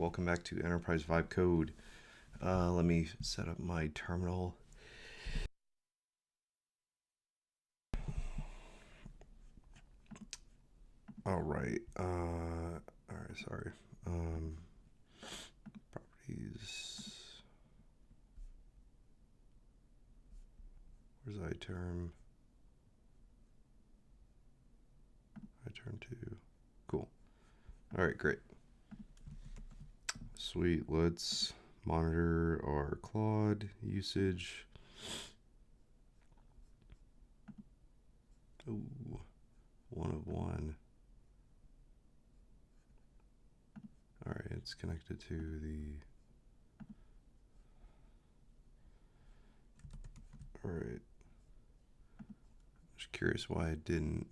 welcome back to Enterprise Vibe Code. Let me set up my terminal. Alright, sorry. Properties. Where's iTerm? iTerm 2. Cool. Alright, great. Sweet, let's monitor our Claude usage. Ooh, 1 of 1. Alright, it's connected to the... Alright. Just curious why it didn't...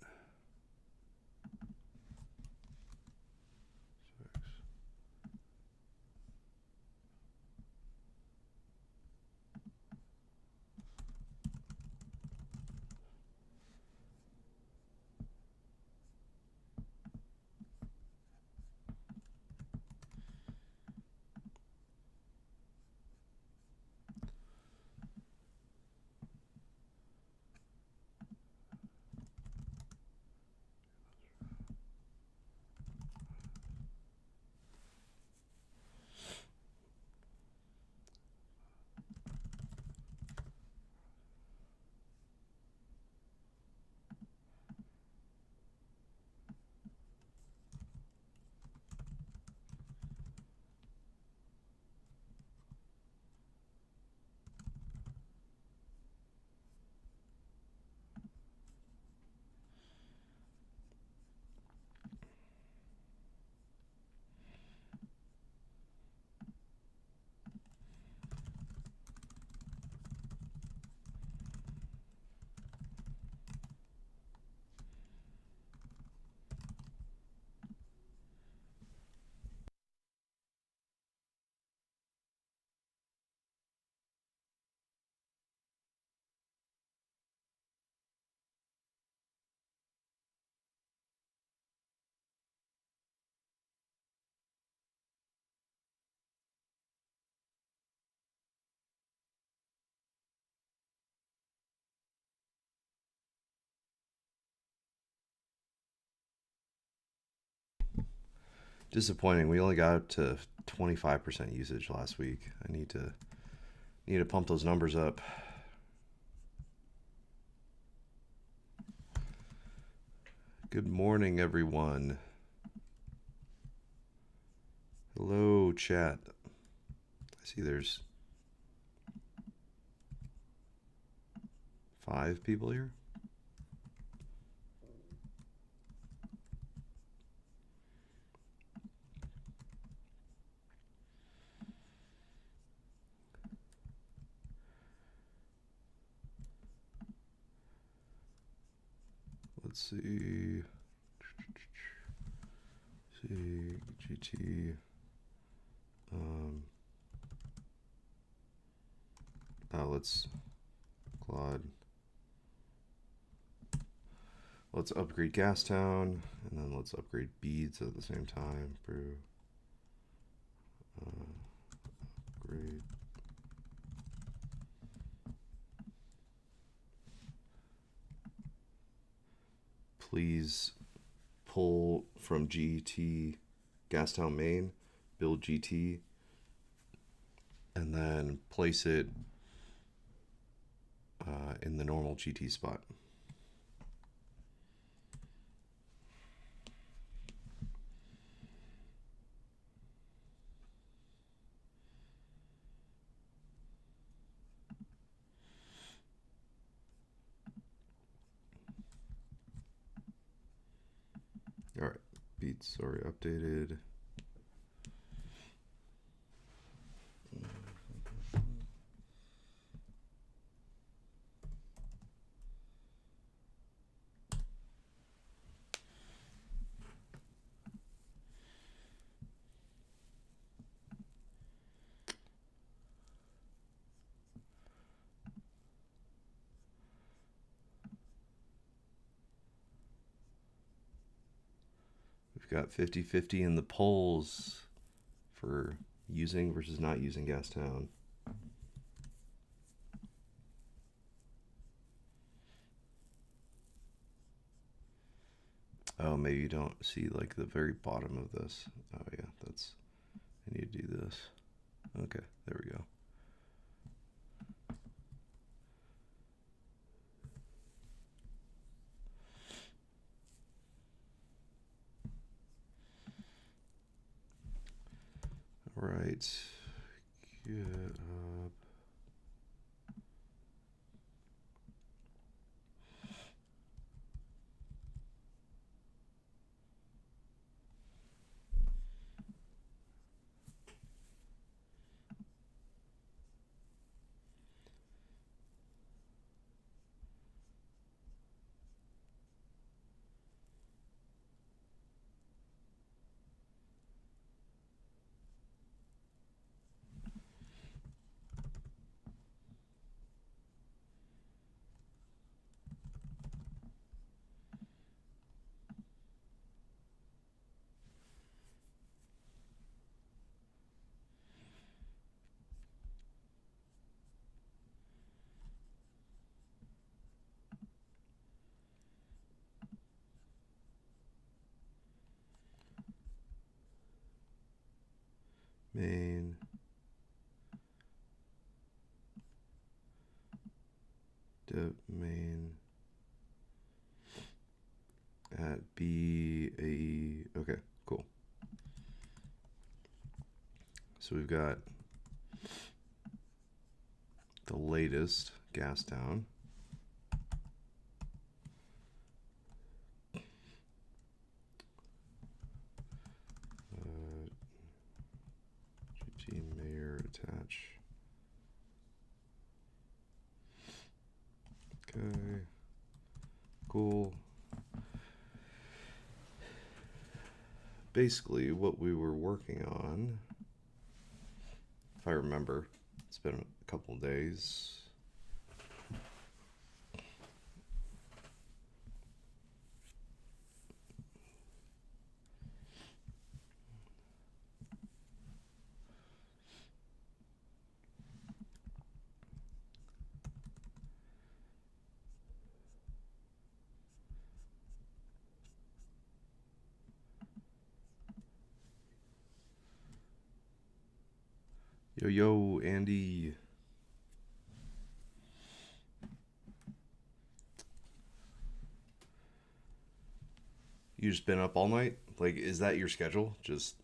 Disappointing. We only got up to 25% usage last week. I need to pump those numbers up. Good morning, everyone. Hello, chat. I see there's 5 people here. Let's see. GT. Let's Claude. Let's upgrade Gas Town, and then let's upgrade beads at the same time. Brew. Upgrade. Please pull from GT Gas Town main, build GT, and then place it in the normal GT spot. All right, beats already updated. We've got 50-50 in the polls for using versus not using Gas Town. Oh, maybe you don't see like the very bottom of this. Oh yeah, that's, I need to do this. Okay, there we go. All right, GitHub. Main. Dev main at BAE. Okay, cool. So we've got the latest Gas Town. GT Mayor attach. Okay, cool. Basically, what we were working on, if I remember, it's been a couple of days. Yo, Andy. You just been up all night? Like, is that your schedule? Just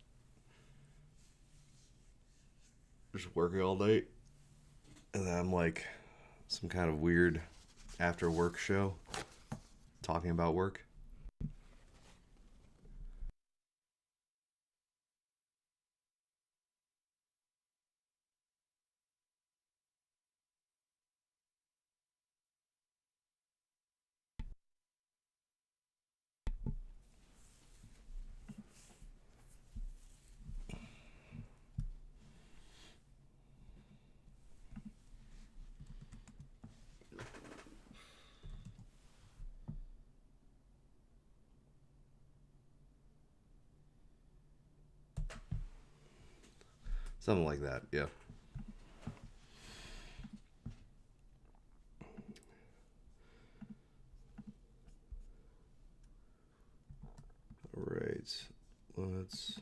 working all night? And then I'm like some kind of weird after work show talking about work? Something like that, yeah. All right, let's...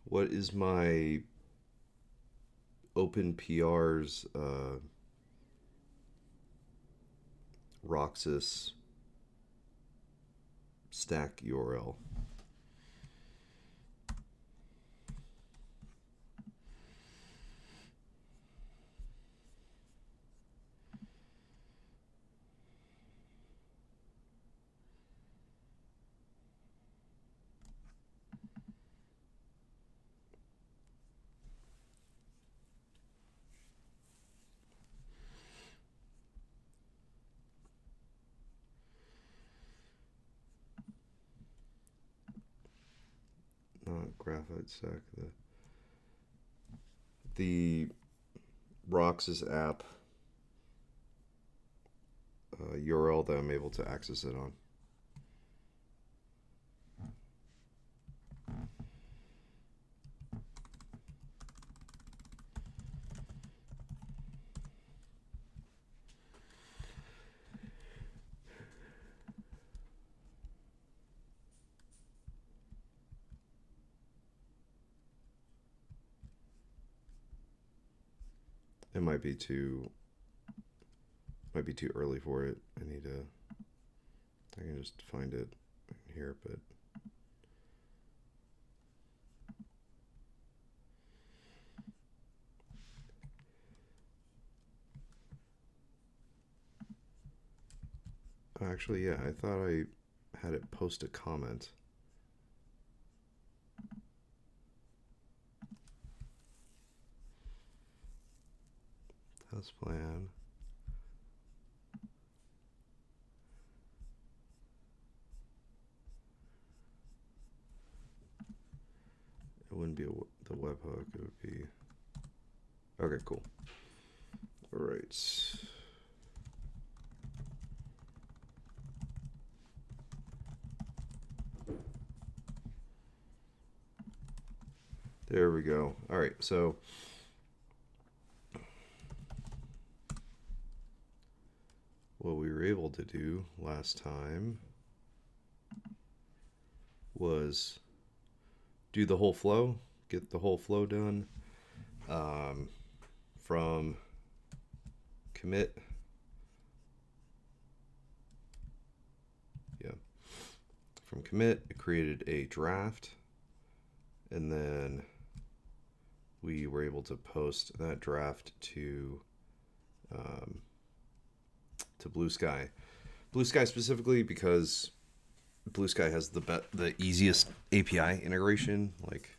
What is my open PRs roxas stack URL? Not graphite stack, the roxas app URL that I'm able to access it on. It might be too early for it. I can just find it here, but actually, yeah, I thought I had it post a comment. Test plan. It wouldn't be the webhook. It would be. Okay, cool. All right. There we go. All right, so what we were able to do last time was do the whole flow, get the whole flow done from commit. Yeah, from commit, it created a draft, and then we were able to post that draft to Bluesky. Bluesky specifically because Bluesky has the easiest API integration, like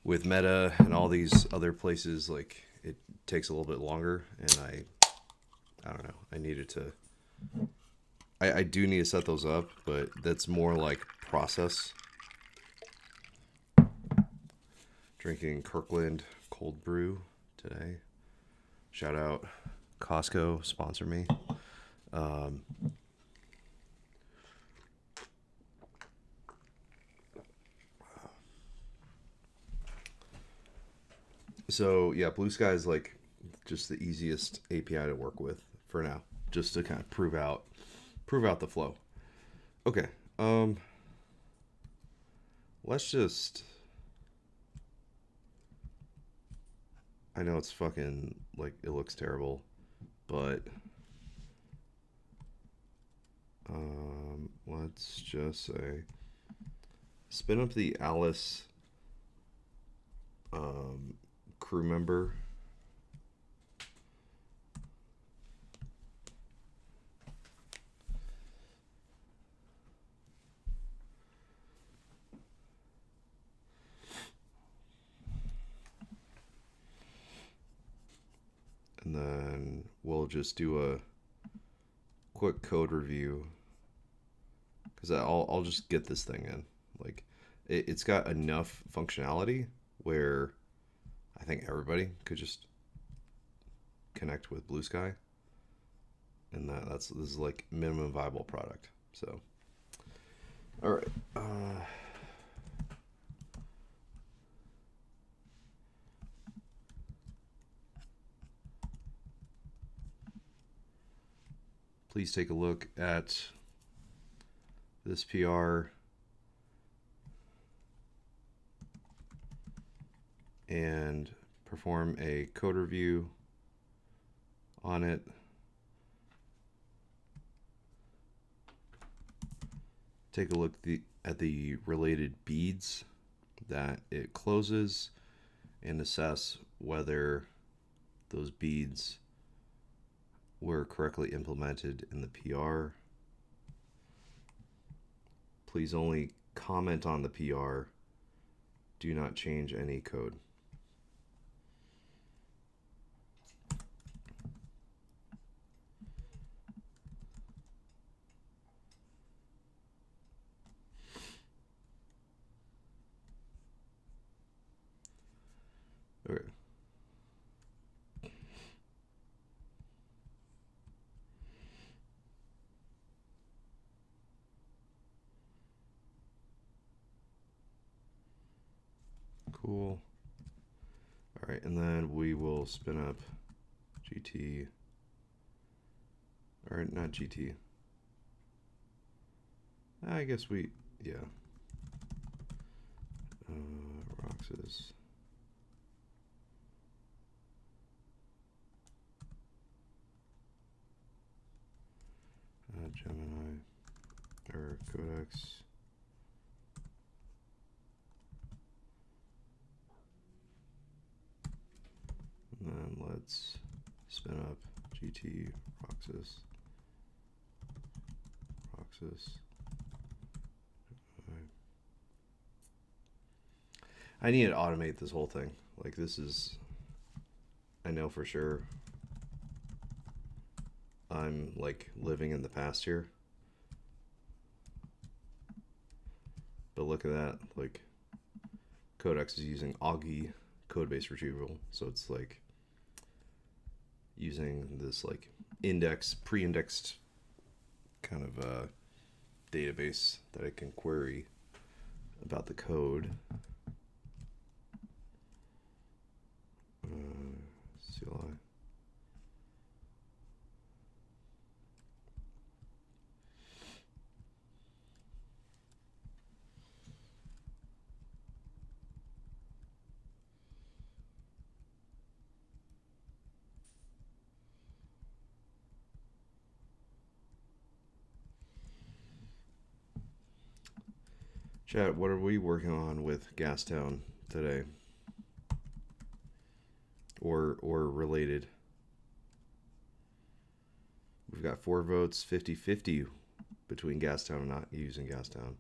with Meta and all these other places. Like it takes a little bit longer, and I don't know. I needed to. I do need to set those up, but that's more like process. Drinking Kirkland cold brew today. Shout out Costco, sponsor me. So yeah, Bluesky is like just the easiest API to work with for now, just to kind of prove out the flow. Okay, let's just. I know it's fucking like it looks terrible, but let's just say spin up the Alice crew member. And then we'll just do a quick code review, because I'll just get this thing in. Like it's got enough functionality where I think everybody could just connect with Bluesky, and this is like minimum viable product. So all right, please take a look at this PR and perform a code review on it. Take a look at the related beads that it closes and assess whether those beads were correctly implemented in the PR. Please only comment on the PR. Do not change any code. Okay. Cool. All right, and then we will spin up GT. Or not GT. I guess we, yeah. Roxas. Gemini. Or Codex. And then let's spin up GT Roxas. Roxas. I need to automate this whole thing. Like, this is, I know for sure I'm like living in the past here. But look at that, like Codex is using Augie code-based retrieval, so it's like using this like pre-indexed kind of database that I can query about the code. CLI. Chat, what are we working on with Gas Town today? Or related? We've got 4 votes, 50-50 between Gas Town and not using Gas Town.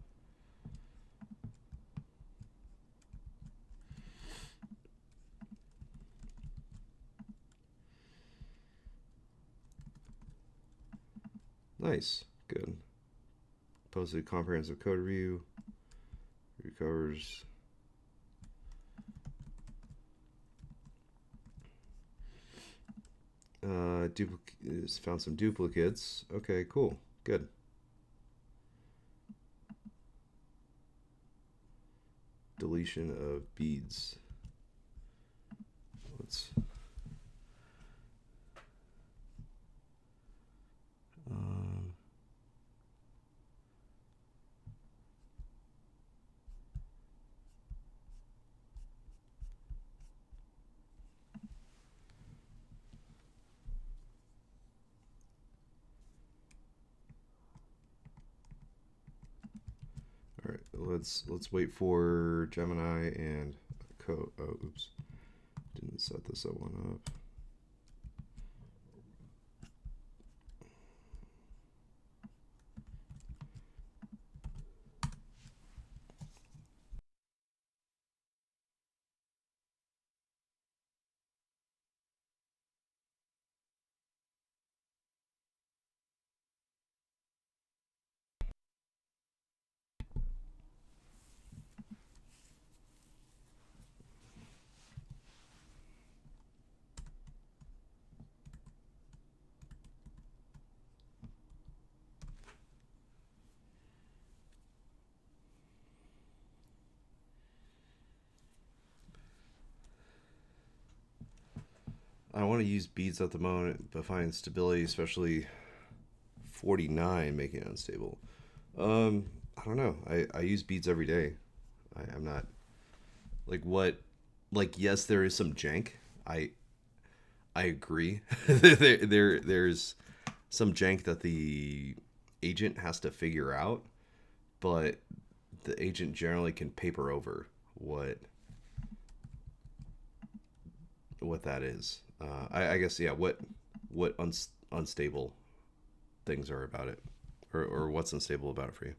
Nice, good. Posted comprehensive code review. Recovers. Found some duplicates. Okay, cool, good. Deletion of beads. Let's. All right, let's wait for Gemini and code. Oh, oops, didn't set this one up. I want to use beads at the moment, but find stability, especially 49, making it unstable. I don't know. I use beads every day. I'm not like what, like yes, there is some jank. I agree. There's some jank that the agent has to figure out, but the agent generally can paper over what that is. I guess yeah. What unstable things are about it, or what's unstable about it for you?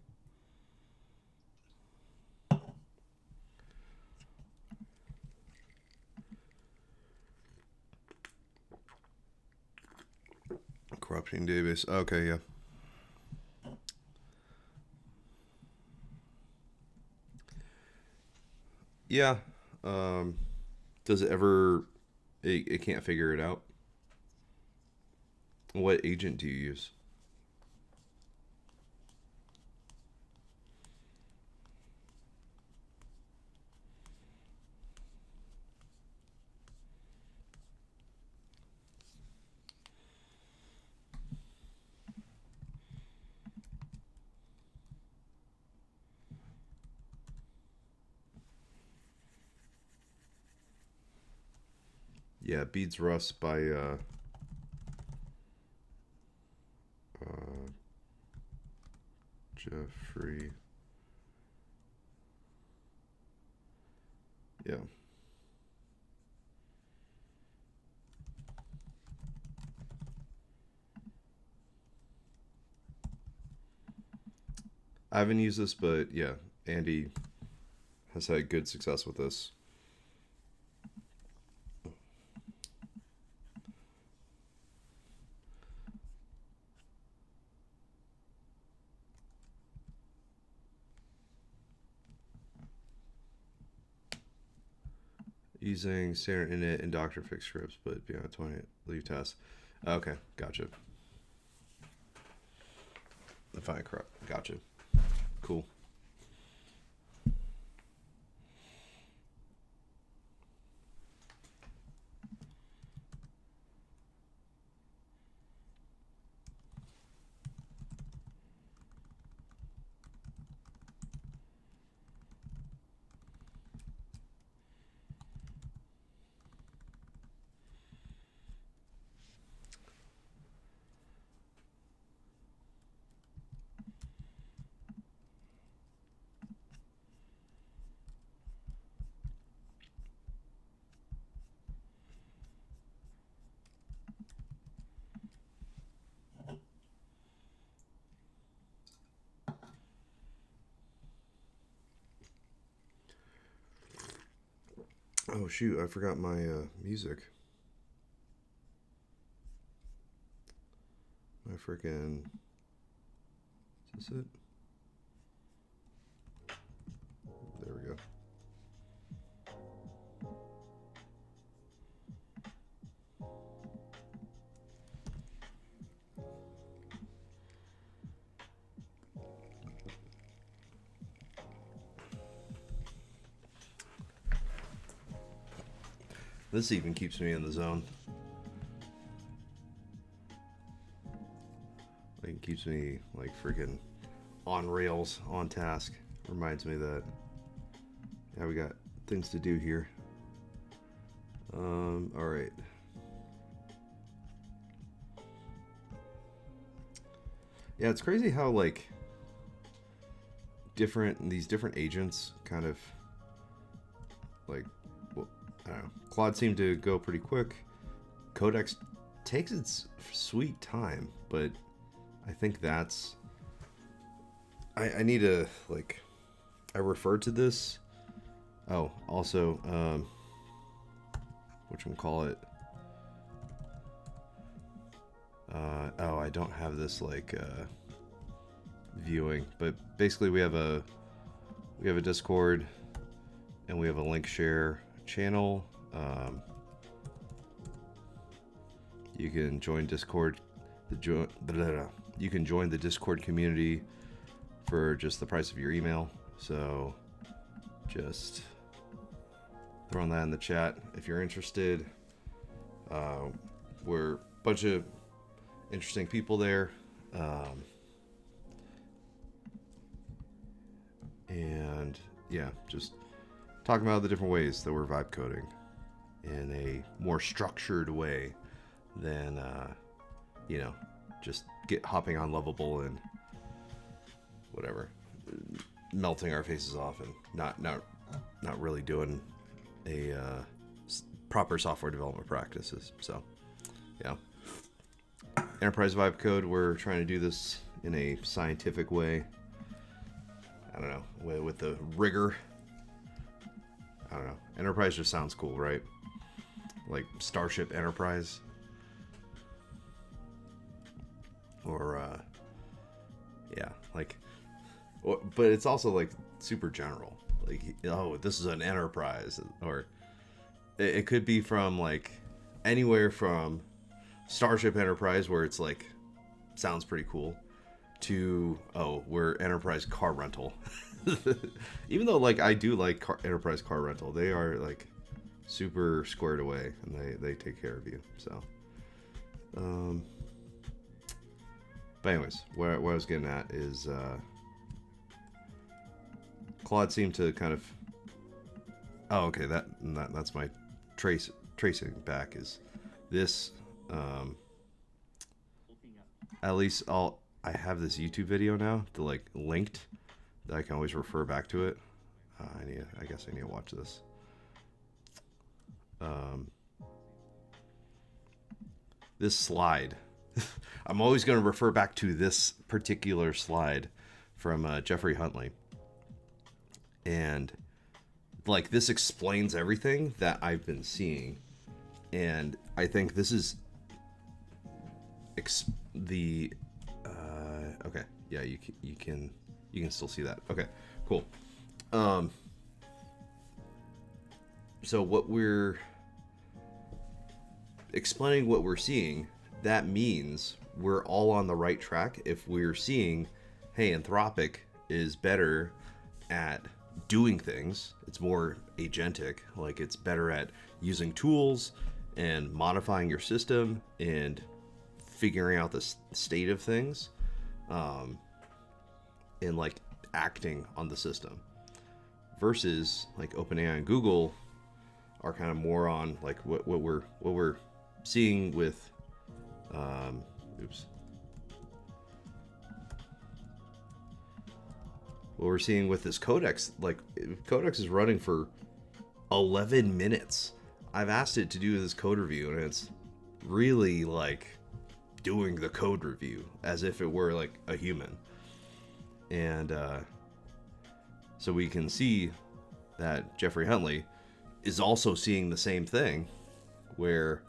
Corrupting database. Okay, yeah. Yeah. Does it ever? It can't figure it out. What agent do you use? Yeah, Beads Rust by Jeffrey. Yeah. I haven't used this, but yeah, Andy has had good success with this. Using standard init and doctor fix scripts, but beyond 20 leave tasks. Okay, gotcha. Define corrupt. Gotcha. Cool. Oh shoot, I forgot my music. My freaking. Is this it? There we go. This even keeps me in the zone. Like, it keeps me like freaking on rails, on task. Reminds me that yeah, we got things to do here. All right. Yeah, it's crazy how like these different agents kind of like, well, I don't know. Claude seemed to go pretty quick. Codex takes its sweet time, but I think that's I need to like I referred to this. Oh, also whatchamacallit. Oh, I don't have this like viewing, but basically we have a Discord and we have a link share channel. You can join Discord. You can join the Discord community for just the price of your email. So just throwing that in the chat if you're interested. We're a bunch of interesting people there. And yeah, just talking about the different ways that we're vibe coding in a more structured way than just hopping on Lovable and whatever, melting our faces off and not really doing a proper software development practices. So yeah, enterprise vibe code, we're trying to do this in a scientific way. I don't know, with the rigor. I don't know. Enterprise just sounds cool, right? Like Starship Enterprise. Or, yeah, like, but it's also like super general. Like, oh, this is an enterprise. Or it could be from like anywhere from Starship Enterprise, where it's like, sounds pretty cool, to, oh, we're enterprise car rental. Even though like I do like enterprise car rental, they are like super squared away and they take care of you. So but anyways, what I was getting at is Claude seemed to kind of, oh, okay, that's my trace tracing back is this. At least I have this YouTube video now to like linked that I can always refer back to it. I guess I need to watch this. This slide. I'm always going to refer back to this particular slide from Jeffrey Huntley. And like this explains everything that I've been seeing. And I think this is okay. Yeah, you can still see that. Okay, cool. So what we're explaining, what we're seeing, that means we're all on the right track if we're seeing, hey, Anthropic is better at doing things. It's more agentic, like it's better at using tools and modifying your system and figuring out the state of things, and like acting on the system, versus like OpenAI and Google are kind of more on like what we're seeing with what we're seeing with this codex. Like codex is running for 11 minutes. I've asked it to do this code review and it's really like doing the code review as if it were like a human. And so we can see that Jeffrey Huntley is also seeing the same thing, where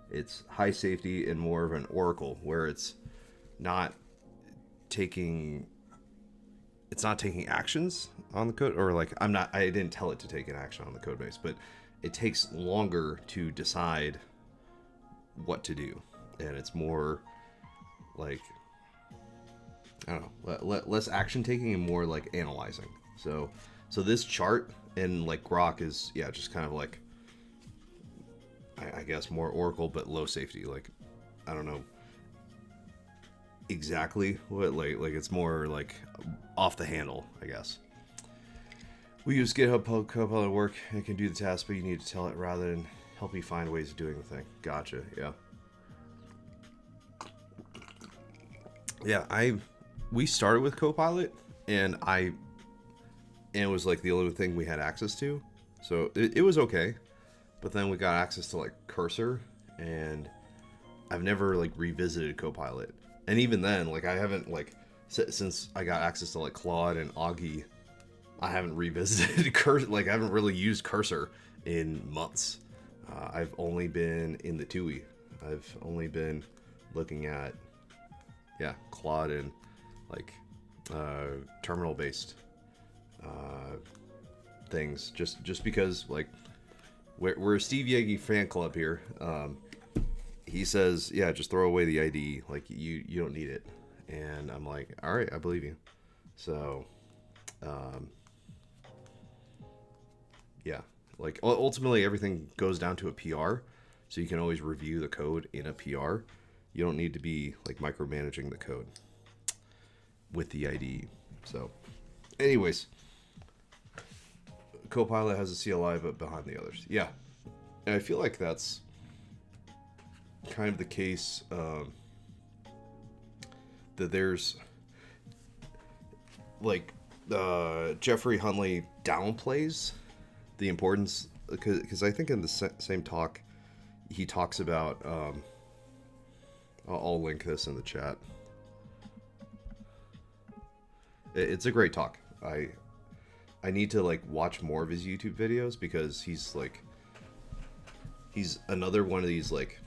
it's high safety and more of an oracle, where it's not taking actions on the code, or like I didn't tell it to take an action on the code base, but it takes longer to decide what to do, and it's more like, I don't know, less action taking and more like analyzing. So this chart and like Grok is, yeah, just kind of like, I guess more oracle but low safety. Like I don't know exactly what, like it's more like off the handle, I guess. We use GitHub Copilot work. It can do the task, but you need to tell it rather than help you find ways of doing the thing. Gotcha. Yeah, we started with Copilot, and it was like the only thing we had access to, so it was okay. But then we got access to like Cursor, and I've never like revisited Copilot. And even then, like I haven't, like since I got access to like Claude and Augie, I haven't revisited Cursor. Like I haven't really used Cursor in months. I've only been in the TUI. I've only been looking at Claude and like terminal based things, just because like we're a Steve Yagi fan club here. He says, yeah, just throw away the ID, like you don't need it. And I'm like, all right, I believe you. So yeah, like ultimately everything goes down to a PR, so you can always review the code in a PR. You don't need to be like micromanaging the code with the IDE. So anyways, Copilot has a CLI but behind the others. Yeah, and I feel like that's kind of the case, that there's like Jeffrey Huntley downplays the importance, because I think in the same talk he talks about, I'll link this in the chat. It's a great talk. I need to like watch more of his YouTube videos, because he's another one of these like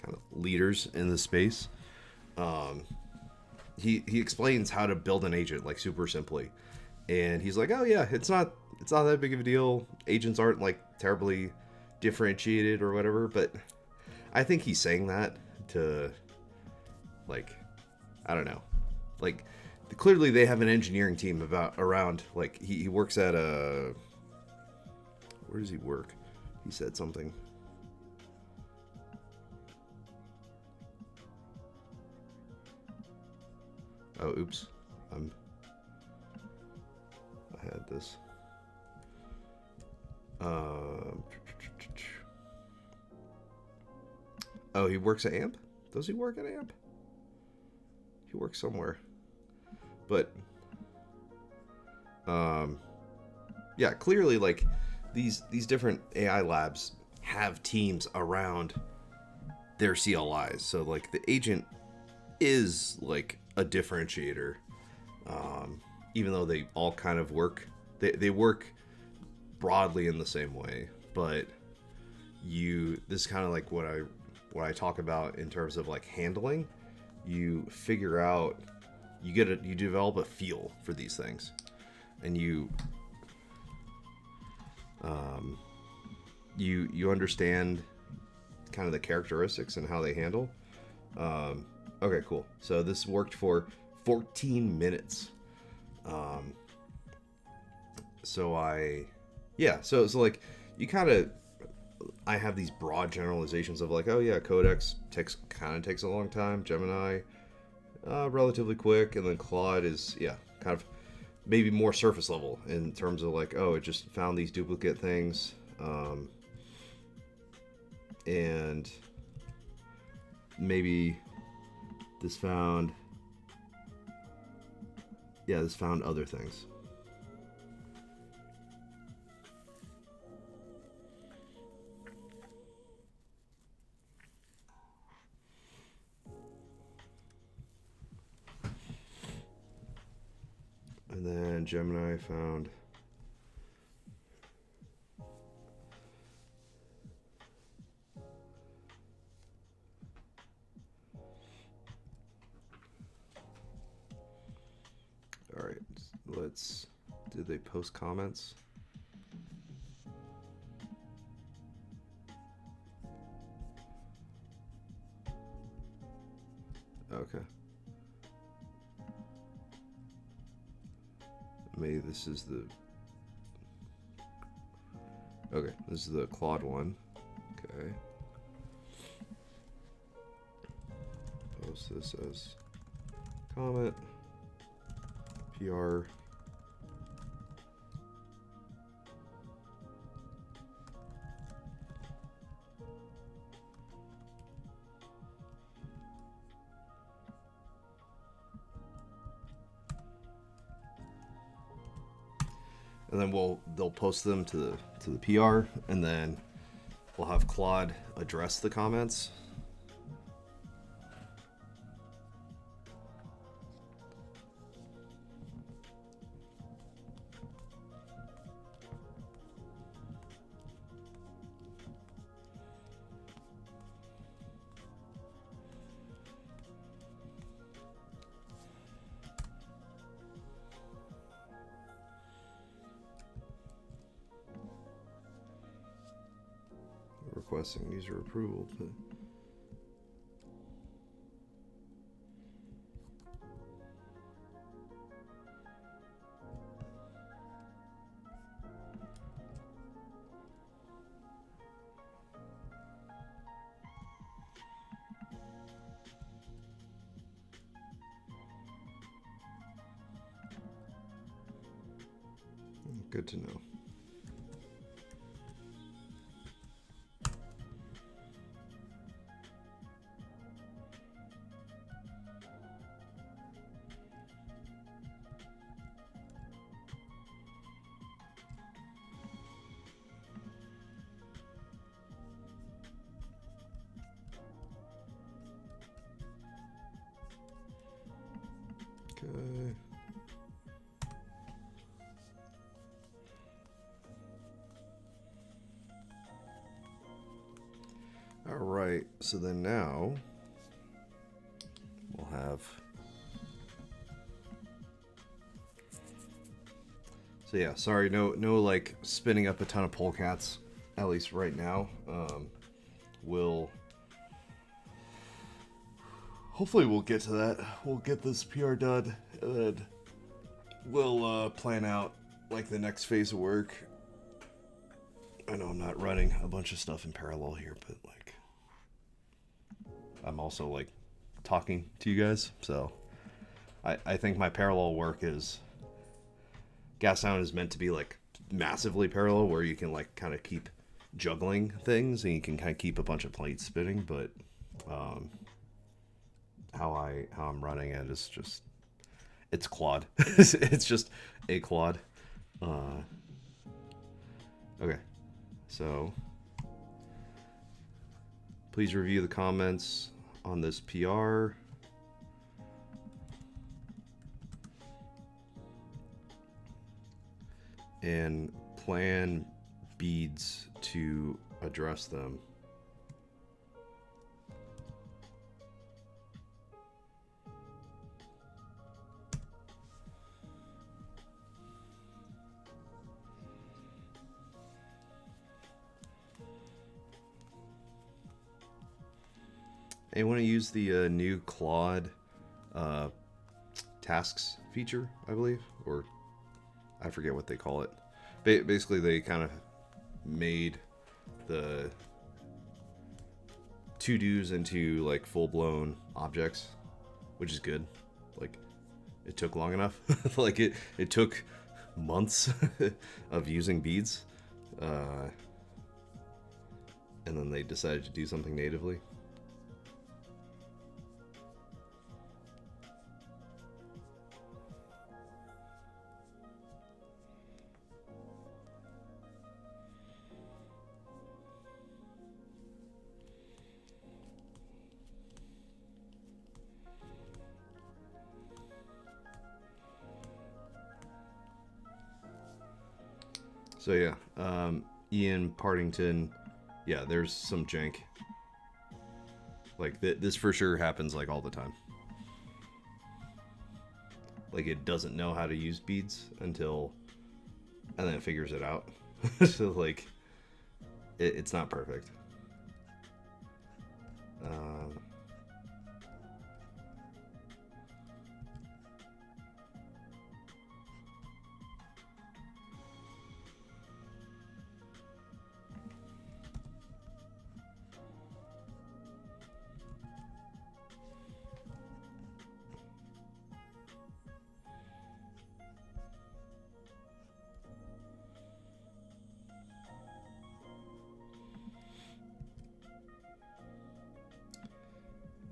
kind of leaders in the space. He explains how to build an agent like super simply, and he's like, oh yeah, it's not that big of a deal. Agents aren't like terribly differentiated or whatever. But I think he's saying that to like, I don't know, like clearly they have an engineering team around like he works at where does he work? He said something. Oh, oops. I had this. Oh, he works at AMP? Does he work at AMP? He works somewhere. But yeah, clearly like these different AI labs have teams around their CLIs. So like the agent is like a differentiator. Even though they all kind of work, they work broadly in the same way, but this is kind of like what I talk about in terms of like handling. You figure out, you develop a feel for these things, and you understand kind of the characteristics and how they handle. Okay, cool. So this worked for 14 minutes. So like you kind of, I have these broad generalizations of like, oh yeah, Codex takes a long time. Gemini, relatively quick, and then Claude is kind of maybe more surface level in terms of like, oh, it just found these duplicate things, and maybe this found other things. And then Gemini found all right, did they post comments? Okay. Maybe this is the Claude one. Okay. Post this as comment. PR. And then they'll post them to the PR, and then we'll have Claude address the comments. Requesting user approval. Good to know. Okay. All right, so then now we'll have, so yeah, sorry, no like spinning up a ton of polecats, at least right now. Hopefully we'll get to that. We'll get this PR done, and then we'll plan out like the next phase of work. I know I'm not running a bunch of stuff in parallel here, but like I'm also like talking to you guys, so I think my parallel work is, Gas Town is meant to be like massively parallel, where you can like kind of keep juggling things and you can kind of keep a bunch of plates spinning, but um, how I'm running it is just, it's Claude. It's just a Claude. Okay, so please review the comments on this PR. And plan beads to address them. And you want to use the new Claude tasks feature, I believe, or I forget what they call it. Basically, they kind of made the to-dos into like full-blown objects, which is good. Like, it took long enough. Like it took months of using beads, and then they decided to do something natively. So yeah, Ian Partington, yeah, there's some jank. Like this for sure happens like all the time. Like it doesn't know how to use beads and then it figures it out. So like, it's not perfect.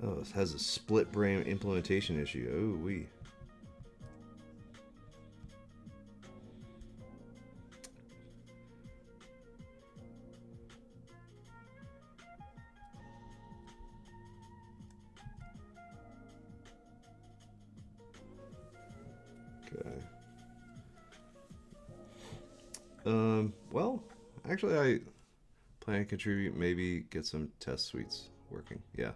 Oh, this has a split brain implementation issue. Oh, wee. Okay. Well, actually, I plan to contribute, maybe get some test suites working. Yeah.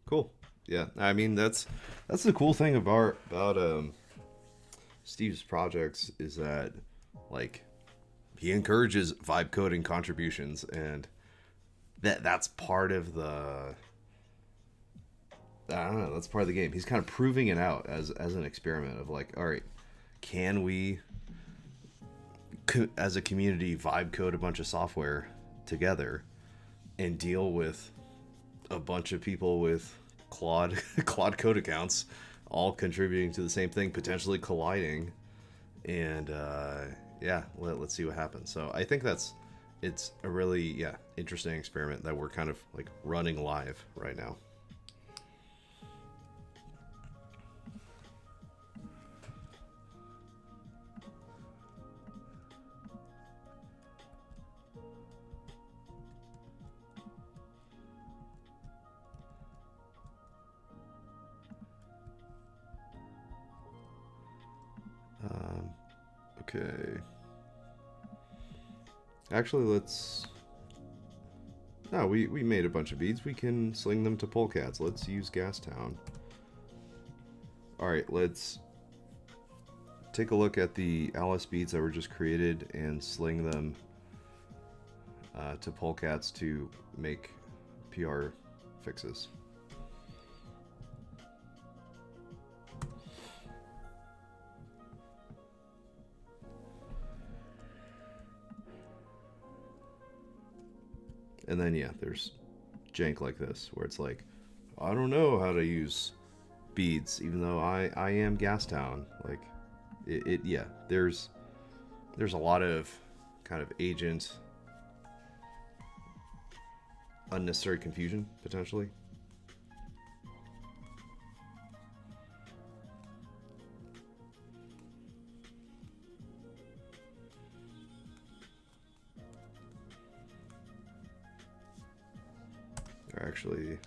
Cool. Yeah, I mean that's the cool thing about Steve's projects is that like he encourages vibe coding contributions, and that's part of the, I don't know, that's part of the game. He's kind of proving it out as an experiment of like, all right, can we as a community vibe code a bunch of software together and deal with a bunch of people with Claude code accounts all contributing to the same thing, potentially colliding, and yeah, let's see what happens. So I think it's a really interesting experiment that we're kind of like running live right now. Okay. Actually, no, we made a bunch of beads. We can sling them to polecats. Let's use Gas Town. Alright, let's take a look at the Alice beads that were just created and sling them to polecats to make PR fixes. And then, yeah, there's jank like this, where it's like, I don't know how to use beads, even though I am Gas Town. Like, yeah, there's a lot of kind of unnecessary confusion, potentially. actually,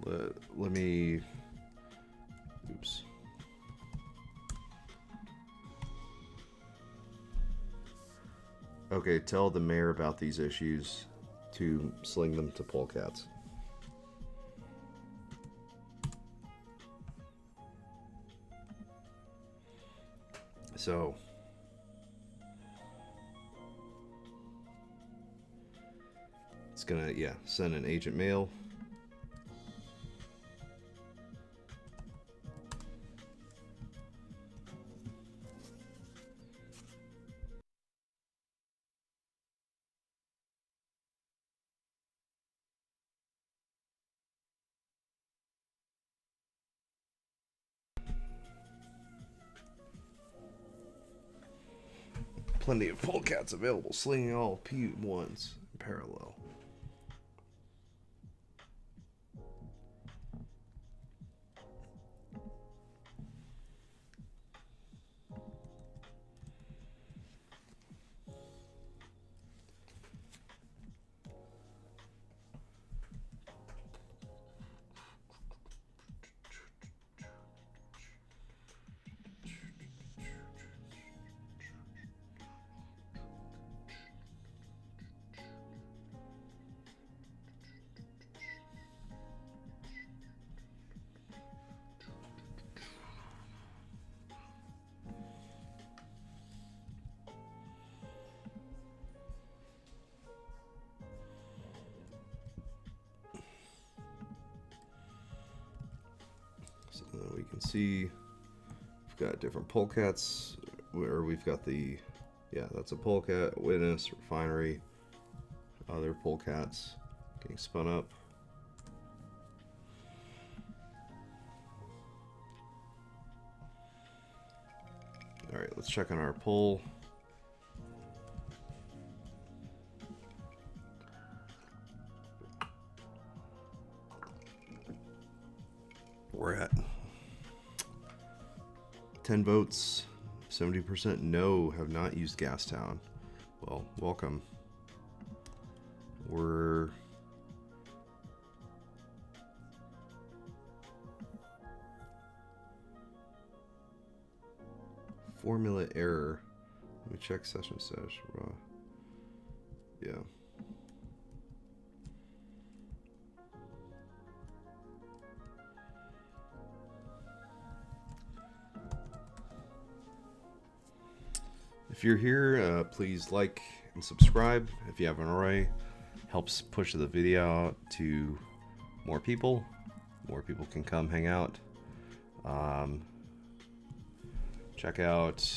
let me, oops. Okay, tell the mayor about these issues to sling them to polecats. So, it's gonna, yeah, send an agent mail. Plenty of polecats available, slinging all P1s in parallel. So we can see we've got different polecats, where we've got the, yeah, that's a polecat, witness, refinery, other polecats getting spun up. All right, let's check on our poll. We're at 10 votes, 70% no, have not used Gas Town. Well, welcome. We're formula error. Let me check session status. Yeah. If you're here, please like and subscribe if you haven't already. Helps push the video out to more people. More people can come hang out. Check out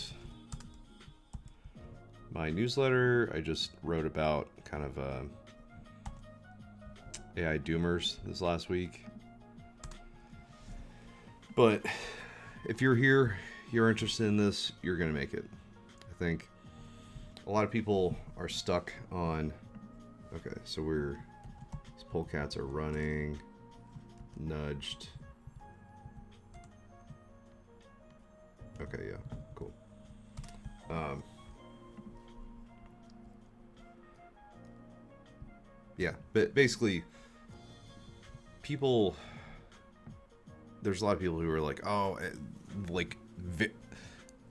my newsletter. I just wrote about kind of AI doomers this last week. But if you're here, you're interested in this, you're gonna make it. I think a lot of people are stuck on, okay, so these polecats are running, nudged. Okay, yeah, cool. Yeah, but basically, there's a lot of people who are like, oh, like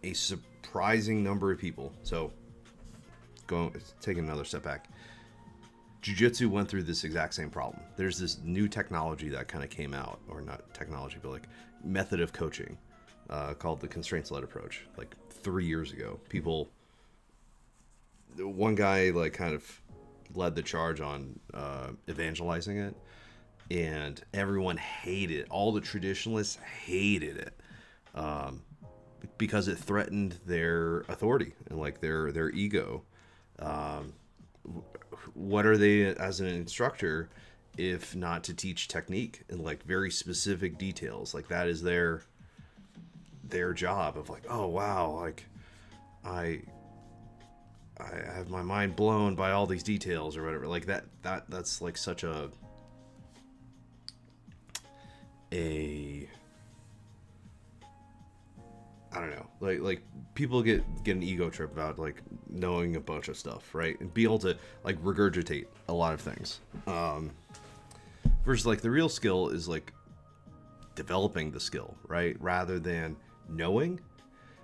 a surprising number of people. So, taking another step back. Jiu-Jitsu went through this exact same problem. There's this new technology that kind of came out, or not technology, but like method of coaching, called the constraints-led approach. Like 3 years ago, one guy like kind of led the charge on evangelizing it, and everyone hated it. All the traditionalists hated it because it threatened their authority and like their ego. What are they as an instructor if not to teach technique and like very specific details? Like that is their job of like, oh wow, like I have my mind blown by all these details or whatever. Like that's like such a I don't know, like people get an ego trip about like knowing a bunch of stuff, right? And be able to like regurgitate a lot of things. Versus like the real skill is like developing the skill, right? Rather than knowing.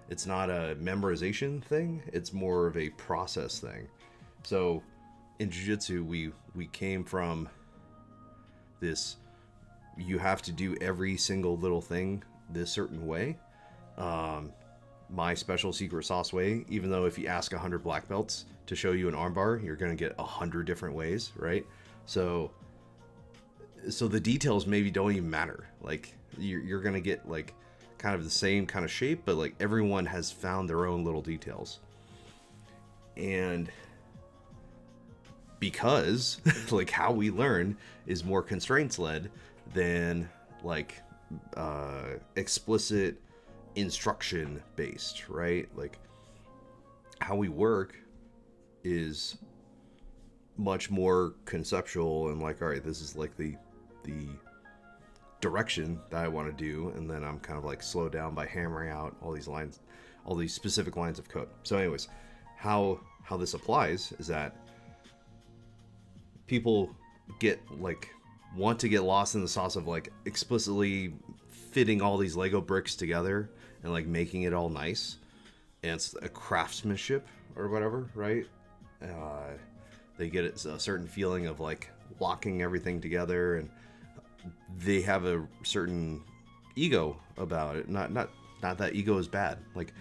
It's not a memorization thing. It's more of a process thing. So in jiu-jitsu, we came from this, you have to do every single little thing this certain way. My special secret sauce way, even though if you ask 100 black belts to show you an armbar, you're going to get 100 different ways, right? So the details maybe don't even matter. Like you're going to get like kind of the same kind of shape, but like everyone has found their own little details. And because like how we learn is more constraints led than like explicit instruction based, right? Like how we work is much more conceptual and like, all right, this is like the direction that I want to do, and then I'm kind of like slowed down by hammering out all these lines, all these specific lines of code. So anyways, how this applies is that people get like want to get lost in the sauce of like explicitly fitting all these Lego bricks together and like making it all nice, and it's a craftsmanship or whatever, right? They get a certain feeling of like locking everything together, and they have a certain ego about it. Not that ego is bad. Like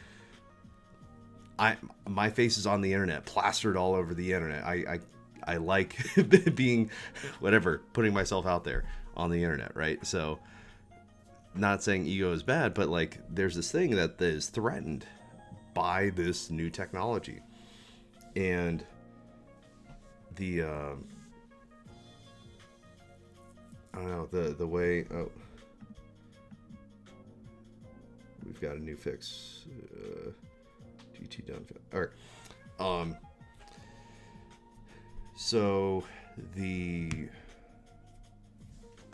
my face is on the internet, plastered all over the internet. I like being whatever, putting myself out there on the internet, right? So not saying ego is bad, but like there's this thing that is threatened by this new technology. And the I don't know, the way, oh, we've got a new fix. GT done. All right. So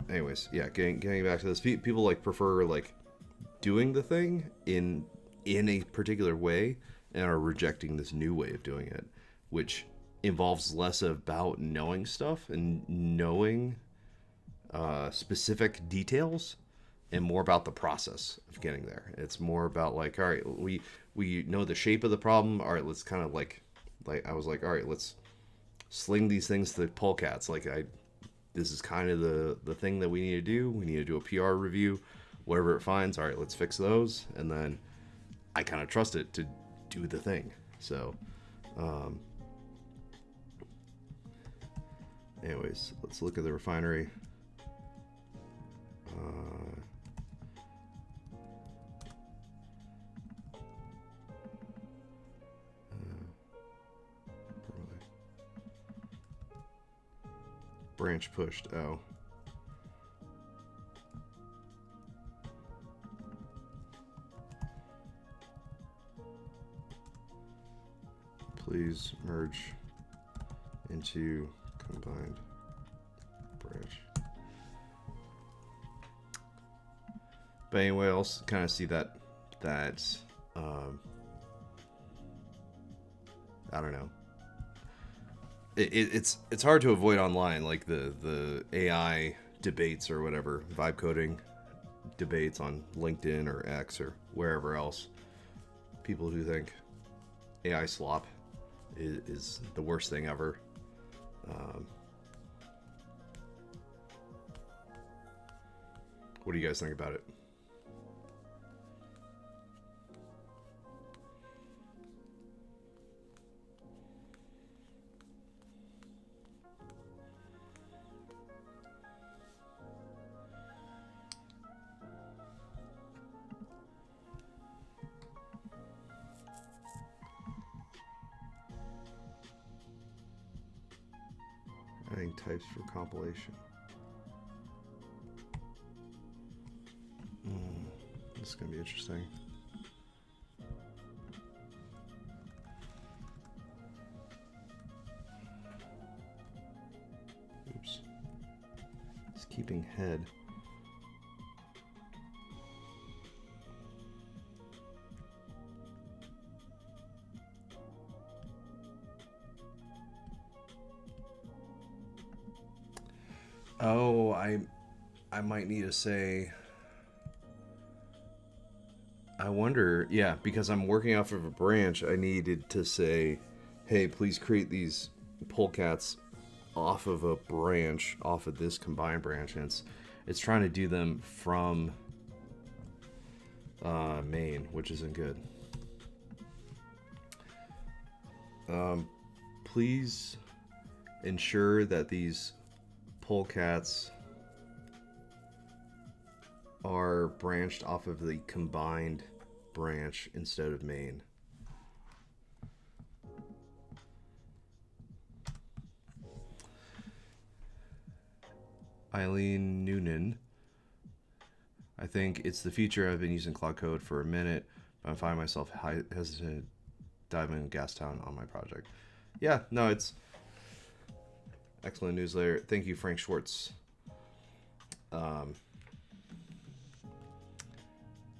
anyways, yeah, getting back to this, people like prefer like doing the thing in a particular way and are rejecting this new way of doing it, which involves less about knowing stuff and knowing specific details and more about the process of getting there. It's more about like, all right, we know the shape of the problem. All right, let's kind of like I was like, all right, let's sling these things to polecats. Like this is kind of the thing that we need to do. We need to do a PR review, whatever it finds. All right, let's fix those. And then I kind of trust it to do the thing. So, anyways, let's look at the refinery. Branch pushed. Oh. Please merge into combined branch. But anyway, I'll kind of see that I don't know. It's hard to avoid online, like the AI debates or whatever, vibe coding debates on LinkedIn or X or wherever else. People who think AI slop is the worst thing ever. What do you guys think about it? Adding types for compilation. This is going to be interesting. Oops. It's keeping head. Oh, I might need to say, I wonder, yeah, because I'm working off of a branch, I needed to say, hey, please create these polecats off of a branch, off of this combined branch, and it's trying to do them from main, which isn't good. Please ensure that these polecats are branched off of the combined branch instead of main. Eileen Noonan. I think it's the feature. I've been using Cloud Code for a minute, but I find myself hesitant to dive in Gas Town on my project. Yeah, no, it's excellent newsletter. Thank you, Frank Schwartz.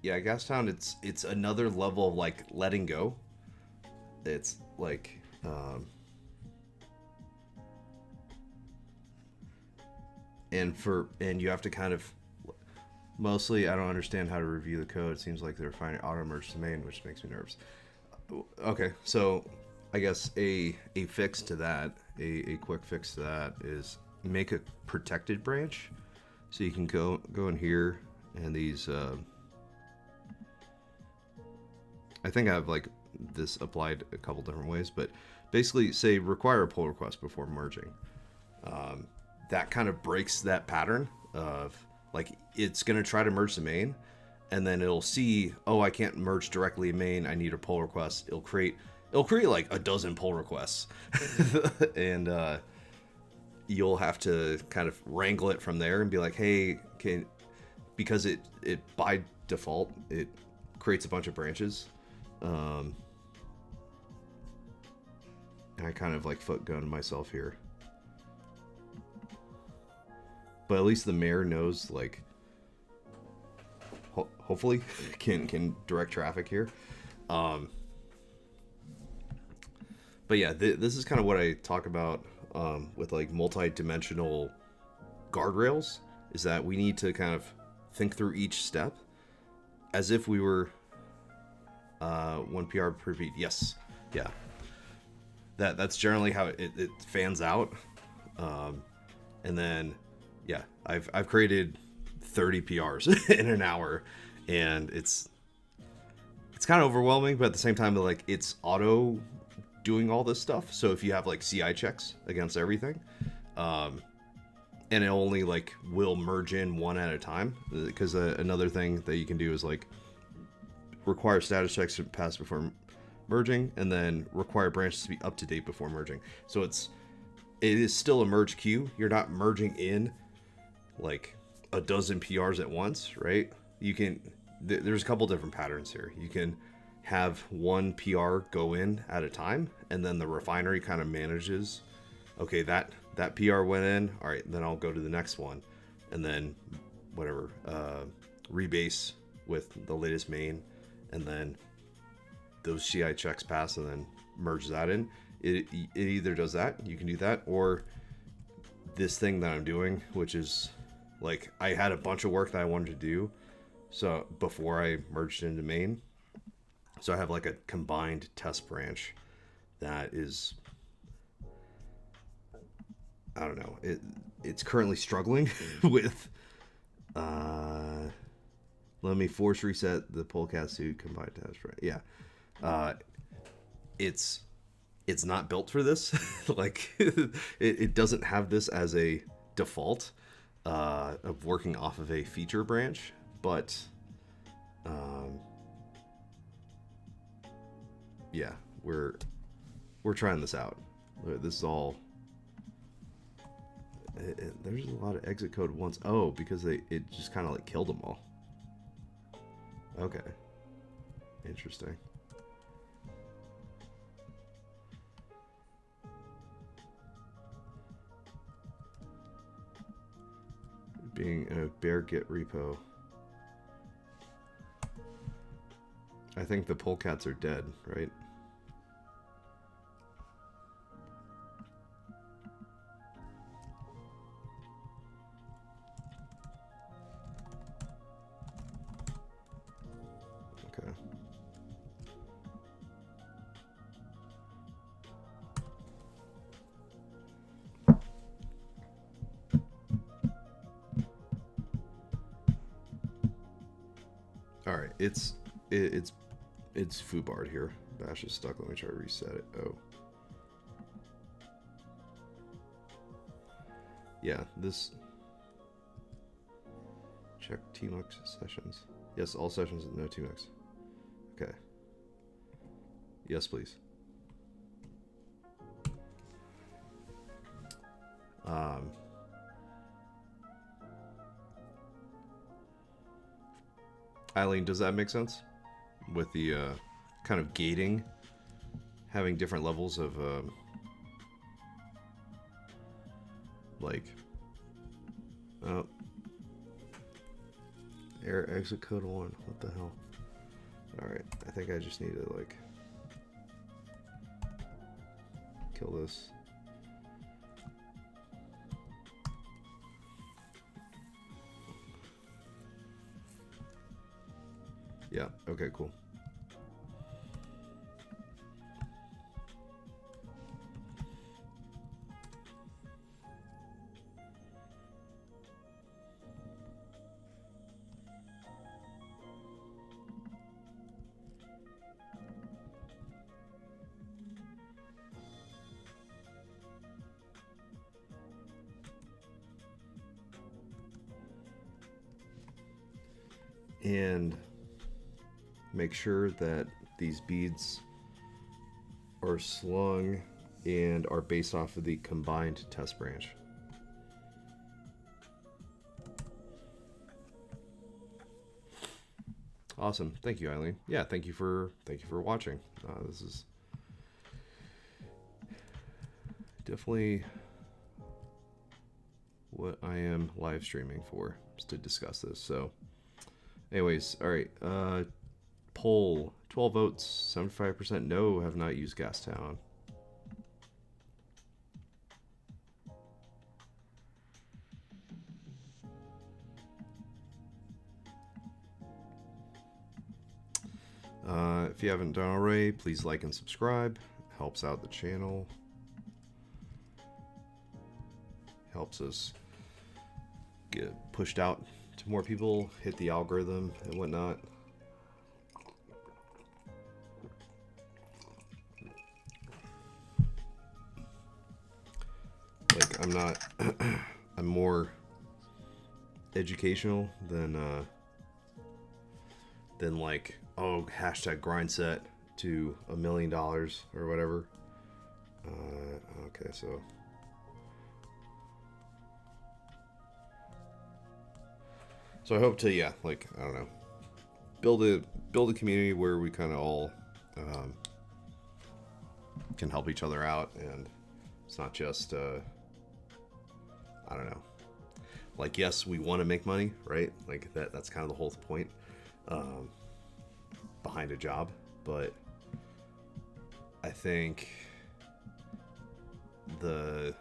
Yeah, Gas Town, it's another level of like letting go. It's like and you have to kind of, mostly I don't understand how to review the code. It seems like they're finding auto merge to main, which makes me nervous. Okay, so I guess a fix to that, a quick fix to that is make a protected branch. So you can go in here and these I think I have like this applied a couple different ways, but basically say require a pull request before merging. That kind of breaks that pattern of like it's gonna try to merge the main, and then it'll see, oh, I can't merge directly in main, I need a pull request. It'll create like a dozen pull requests, and you'll have to kind of wrangle it from there and be like, hey, because it by default it creates a bunch of branches. I kind of like foot gun myself here, but at least the mayor knows, like, hopefully can direct traffic here. But yeah, this is kind of what I talk about with like multi-dimensional guardrails, is that we need to kind of think through each step as if we were one PR per beat. Yes, yeah. That's generally how it fans out, and then yeah, I've created 30 PRs in an hour, and it's kind of overwhelming, but at the same time, like, it's auto doing all this stuff. So if you have like CI checks against everything, and it only like will merge in one at a time, because another thing that you can do is like require status checks to pass before merging, and then require branches to be up to date before merging. So it is still a merge queue. You're not merging in like a dozen PRs at once, right? You can, there's a couple different patterns here. You can have one PR go in at a time, and then the refinery kind of manages, okay, that PR went in, all right, then I'll go to the next one, and then whatever, rebase with the latest main, and then those CI checks pass, and then merge that in. It either does that, you can do that, or this thing that I'm doing, which is like, I had a bunch of work that I wanted to do, so before I merged into main, so I have like a combined test branch that is, I don't know, it's currently struggling with let me force reset the polecat to combined test branch. Yeah. It's not built for this. Like it doesn't have this as a default of working off of a feature branch, but yeah, we're trying this out. This is all. There's a lot of exit code once. Oh, because it just kind of like killed them all. Okay, interesting. Being a bear git repo. I think the polecats are dead, right? All right, it's foobarred here. Bash is stuck. Let me try to reset it. Oh. Yeah, this. Check tmux sessions. Yes, all sessions, no tmux. Okay. Yes, please. Eileen, does that make sense? With the kind of gating, having different levels of like, oh, error exit code 1. What the hell? All right, I think I just need to like kill this. Yeah, okay, cool. And make sure that these beads are slung and are based off of the combined test branch. Awesome. Thank you, Eileen. Yeah, thank you for watching. This is definitely what I am live streaming for, is to discuss this. So anyways, all right, poll, 12 votes, 75% no, have not used Gas Town. If you haven't done already, please like and subscribe. Helps out the channel. Helps us get pushed out to more people, hit the algorithm and whatnot. Like, I'm not, I'm more educational than like, oh, hashtag grind set to $1 million or whatever. Okay, so I hope to, yeah, like, I don't know, build a community where we kind of all can help each other out, and it's not just I don't know, like, yes, we want to make money, right? Like, that's kind of the whole point behind a job, but I think the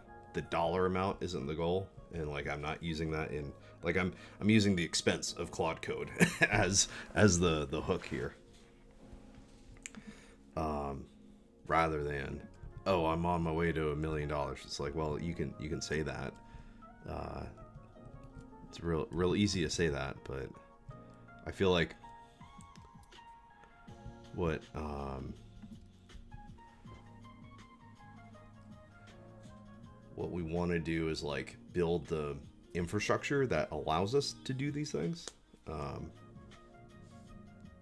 dollar amount isn't the goal, and like, I'm not using that in, like, I'm using the expense of Claude Code as the hook here, rather than, oh, I'm on my way to $1 million. It's like, well, you can say that. It's real easy to say that, but I feel like what we want to do is like build the infrastructure that allows us to do these things,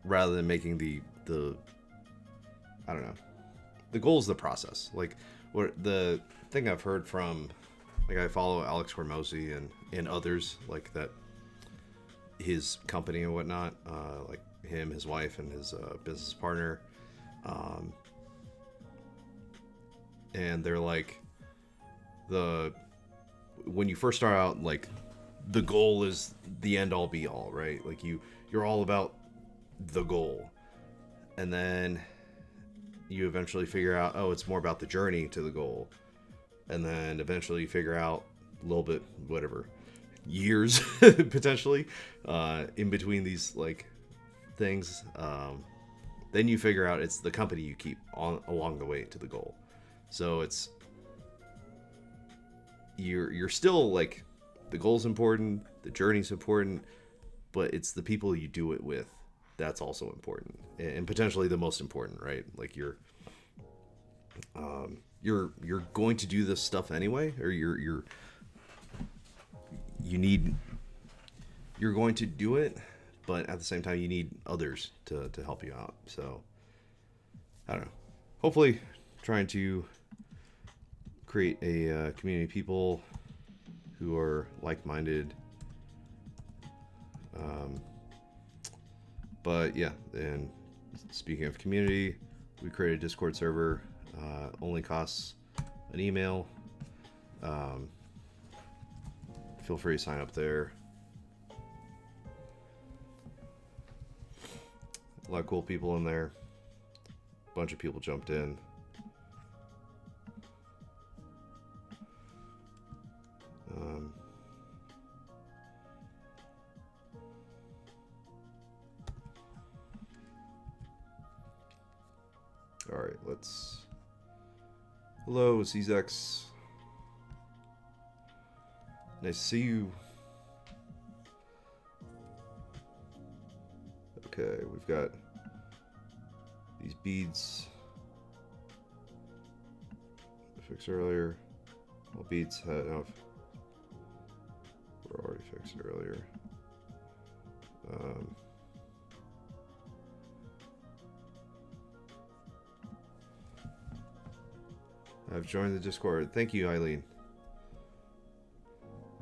rather than making the I don't know, the goal is the process. Like, what the thing I've heard from, like, I follow Alex Hormozy and others like that, his company and whatnot, like him, his wife, and his business partner, and they're like, when you first start out, like, the goal is the end all be all, right? Like, you're all about the goal, and then you eventually figure out, oh, it's more about the journey to the goal, and then eventually you figure out a little bit, whatever, years potentially in between these like things, then you figure out it's the company you keep on along the way to the goal. So it's, you're still like, the goal's important, the journey's important, but it's the people you do it with that's also important, and potentially the most important, right? Like you're going to do this stuff anyway, or you're going to do it, but at the same time you need others to help you out. So I don't know. Hopefully, trying to create a community of people who are like-minded. But yeah, and speaking of community, we created a Discord server. Only costs an email. Feel free to sign up there. A lot of cool people in there. A bunch of people jumped in. All right, let's. Hello, CZX. Nice to see you. Okay, we've got these beads fixed earlier. Well, beads had enough. Were already fixed earlier. I've joined the Discord. Thank you, Eileen.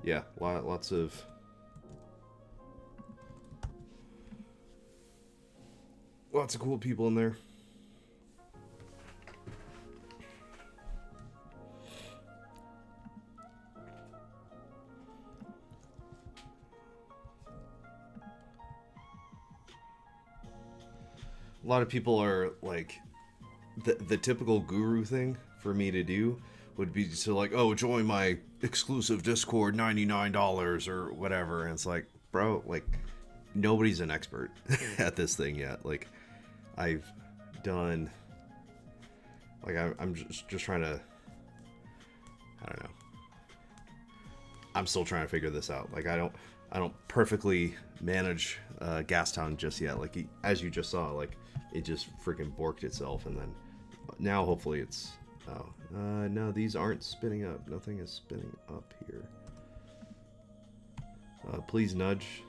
Yeah, lots of cool people in there. A lot of people are like, the typical guru thing for me to do would be to like, oh, join my exclusive Discord, $99 or whatever. And it's like, bro, like nobody's an expert at this thing yet. Like I've done, like I'm just trying to, I don't know. I'm still trying to figure this out. Like I don't perfectly manage Gas Town just yet. Like as you just saw, like it just freaking borked itself, and then now hopefully it's. Oh, no, these aren't spinning up. Nothing is spinning up here. Please nudge.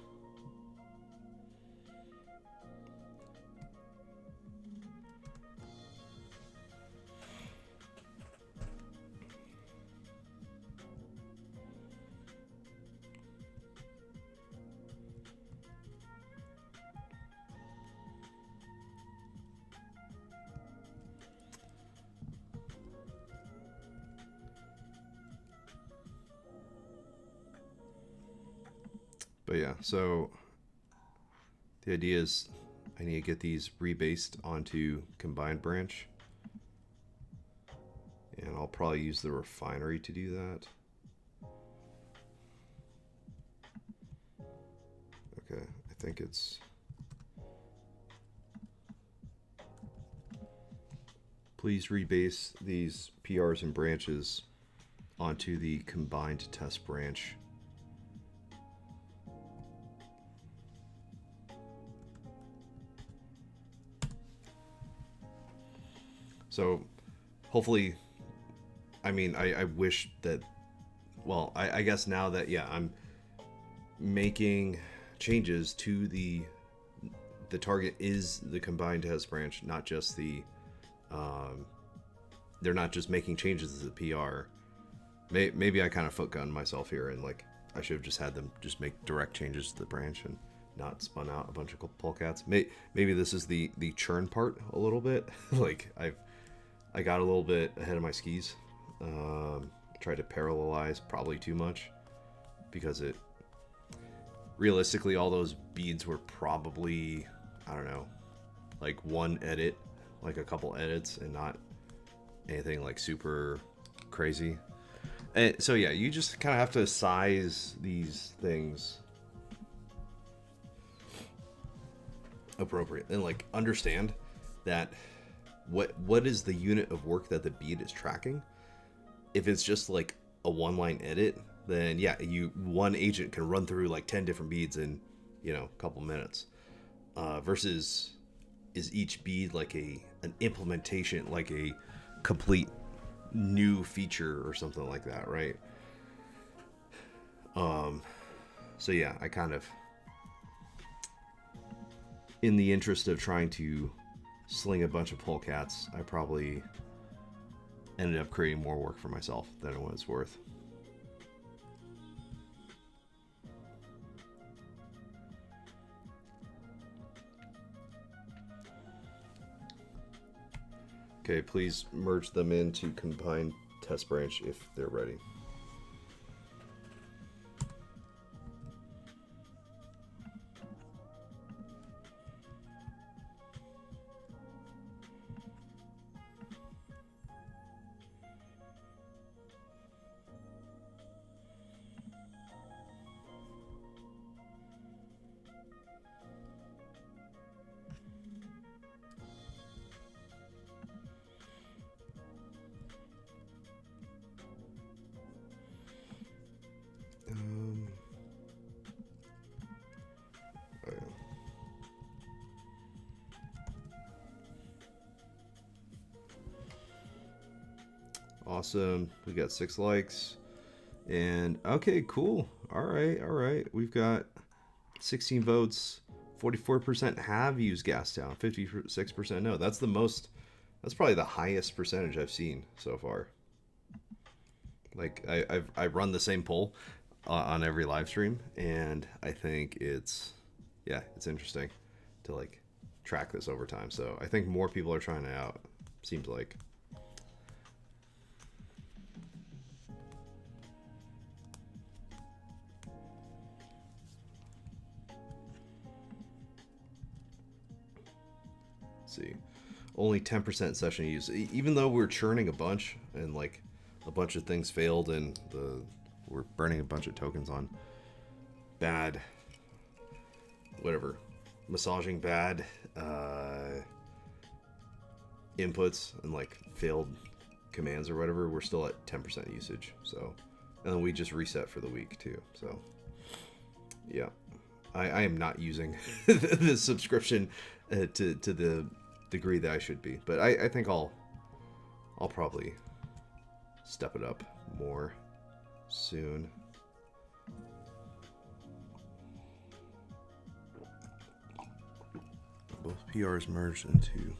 But yeah, so the idea is I need to get these rebased onto combined branch. And I'll probably use the refinery to do that. Okay, I think it's... Please rebase these PRs and branches onto the combined test branch. So hopefully, I mean, I wish that, well, I guess now that, yeah, I'm making changes to the target is the combined test branch, not just the, they're not just making changes to the PR. Maybe I kind of footgun myself here, and like, I should have just had them just make direct changes to the branch and not spun out a bunch of polecats. Maybe this is the churn part a little bit. Like I got a little bit ahead of my skis. Tried to parallelize probably too much, because it realistically, all those beads were probably, I don't know, like one edit, like a couple edits, and not anything like super crazy. And so yeah, you just kind of have to size these things appropriate and like understand that what is the unit of work that the bead is tracking. If it's just like a one-line edit, then yeah, one agent can run through like 10 different beads in, you know, a couple minutes. versus is each bead like an implementation, like a complete new feature or something like that, right? So yeah, I kind of, in the interest of trying to sling a bunch of polecats, I probably ended up creating more work for myself than it was worth. Okay, please merge them into combined test branch if they're ready. Awesome. We got 6 likes. And okay, cool. All right. We've got 16 votes. 44% have used Gas Town. 56% no. That's the most. That's probably the highest percentage I've seen so far. Like I've run the same poll on every live stream, and I think it's interesting to like track this over time. So I think more people are trying it out. Seems like. See, only 10% session use, even though we're churning a bunch and like a bunch of things failed and we're burning a bunch of tokens on bad massaging bad inputs and like failed commands or whatever. We're still at 10% usage. So, and then we just reset for the week too. So yeah, I am not using the subscription to the degree that I should be, but I think I'll probably step it up more soon. Both PRs merged into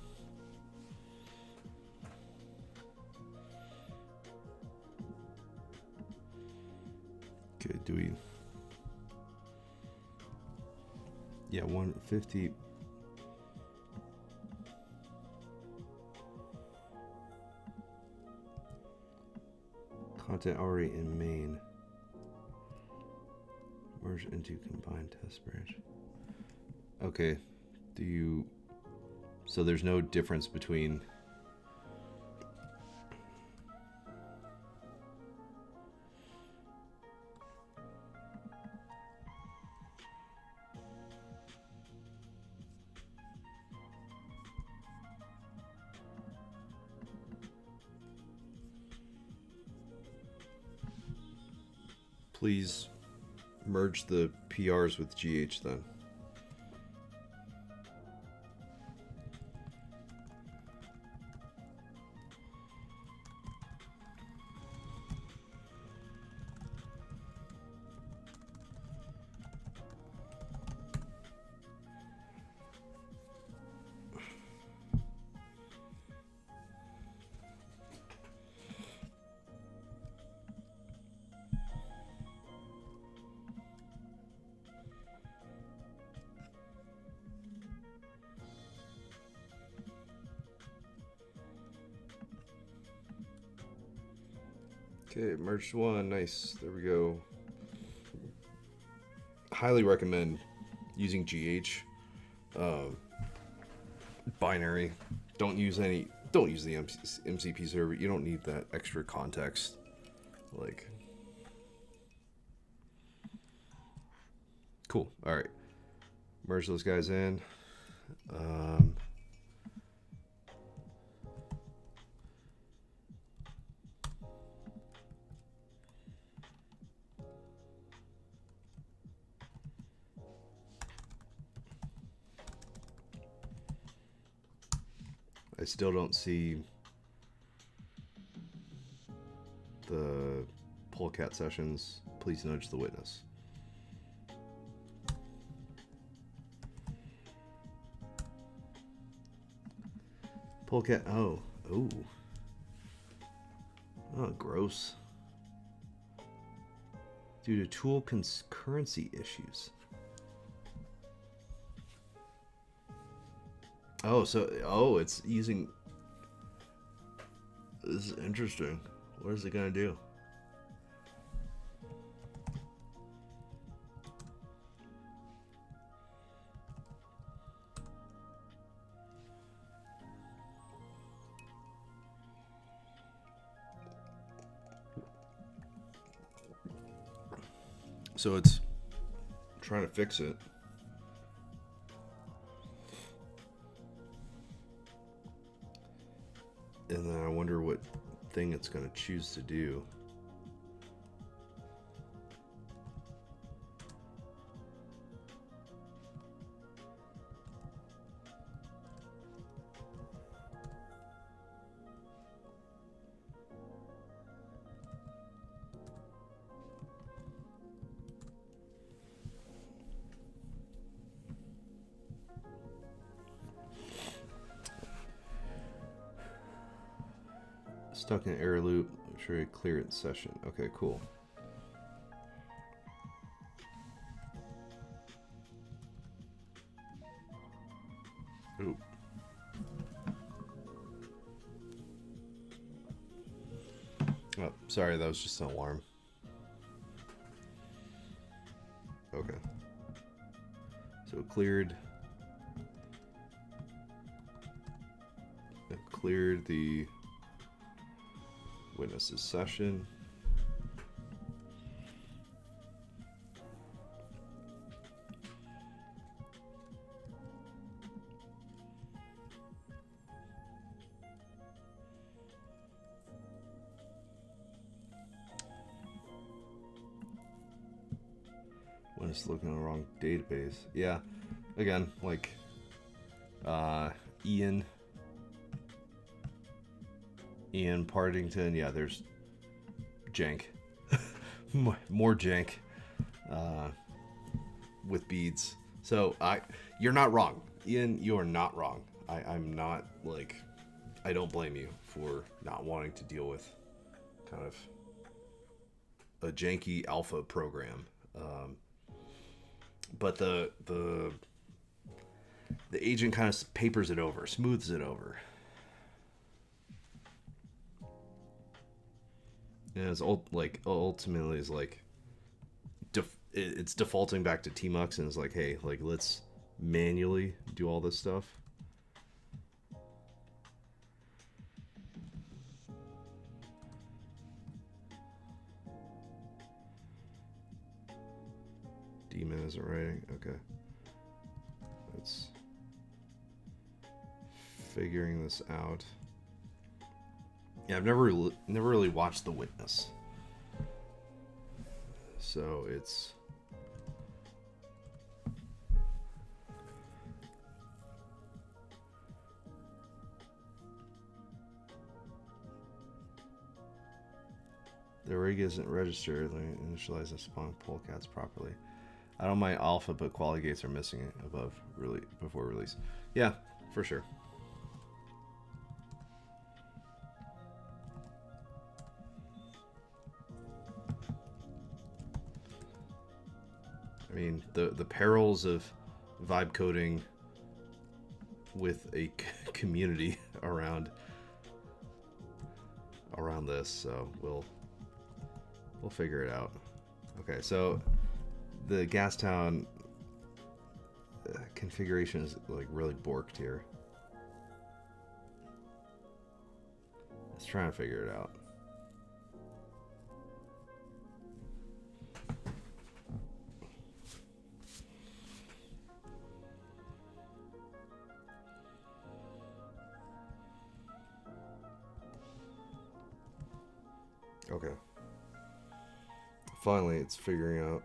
okay, do we 150 content already in main merge into combined test branch. Okay, so there's no difference between please merge the PRs with GH then. Okay, merged one. Nice. There we go. Highly recommend using GH. Binary. Don't use the MCP server. You don't need that extra context. Like, cool. All right. Merge those guys in. I still don't see the polecat sessions. Please nudge the witness. Polecat. Oh. Ooh. Oh, gross. Due to tool concurrency issues. Oh, so, it's using... This is interesting. What is it gonna do? So it's trying to fix it. And then I wonder what thing it's going to choose to do. Stuck in an error loop. Sure you clear it in session. Okay, cool. Ooh. Oh, sorry, that was just an alarm. Okay. So it cleared. It cleared the witnesses session. When it's looking at the wrong database. Yeah. Again, like Ian Partington, yeah, there's jank. More jank with beads. So you're not wrong. Ian, you are not wrong. I'm not, like, I don't blame you for not wanting to deal with kind of a janky alpha program. But the agent kind of papers it over, smooths it over. And it's ultimately is like it's defaulting back to tmux and it's like, hey, like, let's manually do all this stuff. Daemon isn't writing. Okay. It's figuring this out. Yeah, I've never really watched The Witness. So it's the rig isn't registered. Let me initialize and spawn polecats properly. I don't mind alpha, but quality gates are missing it before release. Yeah, for sure. I mean, the perils of vibe coding with a community around this, so we'll figure it out. Okay, so the Gas Town configuration is like really borked here. Let's try and figure it out. Okay. Finally, it's figuring out.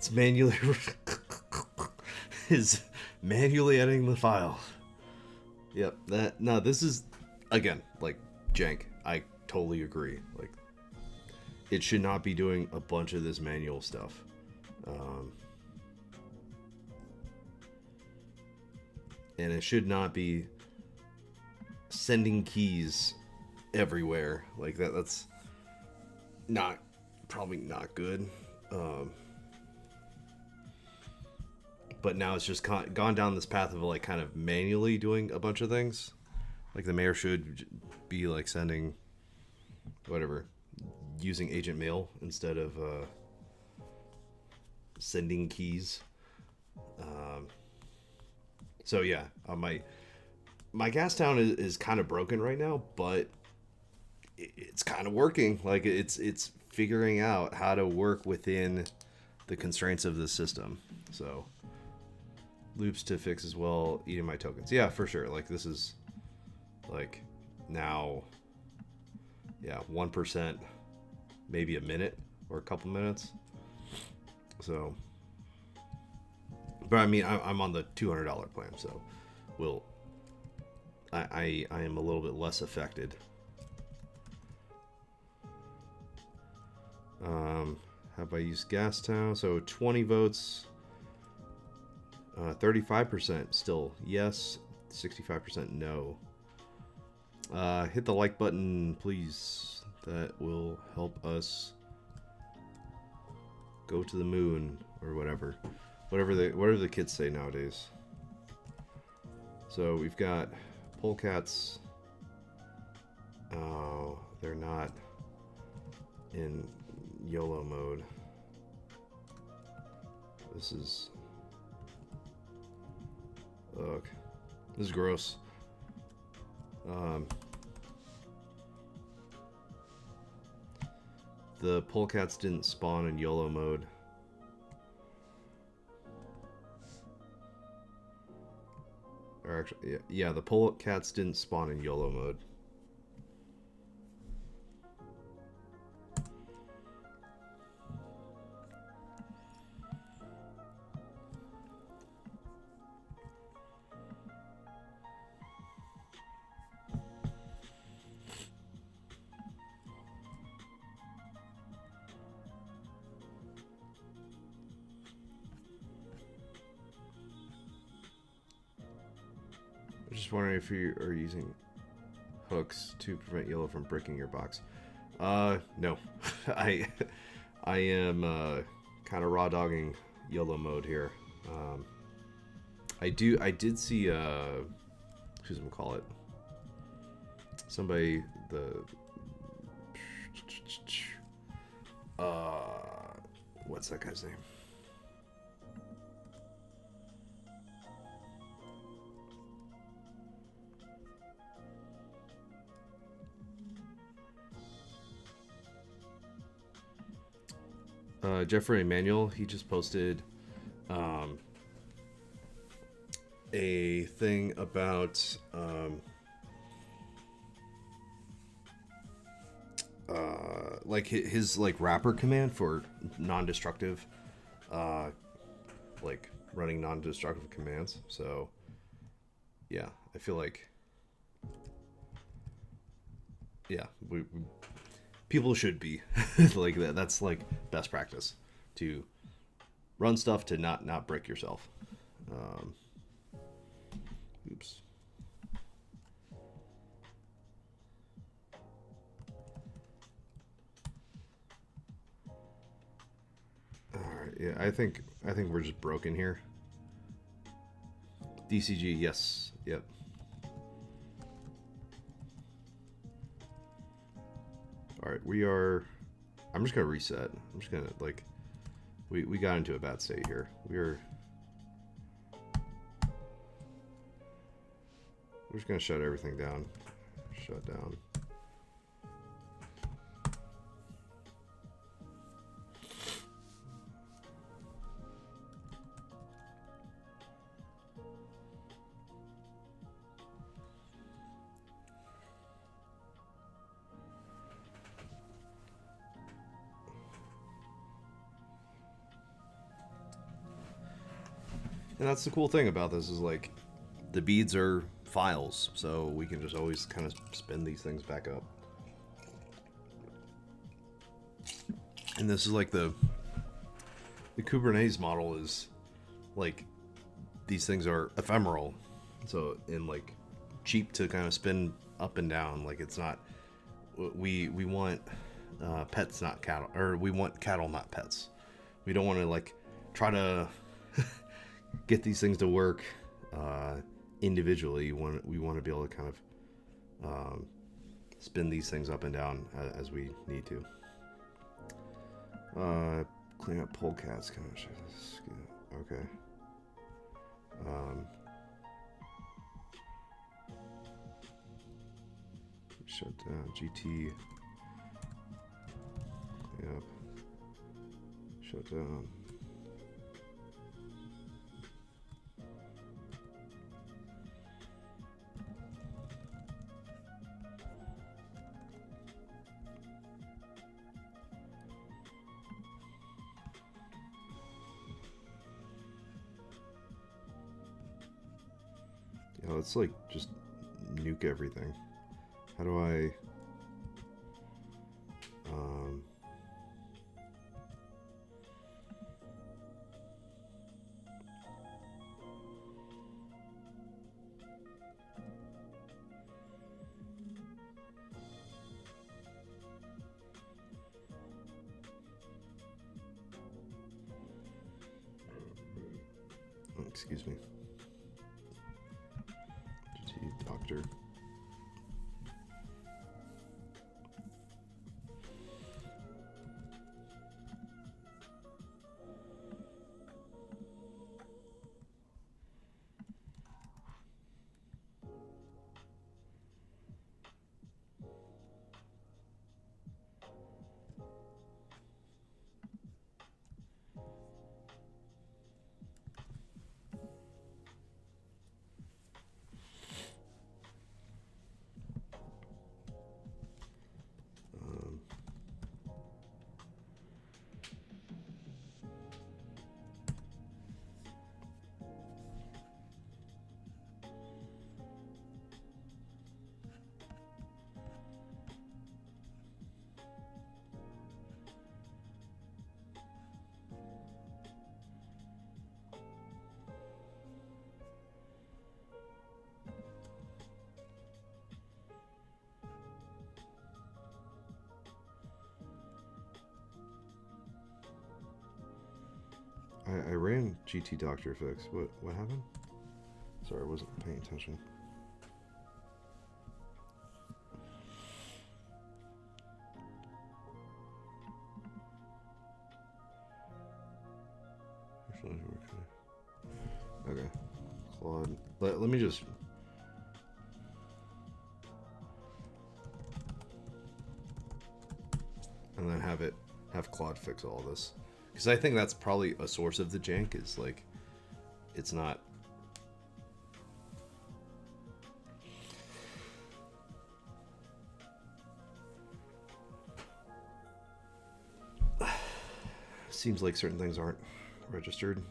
It's manually is manually editing the file. Yep. This is again like jank. I totally agree. Like, it should not be doing a bunch of this manual stuff. And it should not be sending keys everywhere like that. That's probably not good. But now it's just gone down this path of like kind of manually doing a bunch of things. Like the mayor should be like sending whatever, using agent mail instead of sending keys. So yeah, my Gas Town is kind of broken right now, but it's kind of working. Like it's figuring out how to work within the constraints of the system. So loops to fix as well, eating my tokens. Yeah, for sure. Like this is like now, yeah, 1%, maybe a minute or a couple minutes. So, but I mean, I'm on the $200 plan, so I am a little bit less affected. Have I used Gas Town? So 20 votes, 35% still yes, 65% no. Hit the like button, please. That will help us go to the moon or whatever. Whatever the kids say nowadays. So we've got polecats. Oh, they're not in YOLO mode. This is... Ugh. This is gross. The polecats didn't spawn in YOLO mode. Or actually, yeah, the polecats didn't spawn in YOLO mode. I'm just wondering if you are using hooks to prevent YOLO from breaking your box. No. I am kind of raw dogging YOLO mode here. I did see who's gonna call it? Somebody what's that guy's name? Jeffrey Emanuel, he just posted a thing about like his like wrapper command for non-destructive like running non-destructive commands. So yeah, I feel like people should be like that. That's like best practice to run stuff to not break yourself. Oops. All right. Yeah, I think we're just broken here. DCG, yes. Yep. All right, we are. I'm just gonna reset. I'm just gonna like. We got into a bad state here. We're just gonna shut everything down. Shut down. And that's the cool thing about this is like the beads are files, so we can just always kind of spin these things back up. And this is like the Kubernetes model is like these things are ephemeral, so and like cheap to kind of spin up and down. Like it's not we want pets not cattle, or we want cattle not pets. We don't want to like try to get these things to work individually. We want to be able to kind of spin these things up and down as we need to. Clean up polecats. Okay. Shut down GT. Yep. Shut down. Yeah, let's like just nuke everything. How do I excuse me. GT doctor. I ran GT Doctor Fix. What happened? Sorry, I wasn't paying attention. Okay, Claude. Let me just. And then have Claude fix all this. Because I think that's probably a source of the jank, is like, it's not. Seems like certain things aren't registered.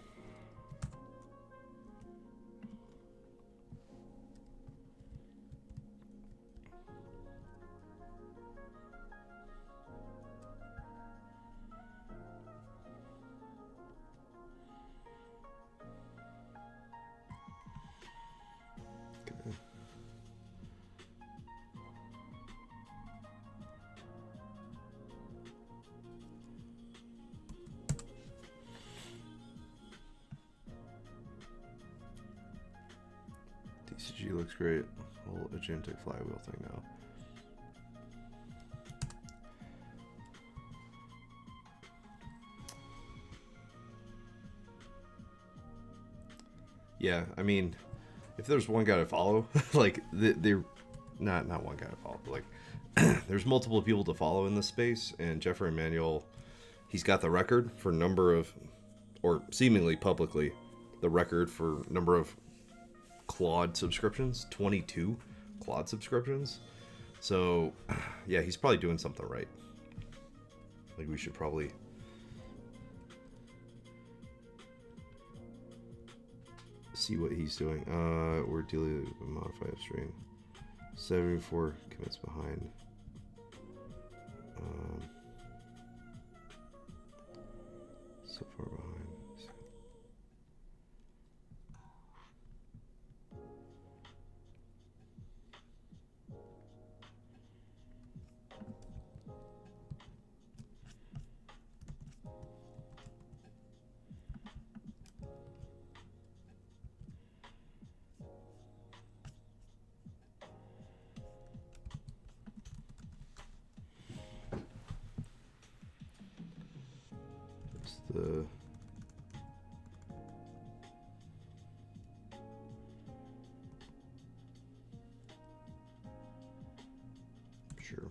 DCG looks great. Whole agentic flywheel thing now. Yeah, I mean, if there's one guy to follow, like they're not one guy to follow, but like there's multiple people to follow in this space, and Jeffrey Emanuel, he's got the record for number of, or seemingly publicly, the record for number of Claude subscriptions, 22 Claude subscriptions. So yeah, he's probably doing something right. Like we should probably see what he's doing. We're dealing with a modified upstream. 74 commits behind. So far behind. The sure.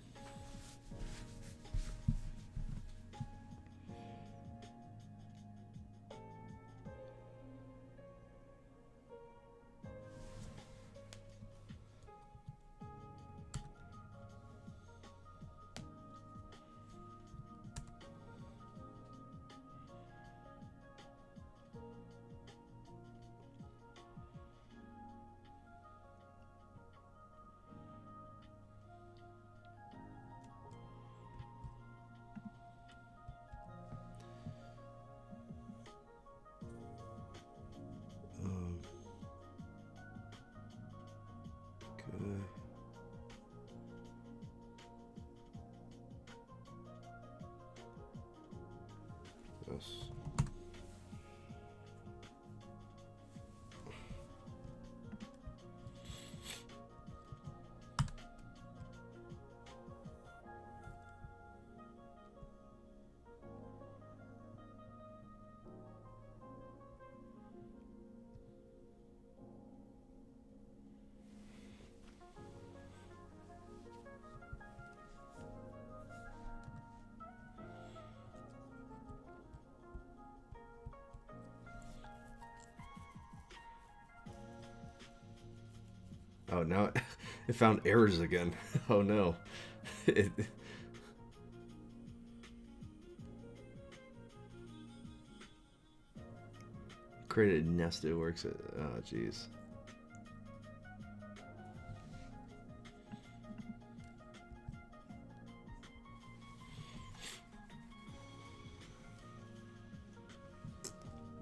Okay. Yes. Oh, now it found errors again. Oh no. It, created a nest, it works. Oh, jeez.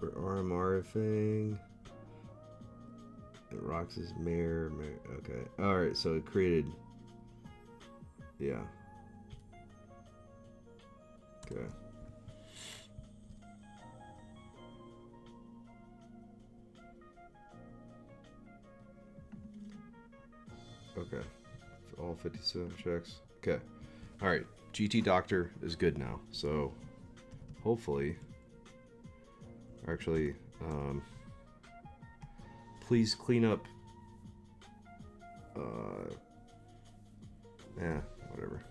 For RMR thing. Roxas mayor. Okay. Alright, so it created. Yeah. Okay. Okay. For all 57 checks. Okay. Alright. GT Doctor is good now. So hopefully. Actually, please clean up. Yeah, whatever.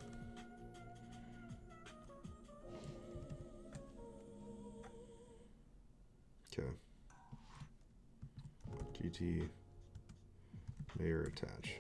Okay. GT mayor attach.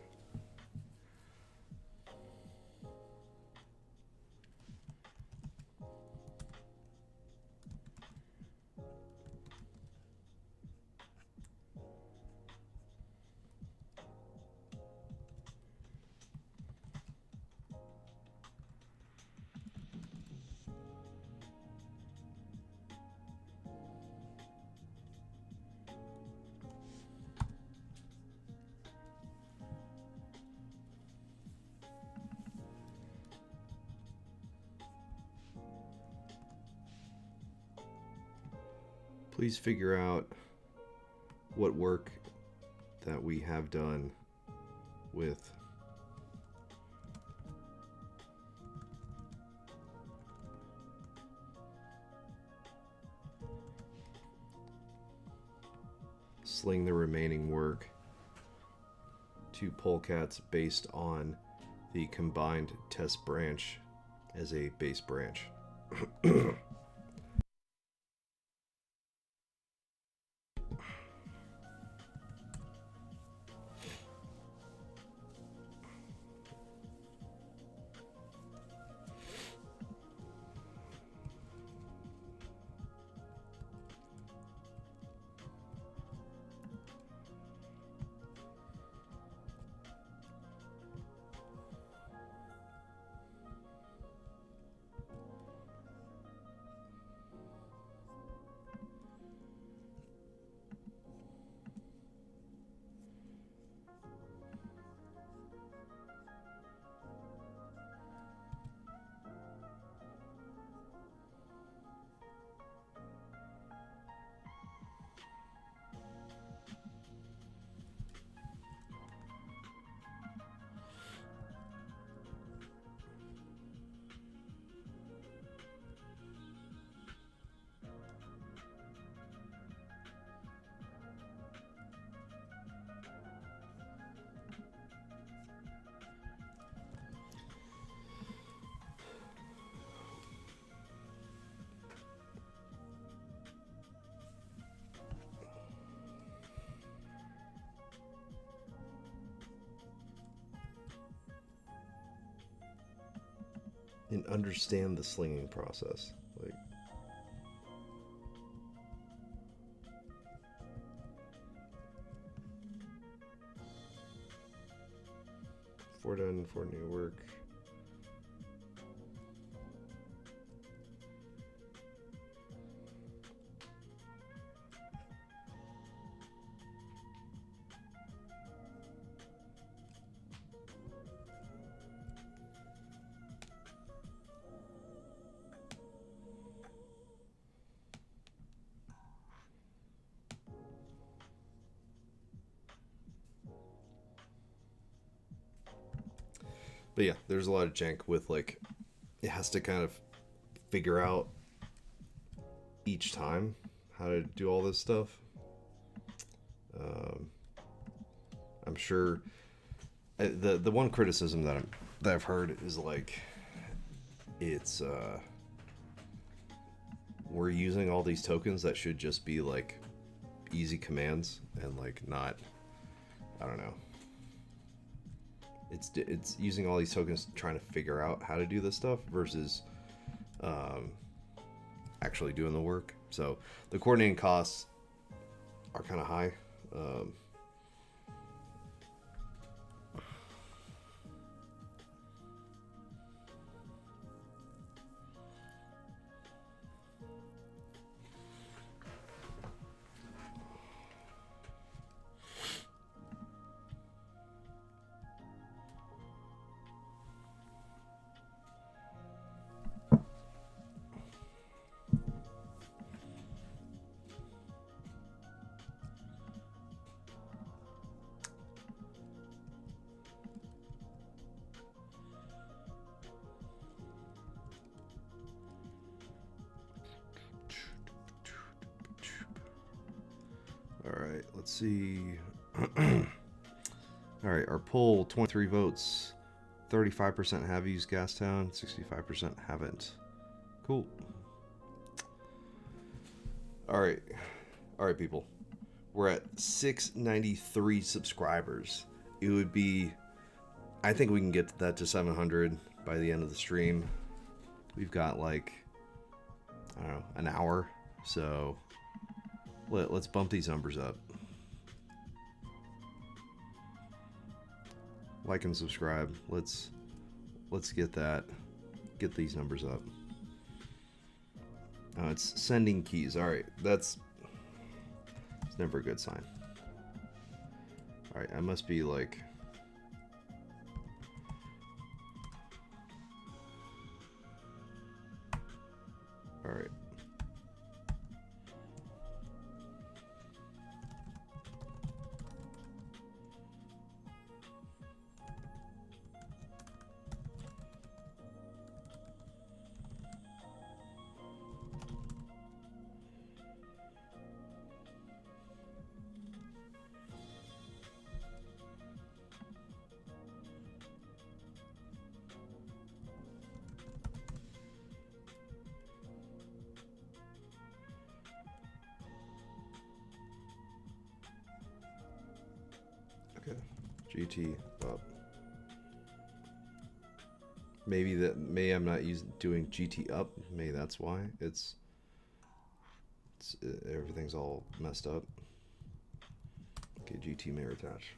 Please figure out what work that we have done with sling the remaining work to polecats based on the combined test branch as a base branch. and understand the slinging process. Like, for done for new work. But yeah, there's a lot of jank with, like, it has to kind of figure out each time how to do all this stuff. I'm sure the one criticism that I've heard is, like, it's we're using all these tokens that should just be like easy commands and, like, not, I don't know. It's using all these tokens trying to figure out how to do this stuff versus actually doing the work. So the coordinating costs are kind of high. Alright, let's see. Alright, our poll, 23 votes. 35% have used Gas Town, 65% haven't. Cool. Alright. Alright, people. We're at 693 subscribers. It would be... I think we can get that to 700 by the end of the stream. We've got, like, I don't know, an hour. So... Let's bump these numbers up. Like and subscribe. Let's get these numbers up. It's sending keys. All right, it's never a good sign. All right, I must be like. All right. Okay, GT up. Maybe I'm not doing GT up. Maybe that's why it's everything's all messed up. Okay, GT may attach.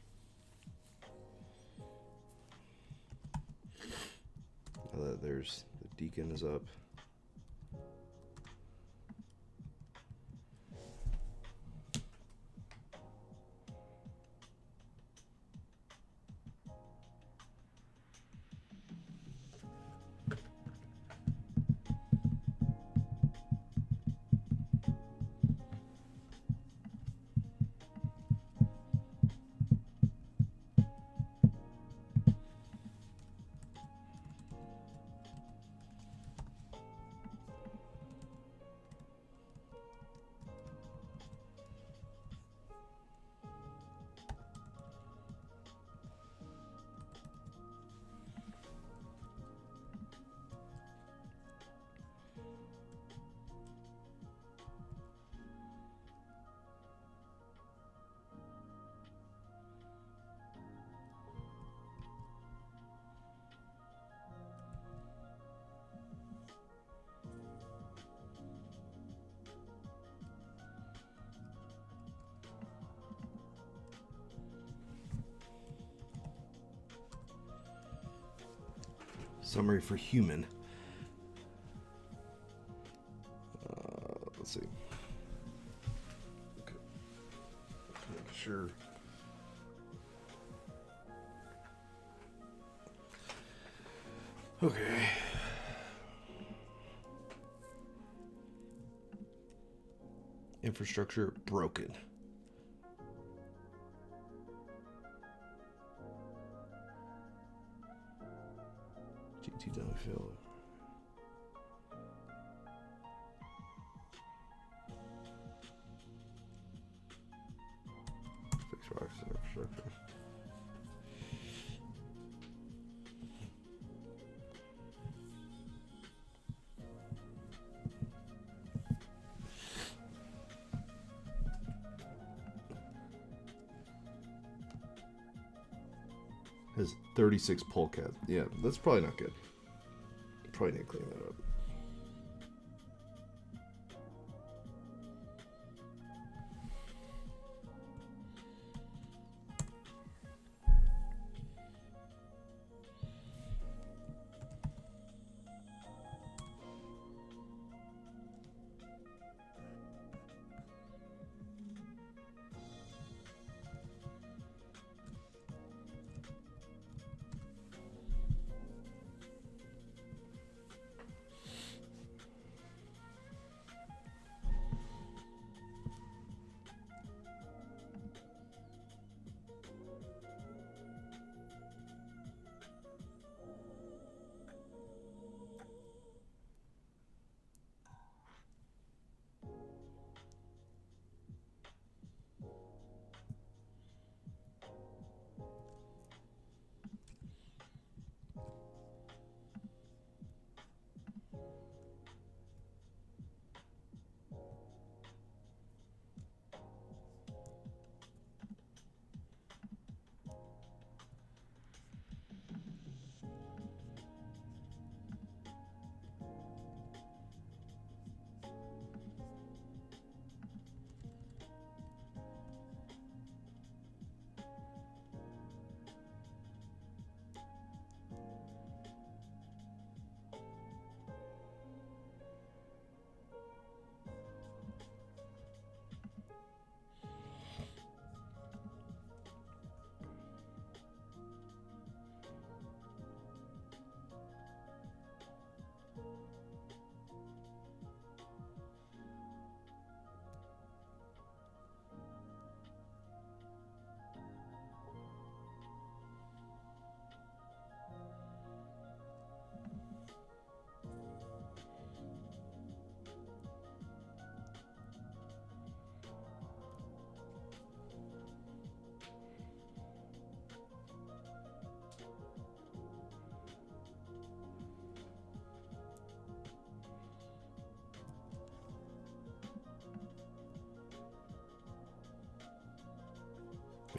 Now that there's the Deacon is up. Summary for human. Let's see. Okay. Make sure. Okay. Infrastructure broken. GT downfill. Fix rocks infrastructure. Has 36 polecats. Yeah, that's probably not good. Probably need to clean that up.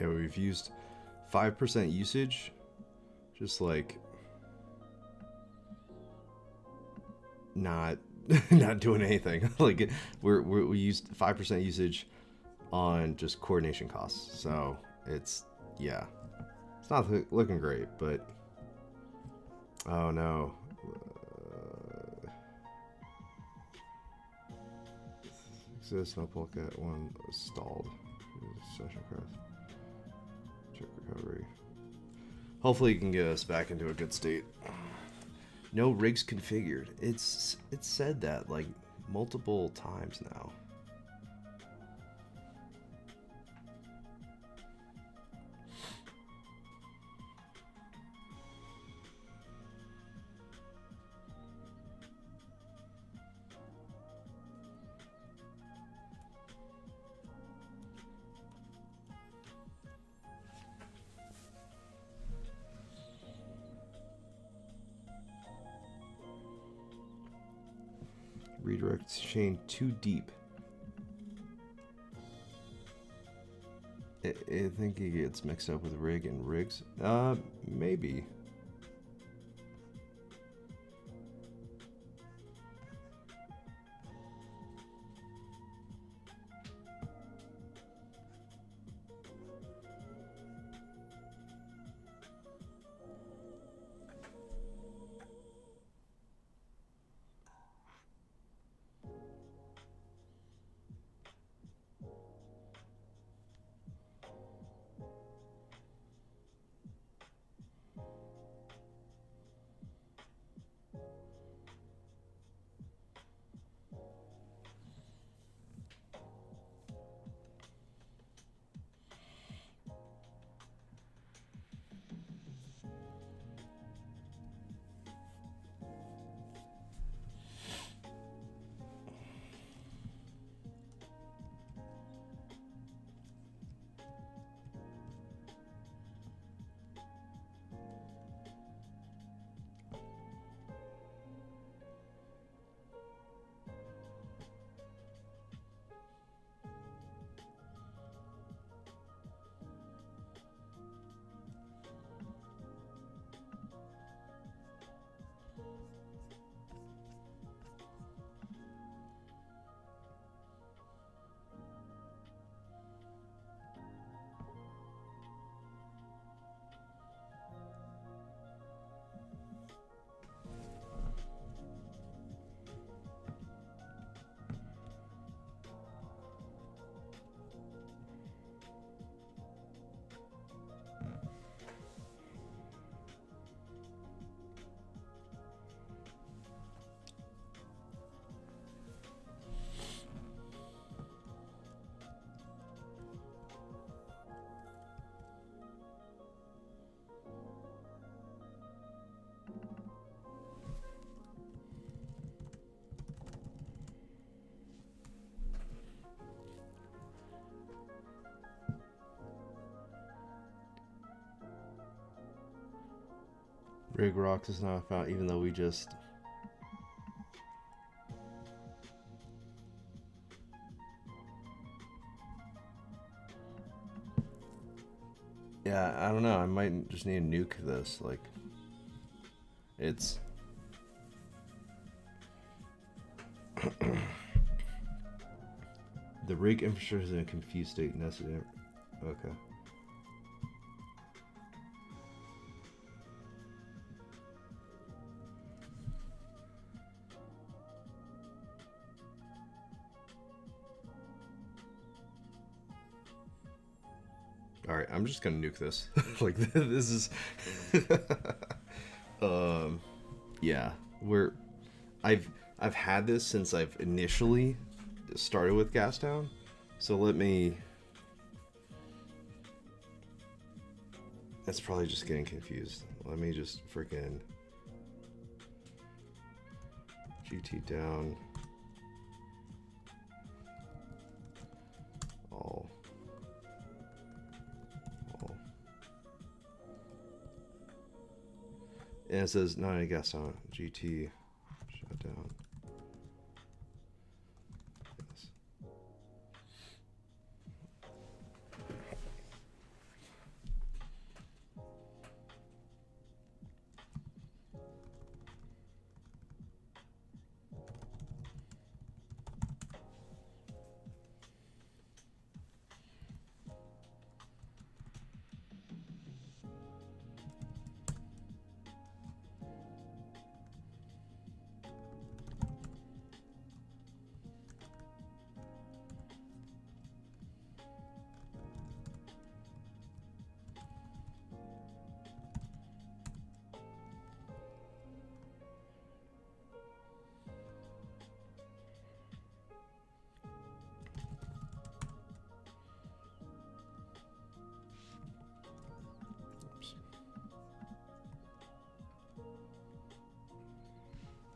Yeah, we've used 5% usage, just like not not doing anything. Like we used 5% usage on just coordination costs. So it's, yeah, it's not looking great, but oh no. Exists no polecat one stalled. Session crash. Check recovery. Hopefully it can get us back into a good state. No rigs configured. It's said that like multiple times now. Redirect chain too deep. I think it gets mixed up with rig and rigs. Maybe. Rig Rocks is not found, even though we just... Yeah, I don't know. I might just need to nuke this. Like, it's... The rig infrastructure is in a confused state. Necessary. Okay. All right, I'm just gonna nuke this. Like, this is, yeah. I've had this since I've initially started with Gas Town, so let me. That's probably just getting confused. Let me just freaking GT down all. And it says not a Gas Town GT shut down. Yes.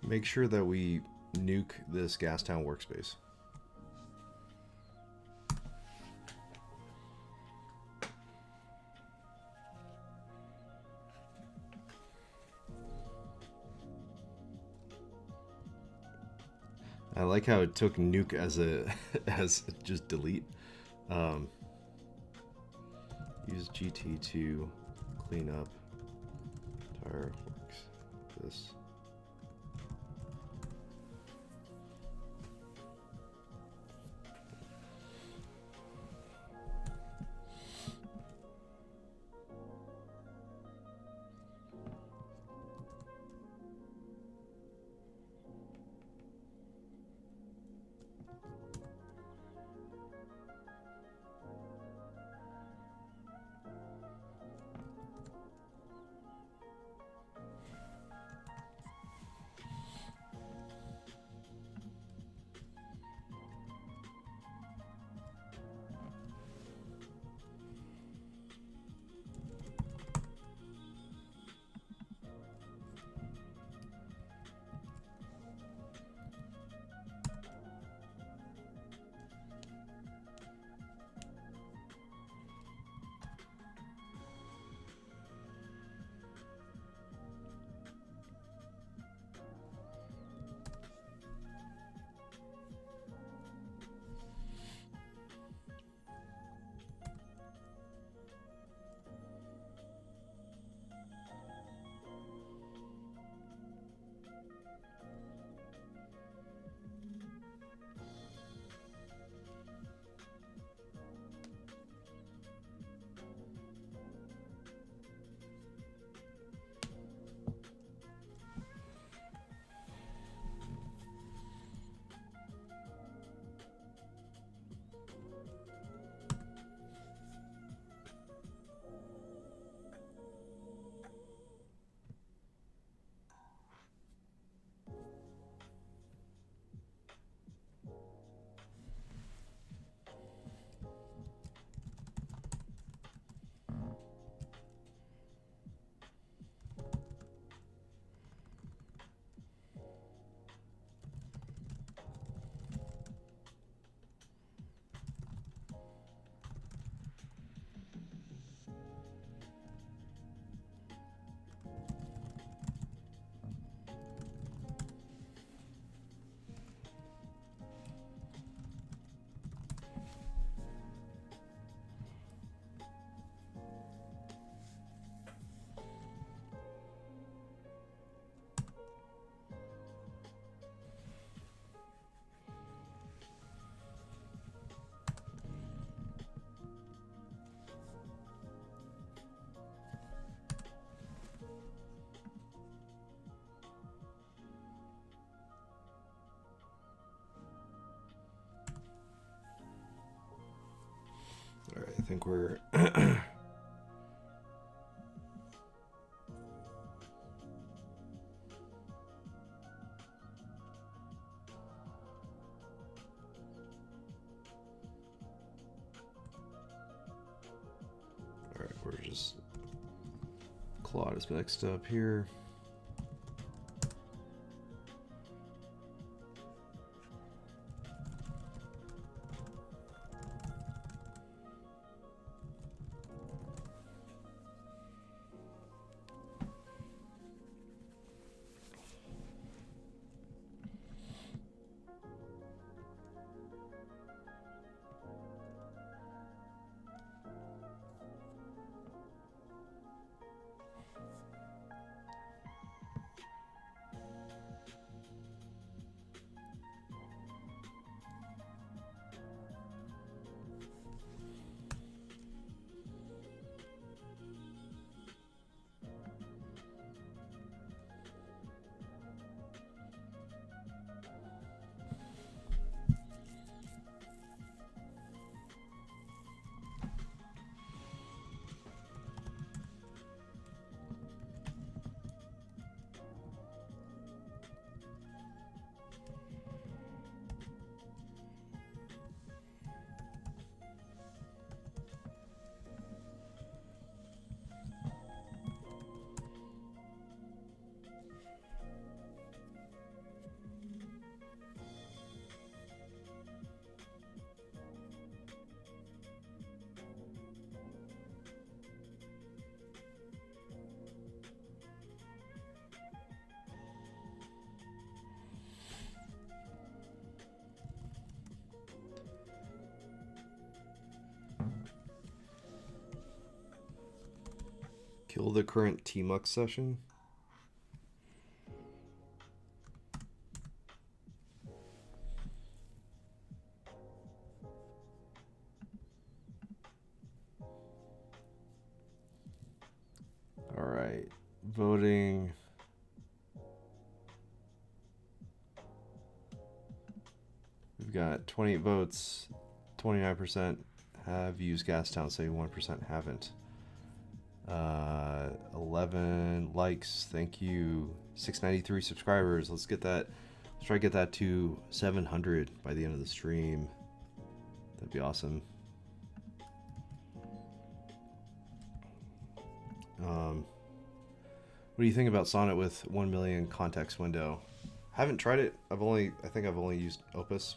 Make sure that we nuke this Gas Town workspace. I like how it took nuke as a as just delete. Use GT to clean up entire works. This. think we're Alright, we're just Claude is next up here. kill the current TMUX session. All right, voting. We've got 28 votes, 29% have used Gas Town, 71% haven't. 11 likes, thank you. 693 subscribers. Let's get that. Let's try to get that to 700 by the end of the stream. That'd be awesome. What do you think about Sonnet with 1 million context window? Haven't tried it. I think I've only used Opus.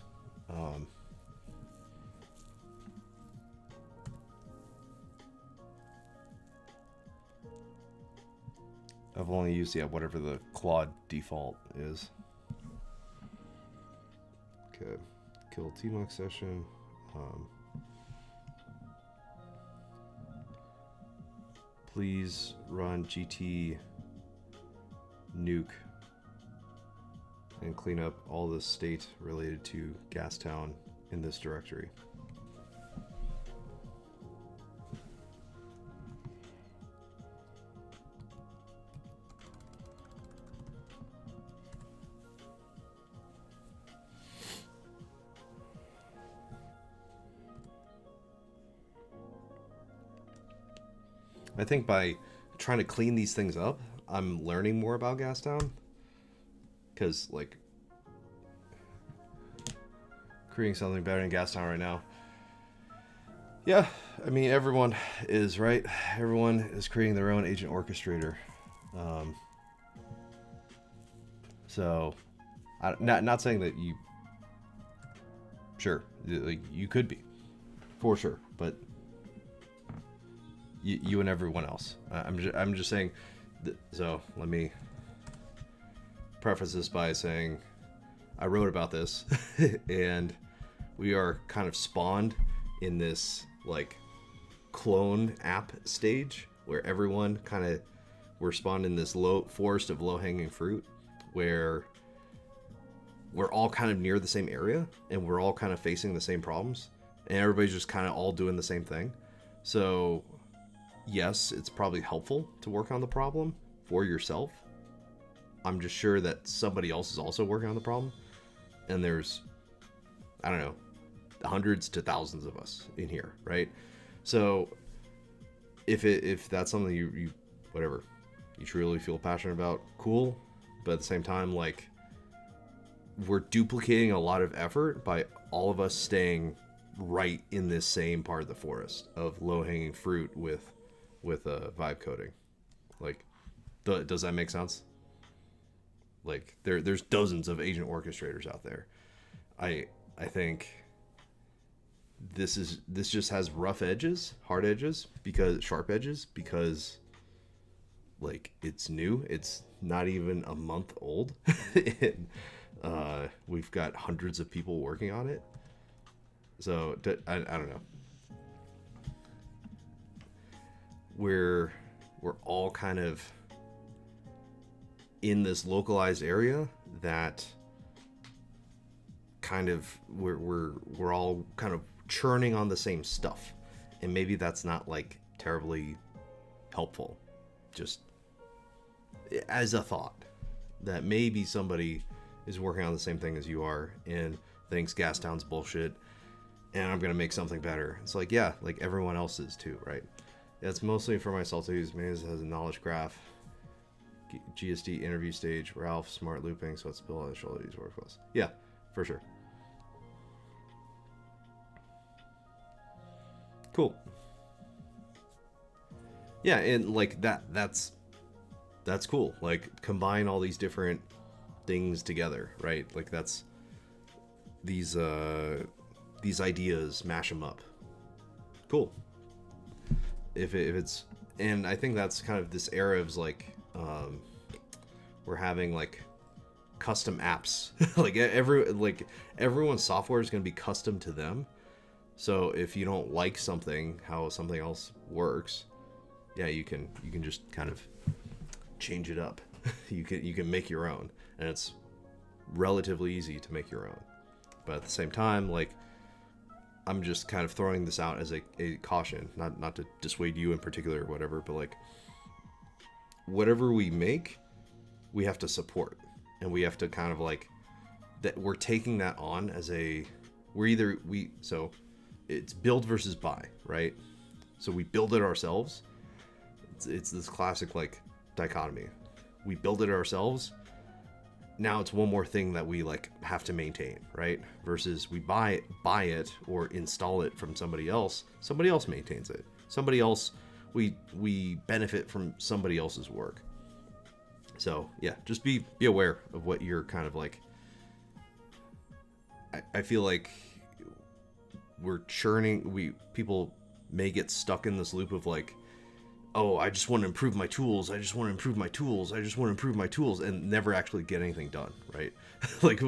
I've only used, yeah, whatever the Claude default is. Okay, kill TMUX session. Please run GT nuke and clean up all the state related to Gas Town in this directory. I think by trying to clean these things up, I'm learning more about Gas Town. Because, like, creating something better in Gas Town right now. Yeah, I mean, everyone is, right? Everyone is creating their own agent orchestrator. So, not saying that you... Sure, like, you could be. For sure, but... You and everyone else. I'm just saying. So let me preface this by saying I wrote about this, and we are kind of spawned in this like clone app stage where everyone kind of we're spawned in this forest of low-hanging fruit where we're all kind of near the same area and we're all kind of facing the same problems and everybody's just kind of all doing the same thing. So yes, it's probably helpful to work on the problem for yourself. I'm just sure that somebody else is also working on the problem. And there's, I don't know, hundreds to thousands of us in here, right? So if that's something you whatever you truly feel passionate about, cool. But at the same time, like, we're duplicating a lot of effort by all of us staying right in this same part of the forest of low-hanging fruit with vibe coding. Like, does that make sense? Like, there's dozens of agent orchestrators out there. I think this just has rough edges, hard edges, because sharp edges, because like, it's new. It's not even a month old. And, we've got hundreds of people working on it. So I don't know. We're all kind of in this localized area that kind of we're all kind of churning on the same stuff, and maybe that's not like terribly helpful. Just as a thought that maybe somebody is working on the same thing as you are and thinks Gas Town's bullshit and I'm gonna make something better. It's like, yeah, like everyone else is too, right? Yeah, it's mostly for myself to use. Maybe it has a knowledge graph, GSD interview stage, Ralph, smart looping, so it's built on the shoulder these workflows. Yeah, for sure. Cool. Yeah, and like that's cool. Like, combine all these different things together, right? Like, that's these ideas, mash them up. Cool. If it's, and I think that's kind of this era of like, we're having like custom apps. Like, everyone's software is going to be custom to them. So if you don't like something, how something else works, yeah, you can just kind of change it up. You can make your own, and it's relatively easy to make your own. But at the same time, like, I'm just kind of throwing this out as a caution, not to dissuade you in particular or whatever, but like, whatever we make, we have to support, and we have to kind of like that we're taking that on as so it's build versus buy, right? So we build it ourselves. It's this classic like dichotomy. We build it ourselves. Now it's one more thing that we like have to maintain, right? Versus we buy it or install it from somebody else. Somebody else maintains it. Somebody else, we benefit from somebody else's work. So yeah, just be aware of what you're kind of like. I feel like we're churning. People may get stuck in this loop of like, oh, I just want to improve my tools. I just want to improve my tools. I just want to improve my tools, and never actually get anything done, right? Like,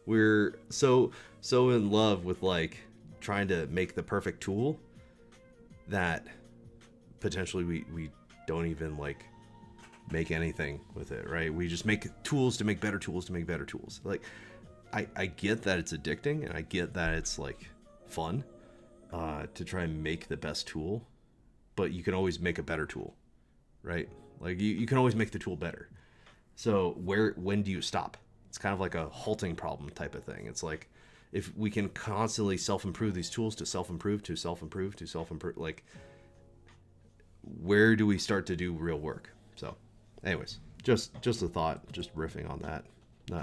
we're so in love with like trying to make the perfect tool that potentially we don't even like make anything with it, right? We just make tools to make better tools to make better tools. Like, I get that it's addicting, and I get that it's like fun to try and make the best tool. But you can always make a better tool, right? Like, you can always make the tool better. So when do you stop? It's kind of like a halting problem type of thing. It's like, if we can constantly self-improve these tools to self-improve, like, where do we start to do real work? So anyways, just a thought, just riffing on that.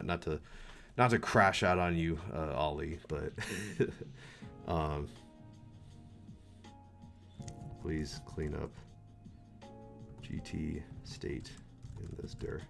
Not to crash out on you, Ollie, but please clean up GT state in this dir.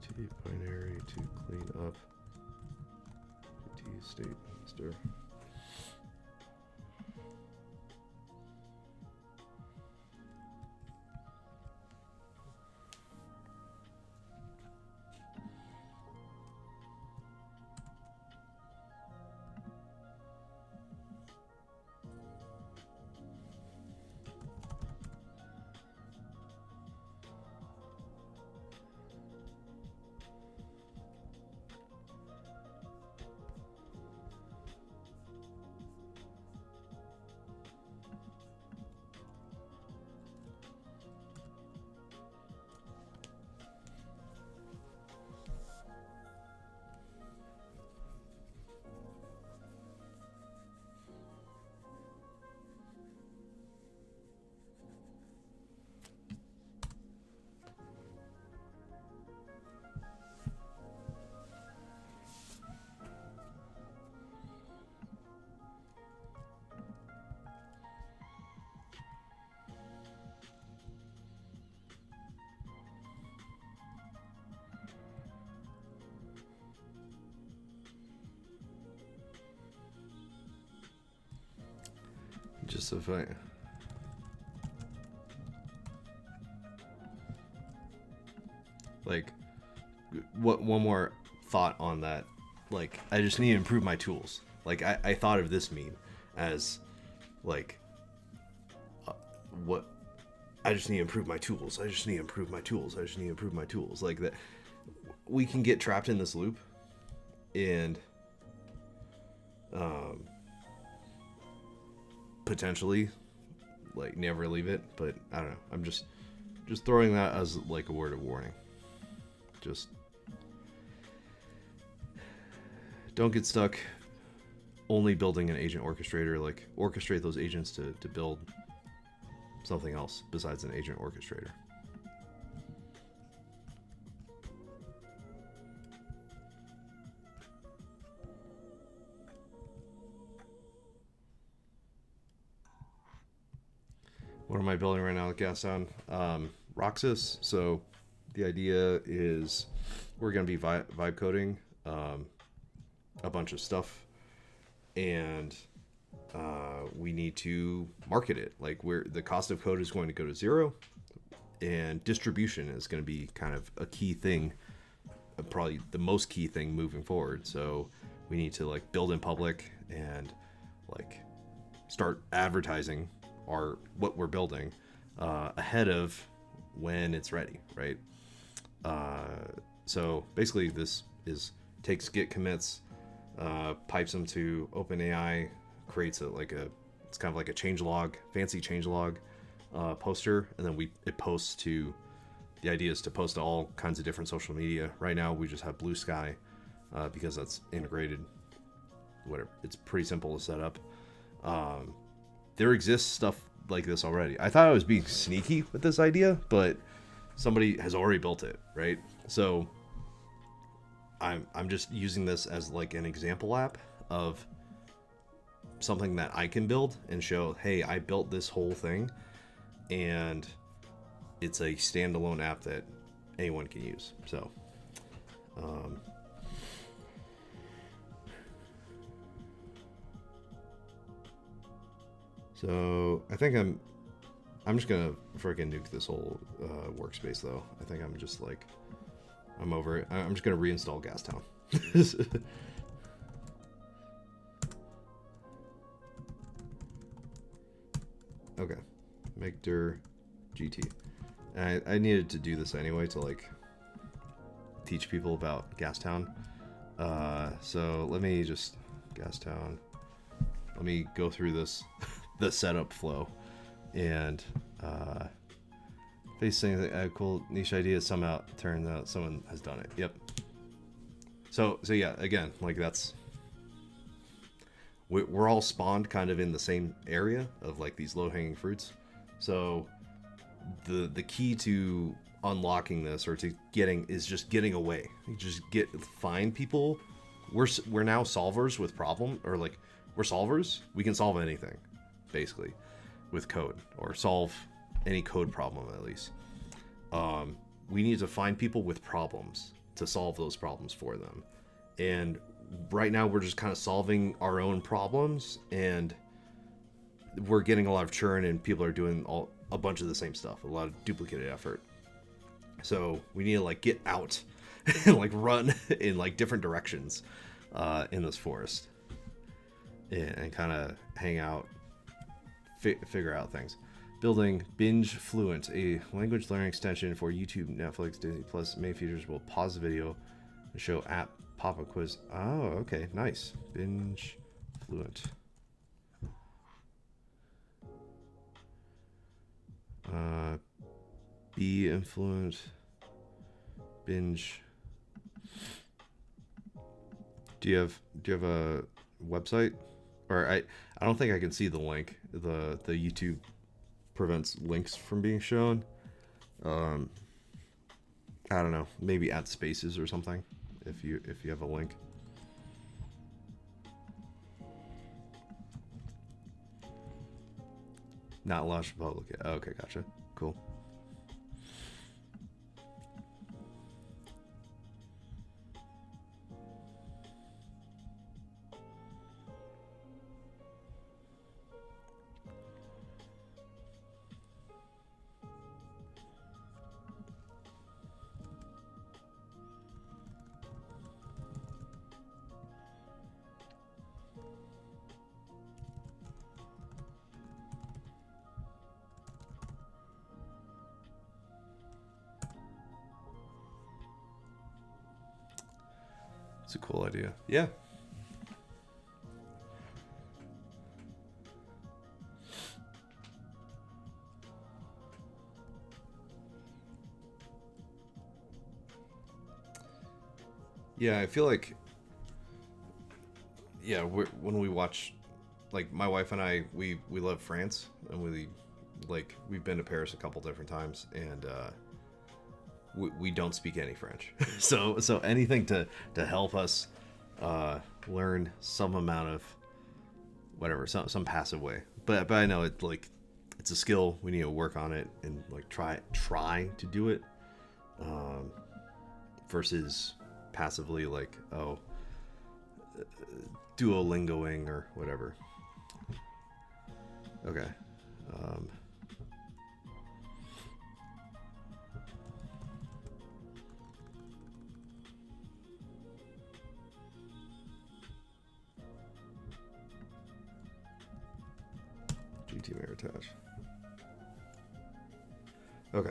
GT binary to clean up GT state in this dir. just so funny. Like, one more thought on that. Like, I just need to improve my tools. Like, I thought of this meme as, like, what? I just need to improve my tools. I just need to improve my tools. I just need to improve my tools. Like that, we can get trapped in this loop, and potentially, like, never leave it. But I don't know. I'm just throwing that as like a word of warning. Just don't get stuck only building an agent orchestrator. Like, orchestrate those agents to build something else besides an agent orchestrator. What am I building right now at Gas Town? Roxas. So the idea is we're going to be vibe coding a bunch of stuff, and we need to market it. Like, where the cost of code is going to go to 0, and distribution is going to be kind of a key thing, probably the most key thing moving forward. So we need to, like, build in public and, like, start advertising what we're building ahead of when it's ready, right? So basically this takes Git commits, pipes them to OpenAI, creates it's kind of like a changelog, fancy changelog poster, and then it posts to, the idea is to post to all kinds of different social media. Right now we just have bluesky because that's integrated. Whatever, it's pretty simple to set up. There exists stuff like this already. I thought I was being sneaky with this idea, but somebody has already built it, right? So I'm just using this as like an example app of something that I can build and show, hey, I built this whole thing, and it's a standalone app that anyone can use. So so I think I'm just gonna freaking nuke this whole workspace, though. I think I'm just like, I'm over it. I'm just gonna reinstall Gas Town. Okay, make dir GT. And I needed to do this anyway to, like, teach people about Gas Town. So let me just Gas Town. Let me go through this the setup flow, and facing a cool niche idea, somehow turns out someone has done it. Yep. So yeah, again, like, we're all spawned kind of in the same area of, like, these low-hanging fruits. So the key to unlocking this, or to getting, is just getting away. You just find people. We're now solvers with problem, or, like, we're solvers. We can solve anything, basically, with code, or solve any code problem at least. We need to find people with problems to solve those problems for them. And right now we're just kind of solving our own problems, and we're getting a lot of churn, and people are doing a bunch of the same stuff, a lot of duplicated effort. So we need to, like, get out and, like, run in, like, different directions in this forest, and kind of hang out, figure out things. Building Binge Fluent, a language learning extension for YouTube, Netflix, Disney Plus. Main features will pause the video and show app pop-up quiz. Oh, okay, nice. Binge Fluent. Be Influent. Binge. Do you have a website? Or I don't think I can see the link. The YouTube prevents links from being shown. I don't know. Maybe add spaces or something if you have a link. Not launched public yet. Okay, gotcha. Cool. It's a cool idea. Yeah. Yeah, I feel like, yeah, when we watch, like my wife and I, we love France, and we've been to Paris a couple different times, and we don't speak any French. so anything to help us learn some amount of whatever, some passive way. But I know it's a skill. We need to work on it and like try to do it versus passively like, oh, Duolingoing or whatever. Okay. GT Meritage. Okay.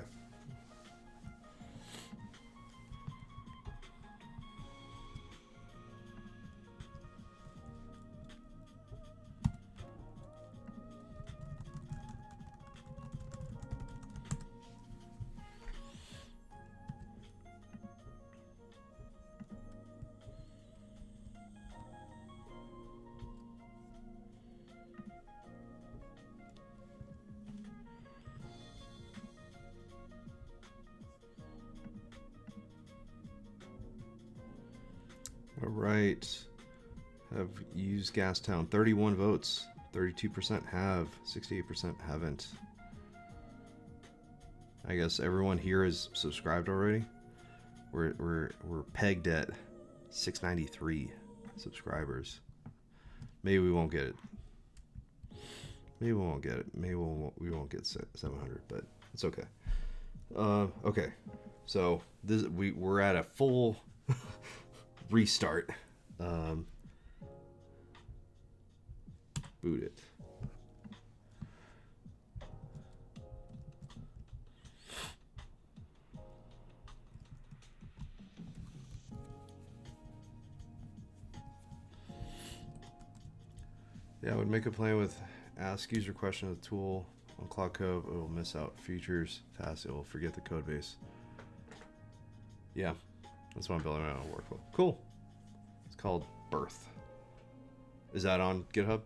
All right. Have used Gas Town. 31 votes. 32% have. 68% haven't. I guess everyone here is subscribed already. We're pegged at 693 subscribers. Maybe we won't get it. Maybe we won't get it. Maybe we won't get 700, but it's okay. Okay. So we're at a full restart. Boot it. Yeah, I would make a plan with ask user question of the tool on Cloud Code. It will miss out features, tasks. It will forget the code base. Yeah, that's what I'm building out a workflow. Cool. It's called Birth. Is that on GitHub?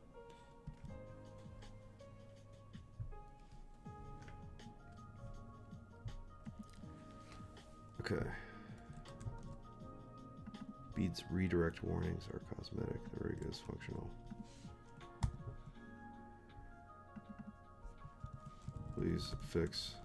Okay. Beats redirect warnings are cosmetic. The rig is functional. Please fix.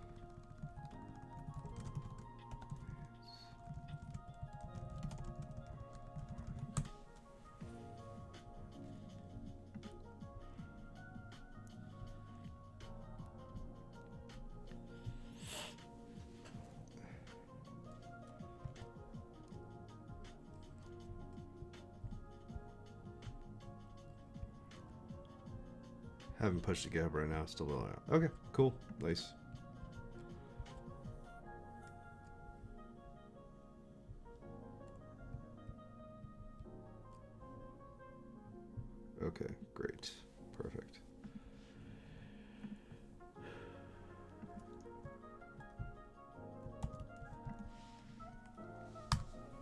Haven't pushed to GitHub right now. Still building out. Okay, cool, nice. Okay, great, perfect.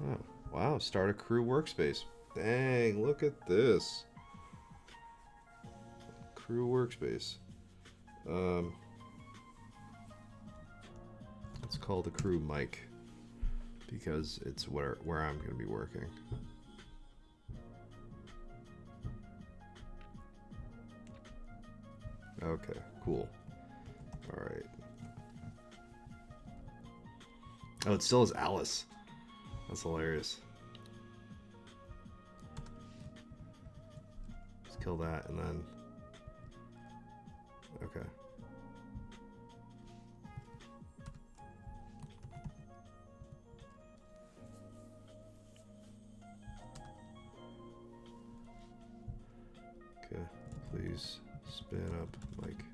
Oh, wow, start a crew workspace. Dang, look at this. Crew workspace. Let's call the crew Mike because it's where I'm going to be working. Okay, cool. All right. Oh, it still is Alice. That's hilarious. Let's kill that and then. Okay. Okay, please spin up Mike.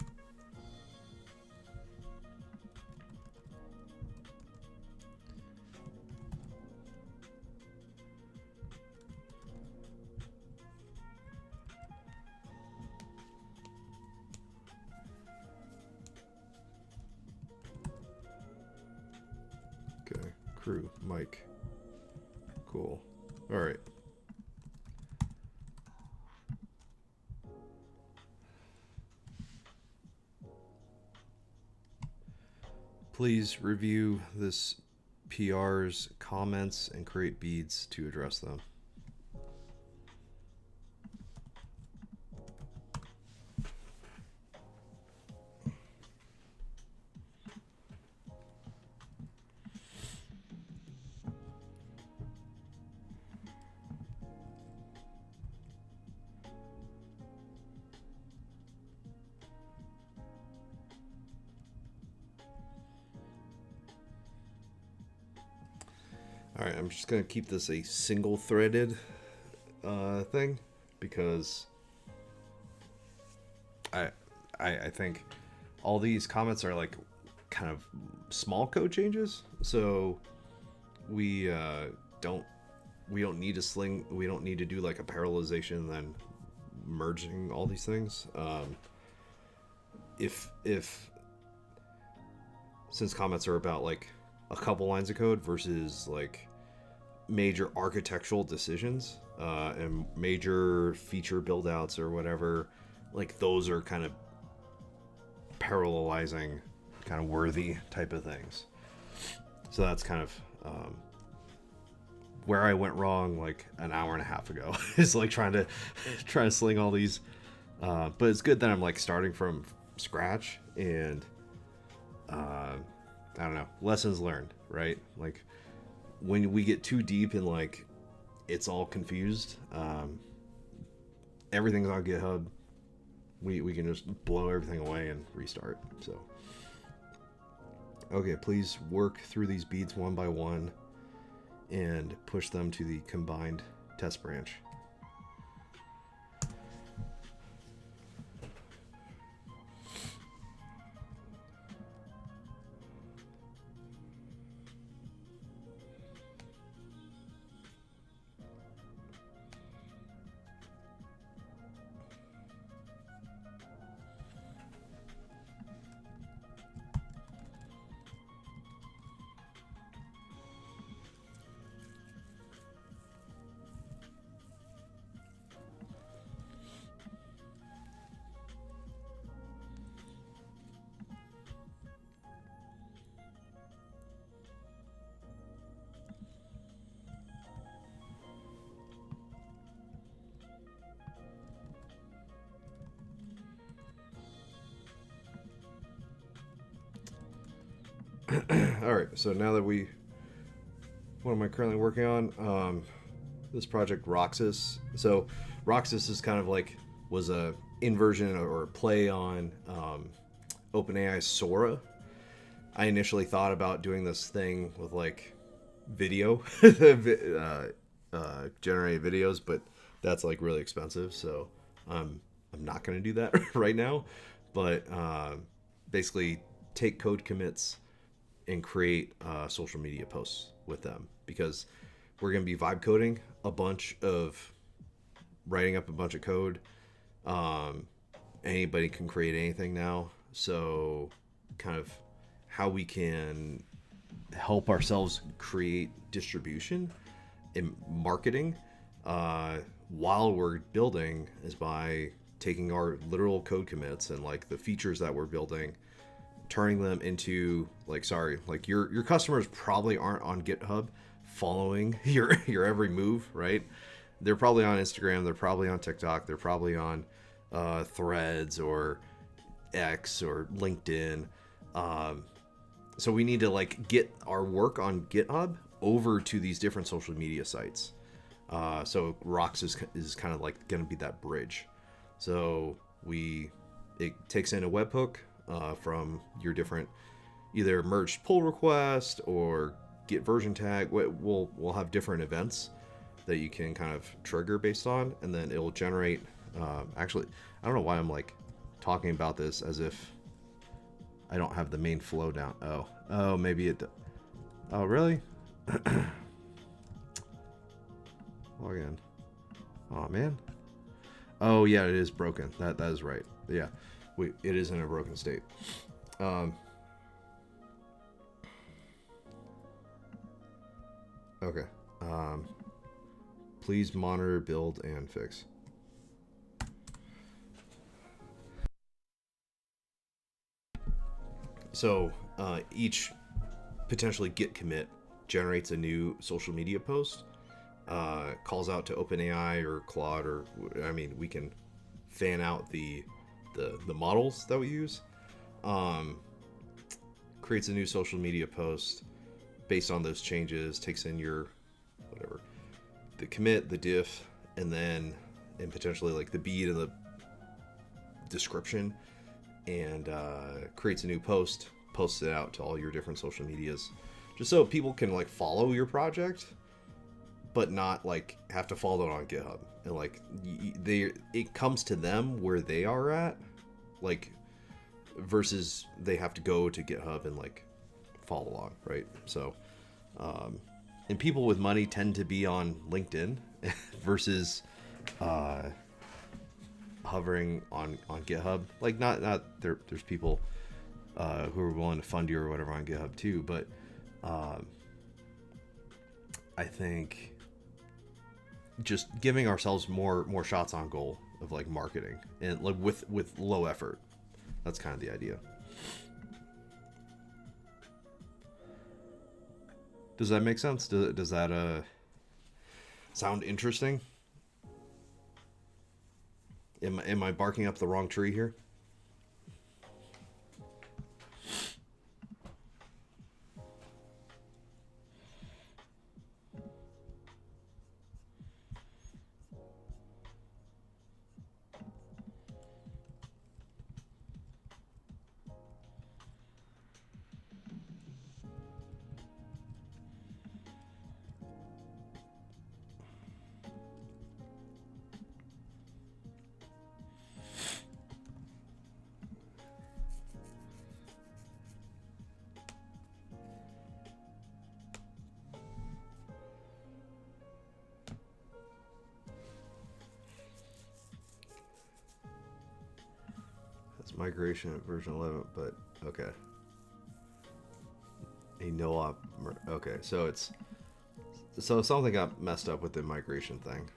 crew, Mike. Cool. All right. Please review this PR's comments and create beads to address them. All right, I'm just gonna keep this a single threaded thing because I think all these comments are like kind of small code changes, so we don't need to do like a parallelization and then merging all these things. If since comments are about like a couple lines of code versus like major architectural decisions and major feature build outs or whatever, like those are kind of parallelizing kind of worthy type of things. So that's kind of where I went wrong like an hour and a half ago is like trying to sling all these but it's good that I'm like starting from scratch and I don't know, lessons learned, right? Like when we get too deep in like it's all confused, everything's on GitHub, we can just blow everything away and restart. So okay, please work through these beads one by one and push them to the combined test branch. All right, so now that what am I currently working on? This project Roxas. So Roxas is kind of like was a inversion or a play on OpenAI's Sora. I initially thought about doing this thing with like video, generate videos, but that's like really expensive, so I'm not going to do that right now. But basically, take code commits and create social media posts with them, because we're going to be vibe coding writing up a bunch of code. Anybody can create anything now, so kind of how we can help ourselves create distribution and marketing while we're building is by taking our literal code commits and like the features that we're building, turning them into like your customers probably aren't on GitHub following your every move, right? They're probably on Instagram, they're probably on TikTok, they're probably on Threads or X or LinkedIn. So we need to like get our work on GitHub over to these different social media sites. So roxas is kind of like going to be that bridge. So it takes in a webhook from your different either merged pull request or get version tag. We'll have different events that you can kind of trigger based on, and then it will generate. Actually, I don't know why I'm like talking about this as if I don't have the main flow down. Oh, maybe it. Oh, really? Log in. Oh man. Oh yeah, it is broken. That is right. Yeah, it is in a broken state. Okay. Please monitor, build, and fix. So each potentially Git commit generates a new social media post, calls out to OpenAI or Claude, or I mean, we can fan out the models that we use. Creates a new social media post based on those changes, takes in your whatever, the commit, the diff, and then potentially like the bead and the description, and creates a new post, posts it out to all your different social medias, just so people can like follow your project, but not like have to follow it on GitHub. And like it comes to them where they are at, like versus they have to go to GitHub and like follow along, right? So, and people with money tend to be on LinkedIn versus hovering on GitHub. Like not there's people who are willing to fund you or whatever on GitHub too, but I think just giving ourselves more shots on goal of like marketing and like with low effort. That's kind of the idea. Does that make sense? Does that sound interesting? Am I barking up the wrong tree here? That's migration at version 11, but okay. A no-op. Okay, so something got messed up with the migration thing.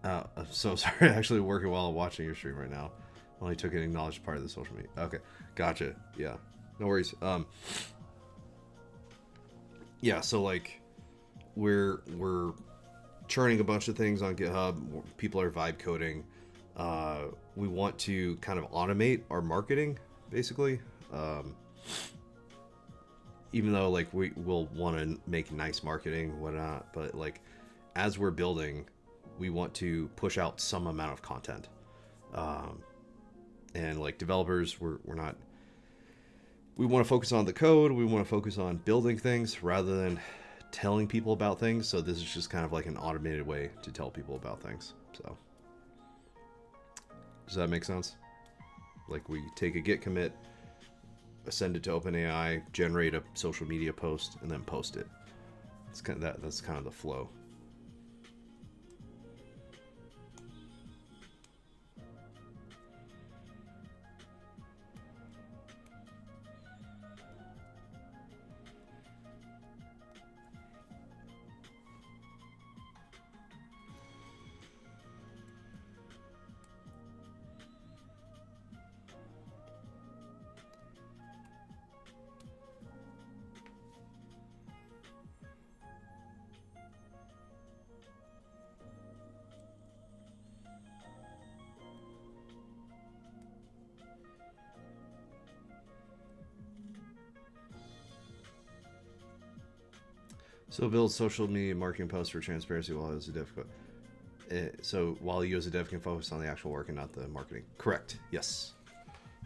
I'm so sorry. Actually working while watching your stream right now. Only took an acknowledged part of the social media. Okay, gotcha. Yeah, no worries. Yeah, so like we're churning a bunch of things on GitHub. People are vibe coding. We want to kind of automate our marketing, basically. Even though like we will want to make nice marketing, whatnot, but like as we're building, we want to push out some amount of content. And like developers, we're not. We want to focus on the code. We want to focus on building things rather than telling people about things. So this is just kind of like an automated way to tell people about things. So does that make sense? Like we take a Git commit, send it to OpenAI, generate a social media post, and then post it. It's kind of that's kind of the flow. So build social media marketing posts for transparency while as a dev. So while you as a dev can focus on the actual work and not the marketing. Correct. Yes.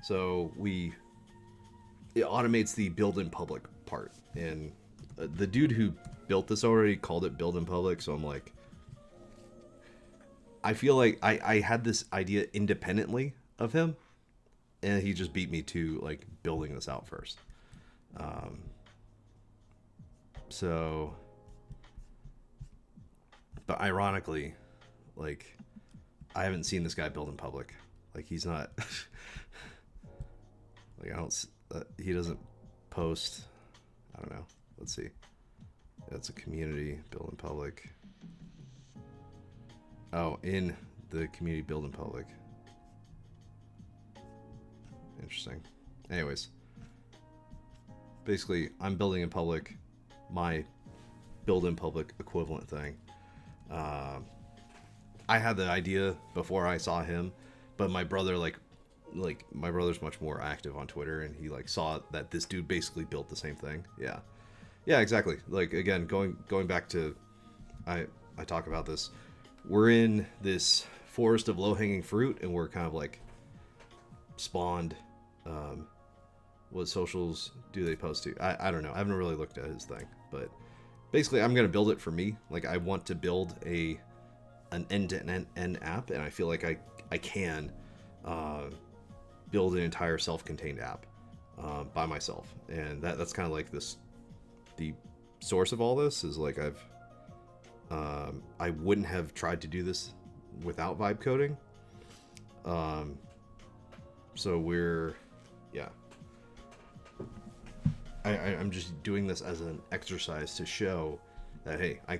So it automates the build in public part, and the dude who built this already called it build in public. So I'm like, I feel like I had this idea independently of him, and he just beat me to like building this out first. So, but ironically, like, I haven't seen this guy build in public. Like he's not like I don't he doesn't post. I don't know. Let's see. That's a community build in public. Oh, in the community build in public. Interesting. Anyways, basically, I'm building in public, my build in public equivalent thing. I had the idea before I saw him, but my brother like my brother's much more active on Twitter, and he like saw that this dude basically built the same thing. Yeah, exactly. Like again, going back to, I talk about this. We're in this forest of low-hanging fruit, and we're kind of like spawned. What socials do they post to? I don't know. I haven't really looked at his thing, but basically I'm gonna build it for me. Like I want to build an end-to-end app, and I feel like I can build an entire self-contained app by myself, and that's kind of like the source of all this is like I wouldn't have tried to do this without vibe coding. So I'm just doing this as an exercise to show that, hey, I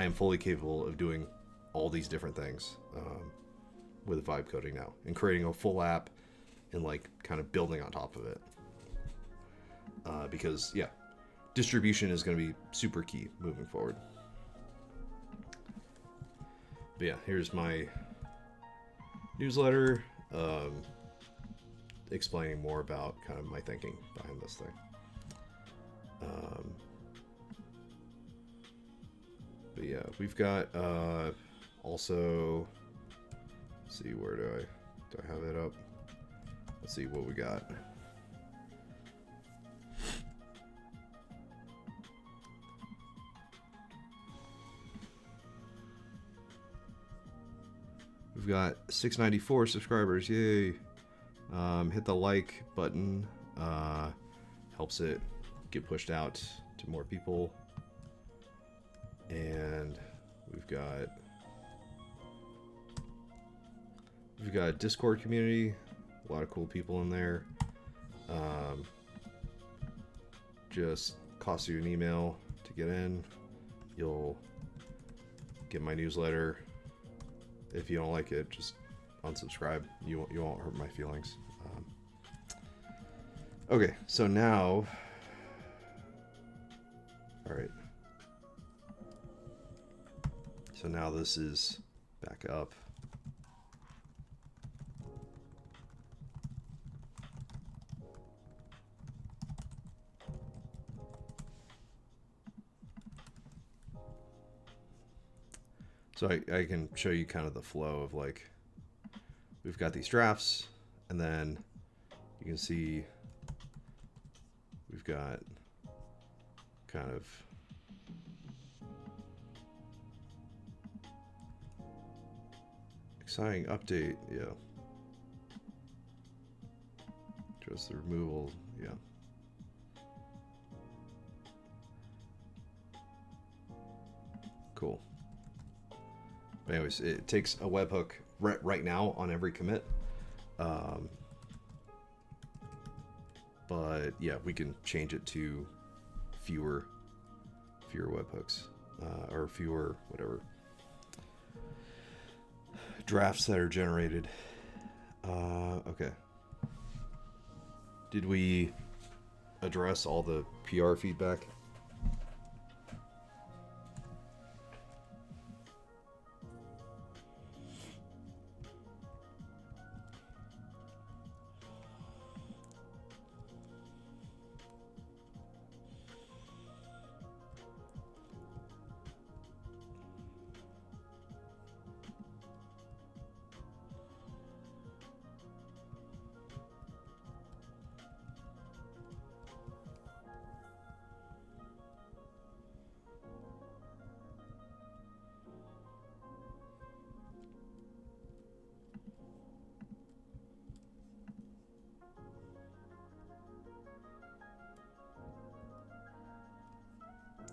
am fully capable of doing all these different things with vibe coding now, and creating a full app and like kind of building on top of it. Because yeah, distribution is going to be super key moving forward. But yeah, here's my newsletter, explaining more about kind of my thinking behind this thing. But yeah, we've got also, let's see, where do I have it up? Let's see what we got. We've got 694 subscribers, yay. Hit the like button, helps it get pushed out to more people. And we've got a Discord community, a lot of cool people in there. Just costs you an email to get in. You'll get my newsletter. If you don't like it, just unsubscribe. You won't hurt my feelings. Okay, so now, all right. So now this is back up. So I can show you kind of the flow of like, we've got these drafts, and then you can see we've got kind of exciting update, yeah. Just the removal, yeah. Cool. But anyways, it takes a webhook right now on every commit. But yeah, we can change it to fewer webhooks, or fewer whatever drafts that are generated. Okay. Did we address all the PR feedback?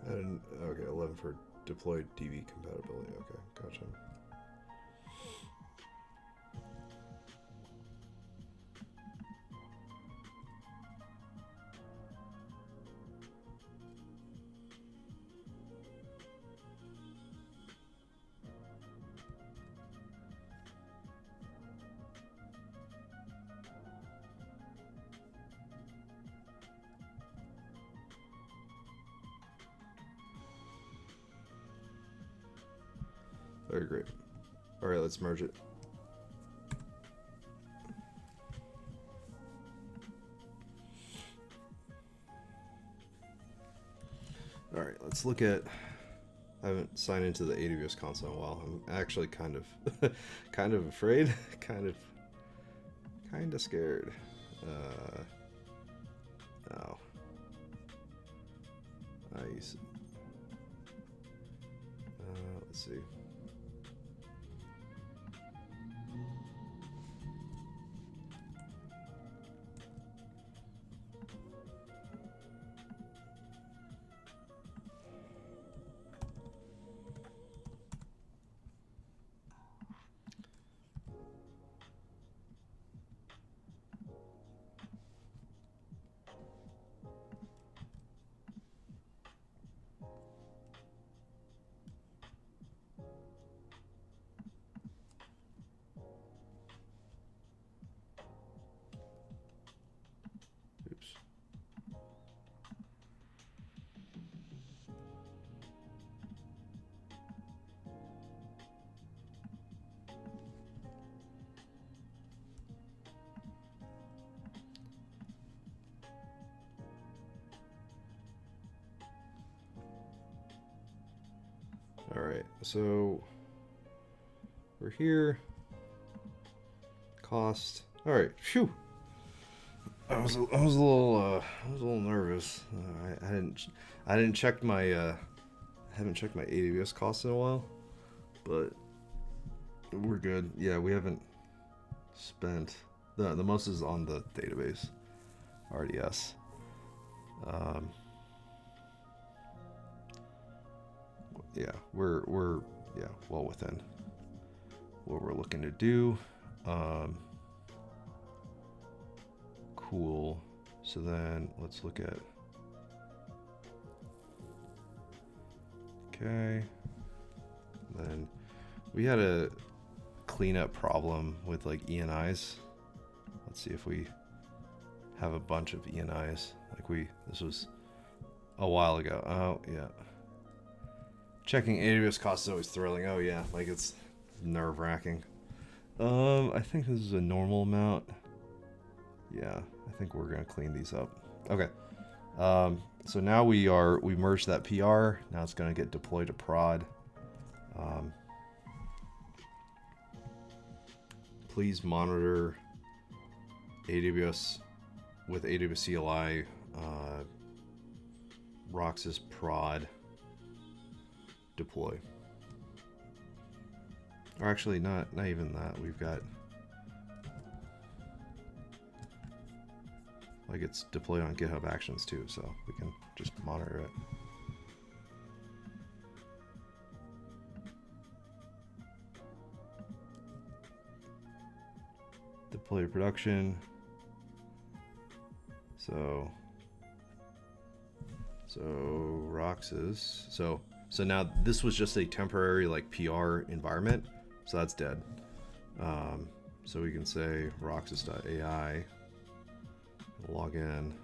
And okay, 11 for deployed DV compatibility. Okay, gotcha. All right, great. All right, let's merge it. All right, let's look at. I haven't signed into the AWS console in a while. I'm actually kind of afraid, kind of scared. Oh. Nice. Let's see. Oops. All right, so we're here. Cost. All right. Phew. I was a little nervous. I didn't check my haven't checked my AWS costs in a while, but we're good. Yeah, we haven't spent the most is on the database RDS. Yeah, we're well within what we're looking to do. Cool. So then let's look at. Okay. Then we had a cleanup problem with like ENIs. Let's see if we have a bunch of ENIs. This was a while ago. Oh yeah. Checking AWS costs is always thrilling. Oh yeah, like it's nerve-wracking. I think this is a normal amount. Yeah, I think we're gonna clean these up. Okay. So now we merged that PR. Now it's gonna get deployed to prod. Please monitor AWS with AWS CLI, roxas prod deploy. Or actually not even that. We've got like it's deployed on GitHub Actions too, so we can just monitor it. Deploy to production. So roxas. So now this was just a temporary like PR environment, so that's dead. So we can say roxas.ai, log in.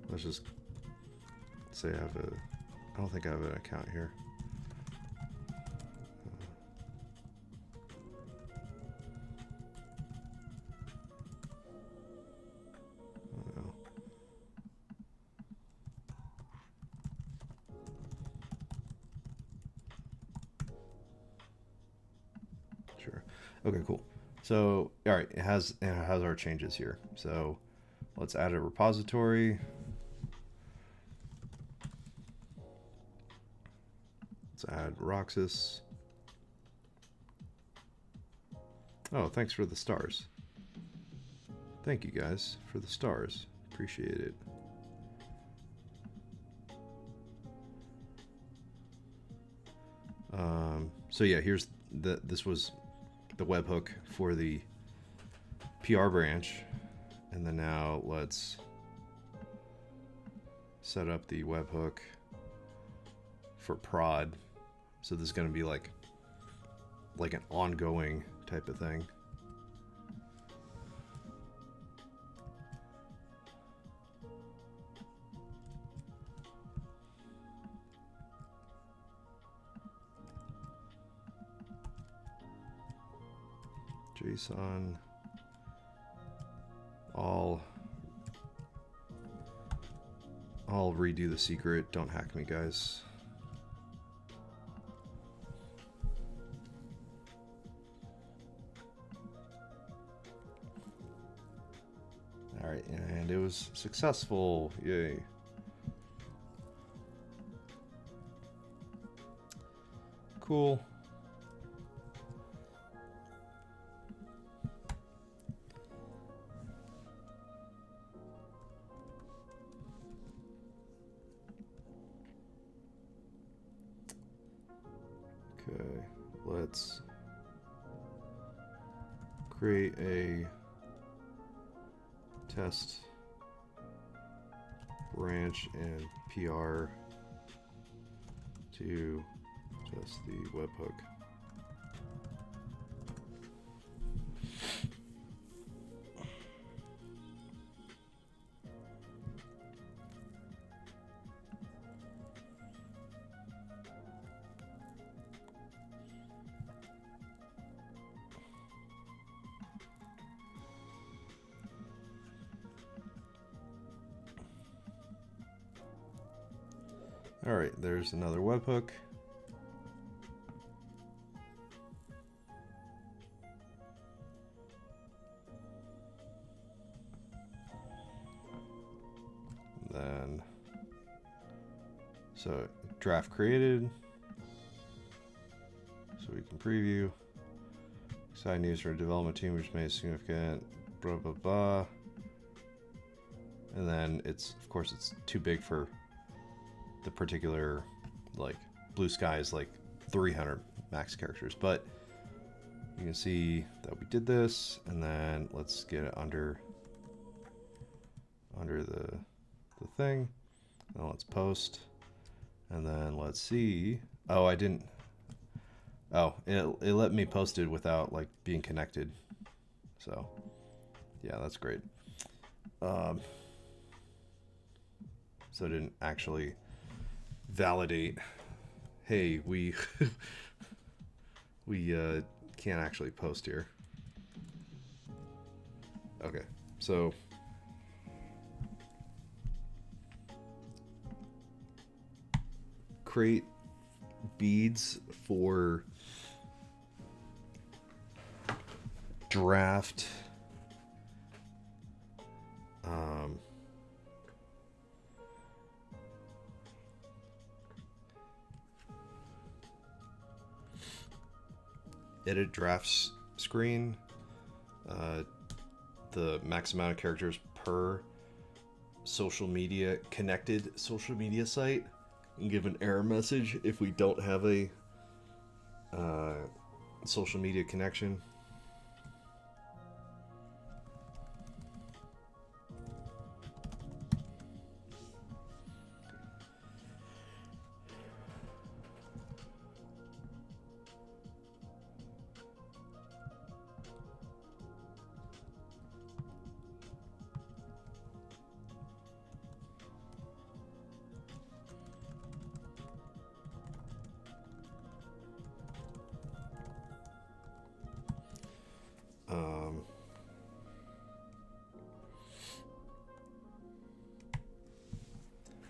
Let's just say I don't think I have an account here. Okay, cool. So, all right, it has our changes here. So, let's add a repository. Let's add roxas. Oh, thanks for the stars. Thank you guys for the stars. Appreciate it. So yeah, here's this was the webhook for the PR branch, and then now let's set up the webhook for prod. So this is going to be like an ongoing type of thing. JSON I'll redo the secret. Don't hack me, guys. All right, and it was successful. Yay. Cool. Okay, let's create a test branch and PR to test the webhook. All right, there's another webhook. Then, so draft created, so we can preview. Exciting news for a development team which made significant blah blah blah. And then it's, of course, it's too big for the particular, like bluesky is like 300 max characters, but you can see that we did this, and then let's get it under the thing. Now let's post, and then let's see. Oh, I didn't. Oh, it let me post it without like being connected. So yeah, that's great. So it didn't actually validate, hey, we can't actually post here. Okay, so create beads for draft edit drafts screen, the max amount of characters per social media connected social media site, and give an error message if we don't have a social media connection.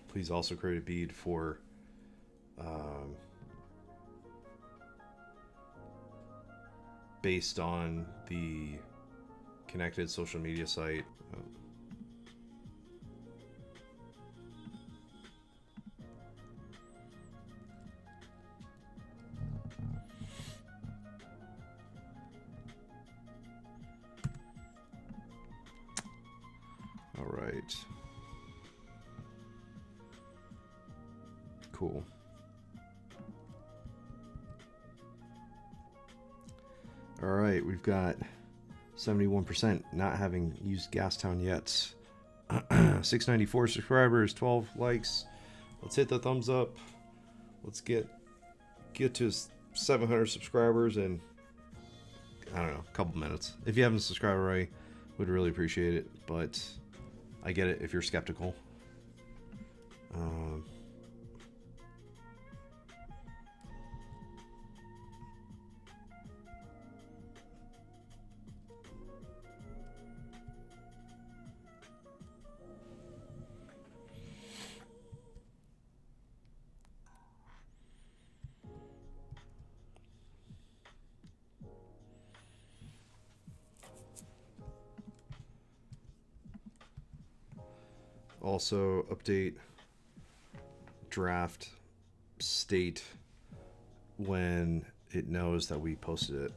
Please also create a bead for based on the connected social media site. All right. Cool. All right, we've got 71% not having used Gas Town yet. 694 subscribers, 12 likes. Let's hit the thumbs up. Let's get to 700 subscribers in, I don't know, a couple minutes. If you haven't subscribed already, would really appreciate it, but I get it if you're skeptical. also update draft state when it knows that we posted it.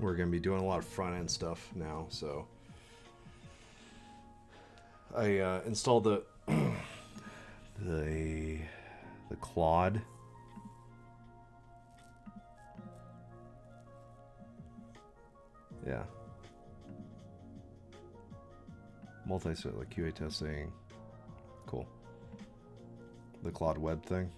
We're going to be doing a lot of front end stuff now, so I installed the the Claude multi-site like QA testing. Cool. The Claude web thing.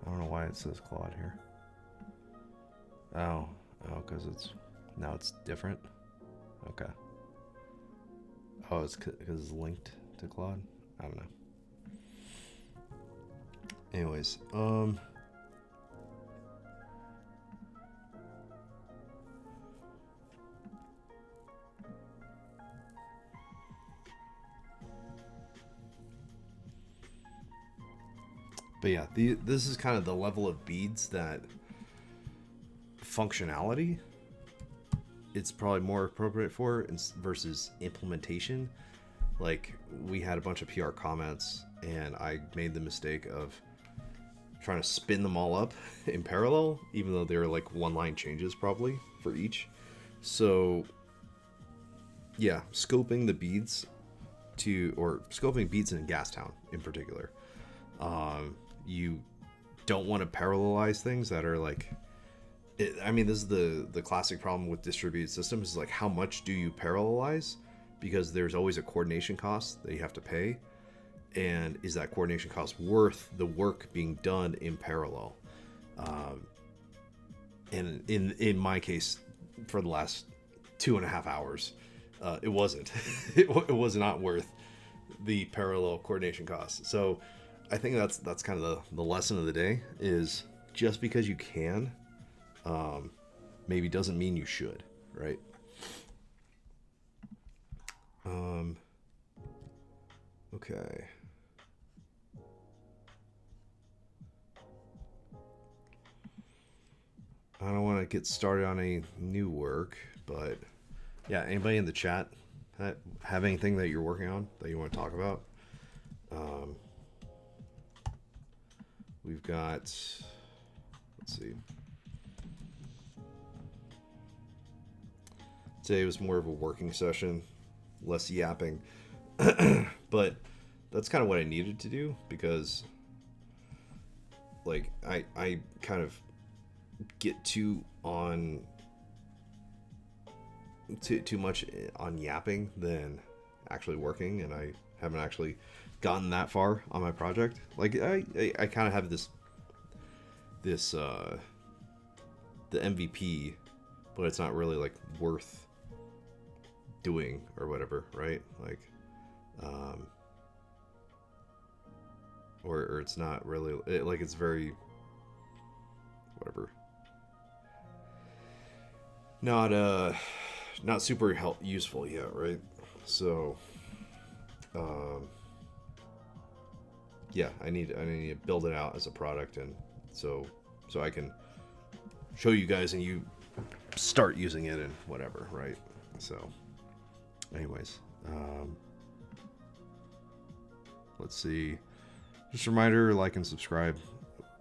I don't know why it says Claude here. Oh, because now it's different. Okay. Oh, it's because it's linked to Claude. I don't know. Anyways, but yeah, this is kind of the level of beads that functionality it's probably more appropriate for versus implementation. Like, we had a bunch of PR comments and I made the mistake of trying to spin them all up in parallel, even though they were like one line changes probably for each. So yeah, scoping the beads or scoping beads in Gas Town in particular, you don't want to parallelize things that are like, I mean, this is the classic problem with distributed systems, is like, how much do you parallelize? Because there's always a coordination cost that you have to pay. And is that coordination cost worth the work being done in parallel? And in my case, for the last 2.5 hours, it wasn't. it was not worth the parallel coordination costs. So I think that's kind of the lesson of the day, is just because you can, maybe doesn't mean you should, right? Okay. I don't want to get started on any new work, but yeah, anybody in the chat have anything that you're working on that you want to talk about? We've got, let's see. Today was more of a working session, less yapping, but that's kind of what I needed to do, because like I kind of get too much on yapping than actually working, and I haven't actually gotten that far on my project. Like I kind of have this the MVP, but it's not really like worth doing or whatever, right? Like or it's not really like, it's very whatever, not super useful yet, right? So yeah, I need to build it out as a product, and so I can show you guys and you start using it and whatever, right? So anyways, let's see. Just a reminder, like and subscribe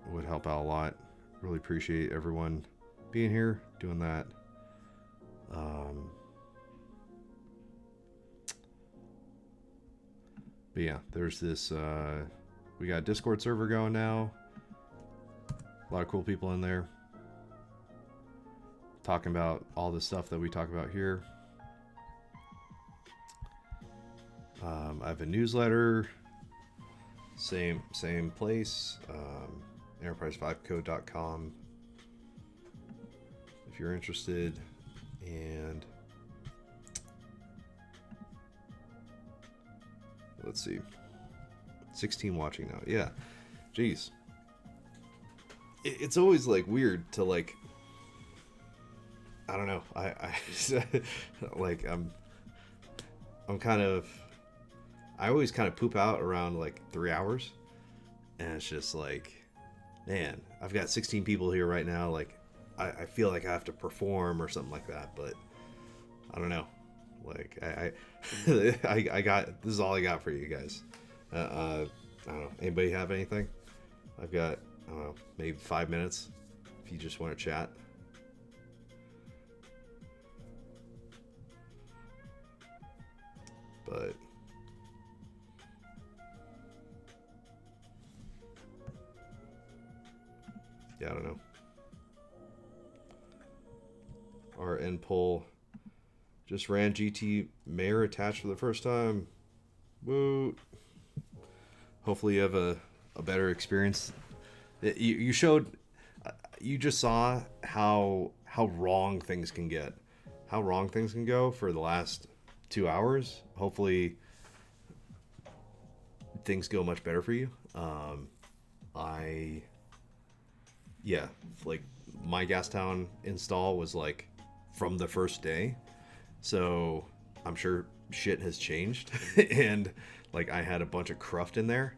would help out a lot. Really appreciate everyone being here, doing that. But yeah, there's this, we got a Discord server going now. A lot of cool people in there. talking about all the stuff that we talk about here. I have a newsletter, same place, enterprise5code.com if you're interested. And let's see, 16 watching now. Yeah, jeez, it's always like weird to like, I don't know, I like I'm kind of, I always kind of poop out around like 3 hours, and it's just like, man, I've got 16 people here right now, like I feel like I have to perform or something like that, but I don't know, like I got, this is all I got for you guys. I don't know, anybody have anything? I've got, I don't know, maybe 5 minutes if you just want to chat. But yeah, I don't know. Our end poll just ran GT Mayor attached for the first time. Woo! Hopefully you have a better experience. You showed, you just saw how wrong things can get, how wrong things can go for the last 2 hours. Hopefully things go much better for you. Yeah, like my Gas Town install was like from the first day, so I'm sure shit has changed and like I had a bunch of cruft in there.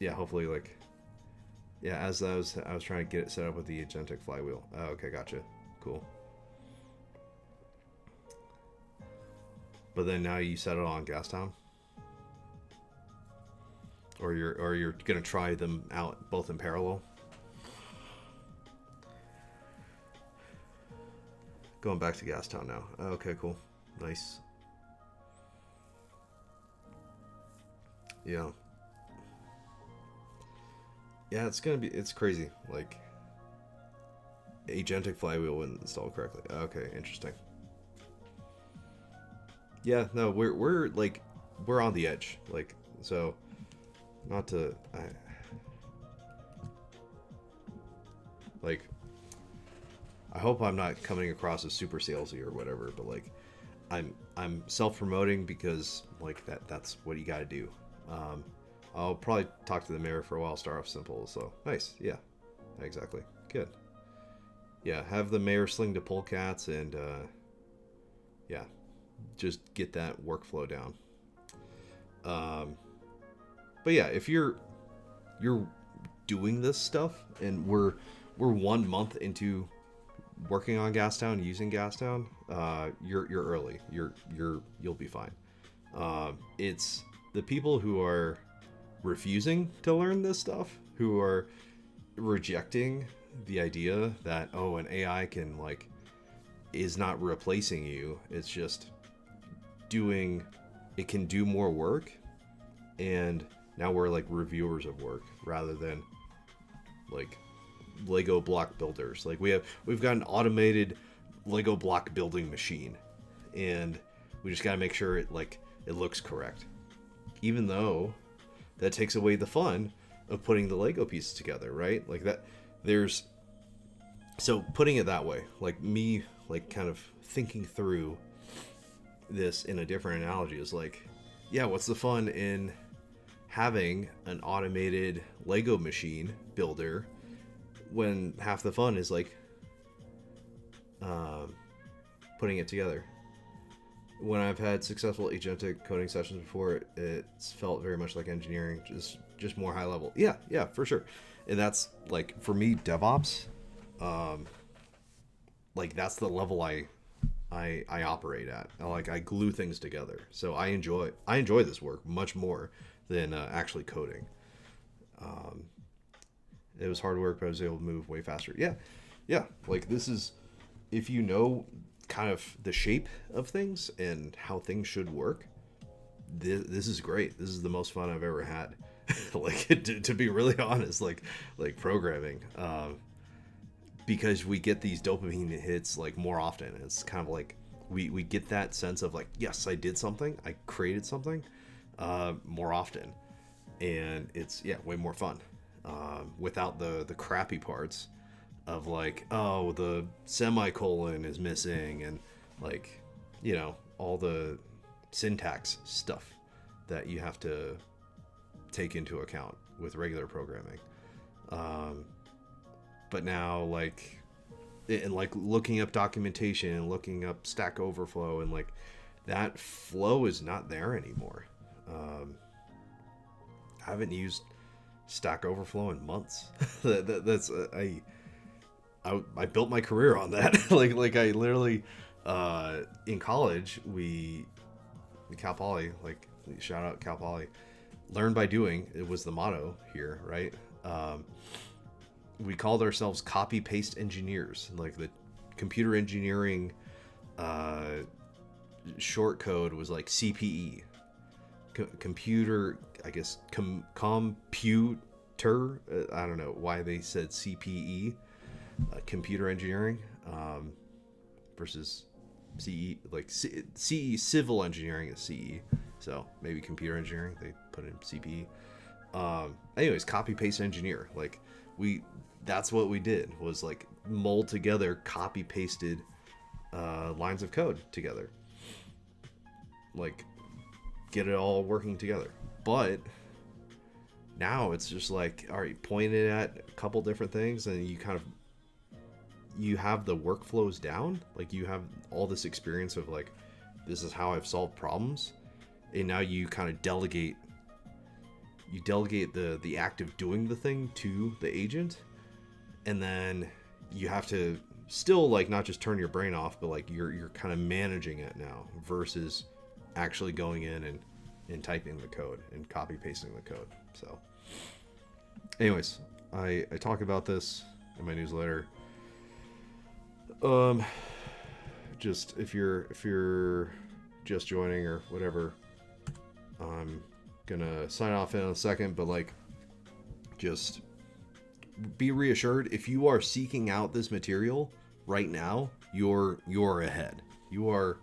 Yeah, hopefully, like, yeah, as I was trying to get it set up with the agentic flywheel. Oh, okay, gotcha, cool. But then now you set it on Gas Town, or you're gonna try them out both in parallel. Going back to Gas Town now. Okay, cool, nice. Yeah, it's crazy. Like, agentic flywheel wouldn't install correctly. Okay, interesting. Yeah, no, we're like, we're on the edge, like, so not to I hope I'm not coming across as super salesy or whatever, but like I'm self-promoting because like that's what you got to do. I'll probably talk to the mayor for a while, start off simple. So nice, yeah, exactly, good. Yeah, have the mayor sling to polecats and yeah, just get that workflow down. But yeah, if you're doing this stuff and we're 1 month into working on Gas Town, using Gas Town, you're early. You'll be fine. It's the people who are refusing to learn this stuff, who are rejecting the idea that, oh, an AI can like is not replacing you. It's just doing, it can do more work, and now we're like reviewers of work rather than like Lego block builders. Like we've got an automated Lego block building machine, and we just got to make sure it looks correct, even though that takes away the fun of putting the Lego pieces together, right? Like that, there's, so putting it that way, like me, like kind of thinking through this in a different analogy is like, yeah, what's the fun in having an automated Lego machine builder when half the fun is like putting it together? When I've had successful agentic coding sessions before, it's felt very much like engineering, just more high level. Yeah, for sure. And that's like, for me, DevOps, like that's the level I operate at. I glue things together. So I enjoy this work much more than actually coding. It was hard work, but I was able to move way faster. Yeah. Like this is, if you know kind of the shape of things and how things should work, this is great. This is the most fun I've ever had. Like to be really honest, like programming. because we get these dopamine hits like more often. It's kind of like we get that sense of like, yes, I did something, I created something more often, and it's way more fun without the crappy parts of like, oh, the semicolon is missing, and like, you know, all the syntax stuff that you have to take into account with regular programming. But now, like, and like looking up documentation and looking up Stack Overflow, and like that flow is not there anymore. I haven't used Stack Overflow in months. That's I built my career on that. like I literally in college, Cal Poly, like, shout out Cal Poly, learn by doing, it was the motto here, right? We called ourselves copy paste engineers. Like the computer engineering short code was like CPE, computer, I guess, computer. I don't know why they said CPE, computer engineering, versus CE, like CE, civil engineering is CE. So maybe computer engineering, they put in CPE. Anyways, copy paste engineer. Like that's what we did, was like mold together copy pasted lines of code together. Like get it all working together. But now it's just like, all right, point it at a couple different things, and you have the workflows down. Like you have all this experience of like, this is how I've solved problems. And now you kind of delegate the act of doing the thing to the agent. And then you have to still like not just turn your brain off, but like you're kind of managing it now versus actually going in and typing the code and copy pasting the code. So anyways, I talk about this in my newsletter. Just if you're just joining or whatever, I'm gonna sign off in a second, but like, just be reassured, if you are seeking out this material right now, you're ahead. You are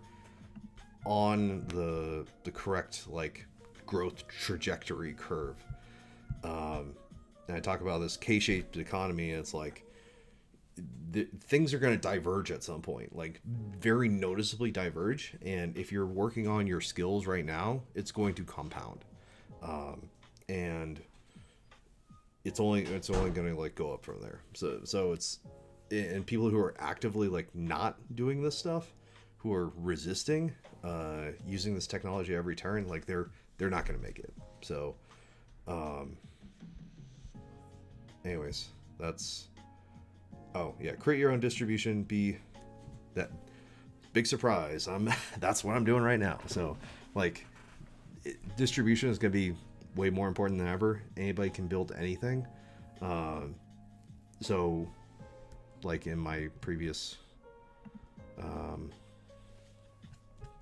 on the correct like growth trajectory curve. And I talk about this K-shaped economy, and it's like things are going to diverge at some point, like very noticeably diverge. And if you're working on your skills right now, it's going to compound. And it's only going to like go up from there. So it's, and people who are actively like not doing this stuff, who are resisting using this technology every turn, like they're not going to make it. So anyways, that's, oh yeah, create your own distribution. Be that big surprise. That's what I'm doing right now. So like, distribution is going to be way more important than ever. Anybody can build anything. So like in my previous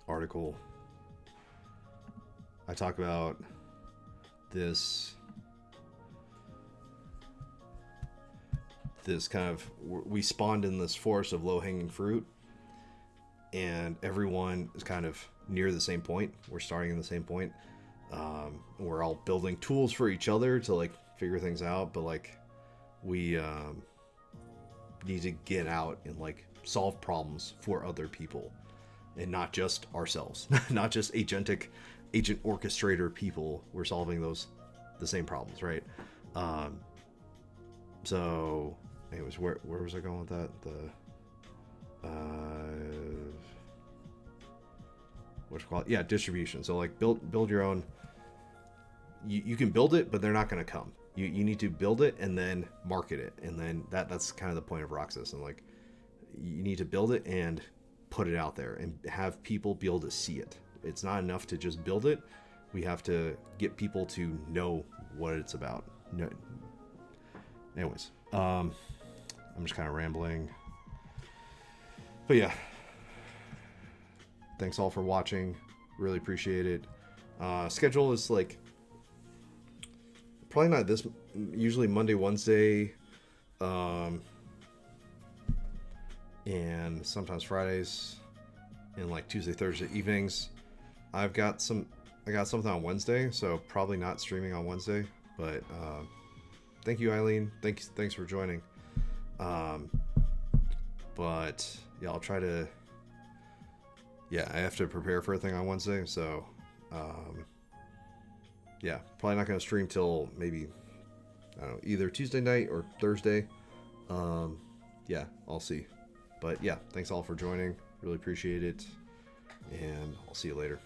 article, I talk about this kind of, we spawned in this forest of low-hanging fruit, and everyone is kind of near the same point. We're starting in the same point. We're all building tools for each other to like figure things out, but like we need to get out and like solve problems for other people, and not just ourselves. Not just agent orchestrator people. We're solving the same problems, right? So anyways, where was I going with that? What you call it? Yeah, distribution. So like build your own. You can build it, but they're not going to come. You need to build it and then market it, and then that's kind of the point of Roxas. And like, you need to build it and put it out there and have people be able to see it. It's not enough to just build it. We have to get people to know what it's about. No. Anyways, I'm just kind of rambling, but yeah, thanks all for watching. Really appreciate it. Schedule is like probably not this, usually Monday, Wednesday, and sometimes Fridays, and like Tuesday, Thursday evenings. I got something on Wednesday, so probably not streaming on Wednesday. But thank you, Eileen. Thanks for joining. But yeah, I'll try to. Yeah, I have to prepare for a thing on Wednesday, so yeah, probably not going to stream till maybe, I don't know, either Tuesday night or Thursday. Yeah, I'll see. But yeah, thanks all for joining. Really appreciate it, and I'll see you later.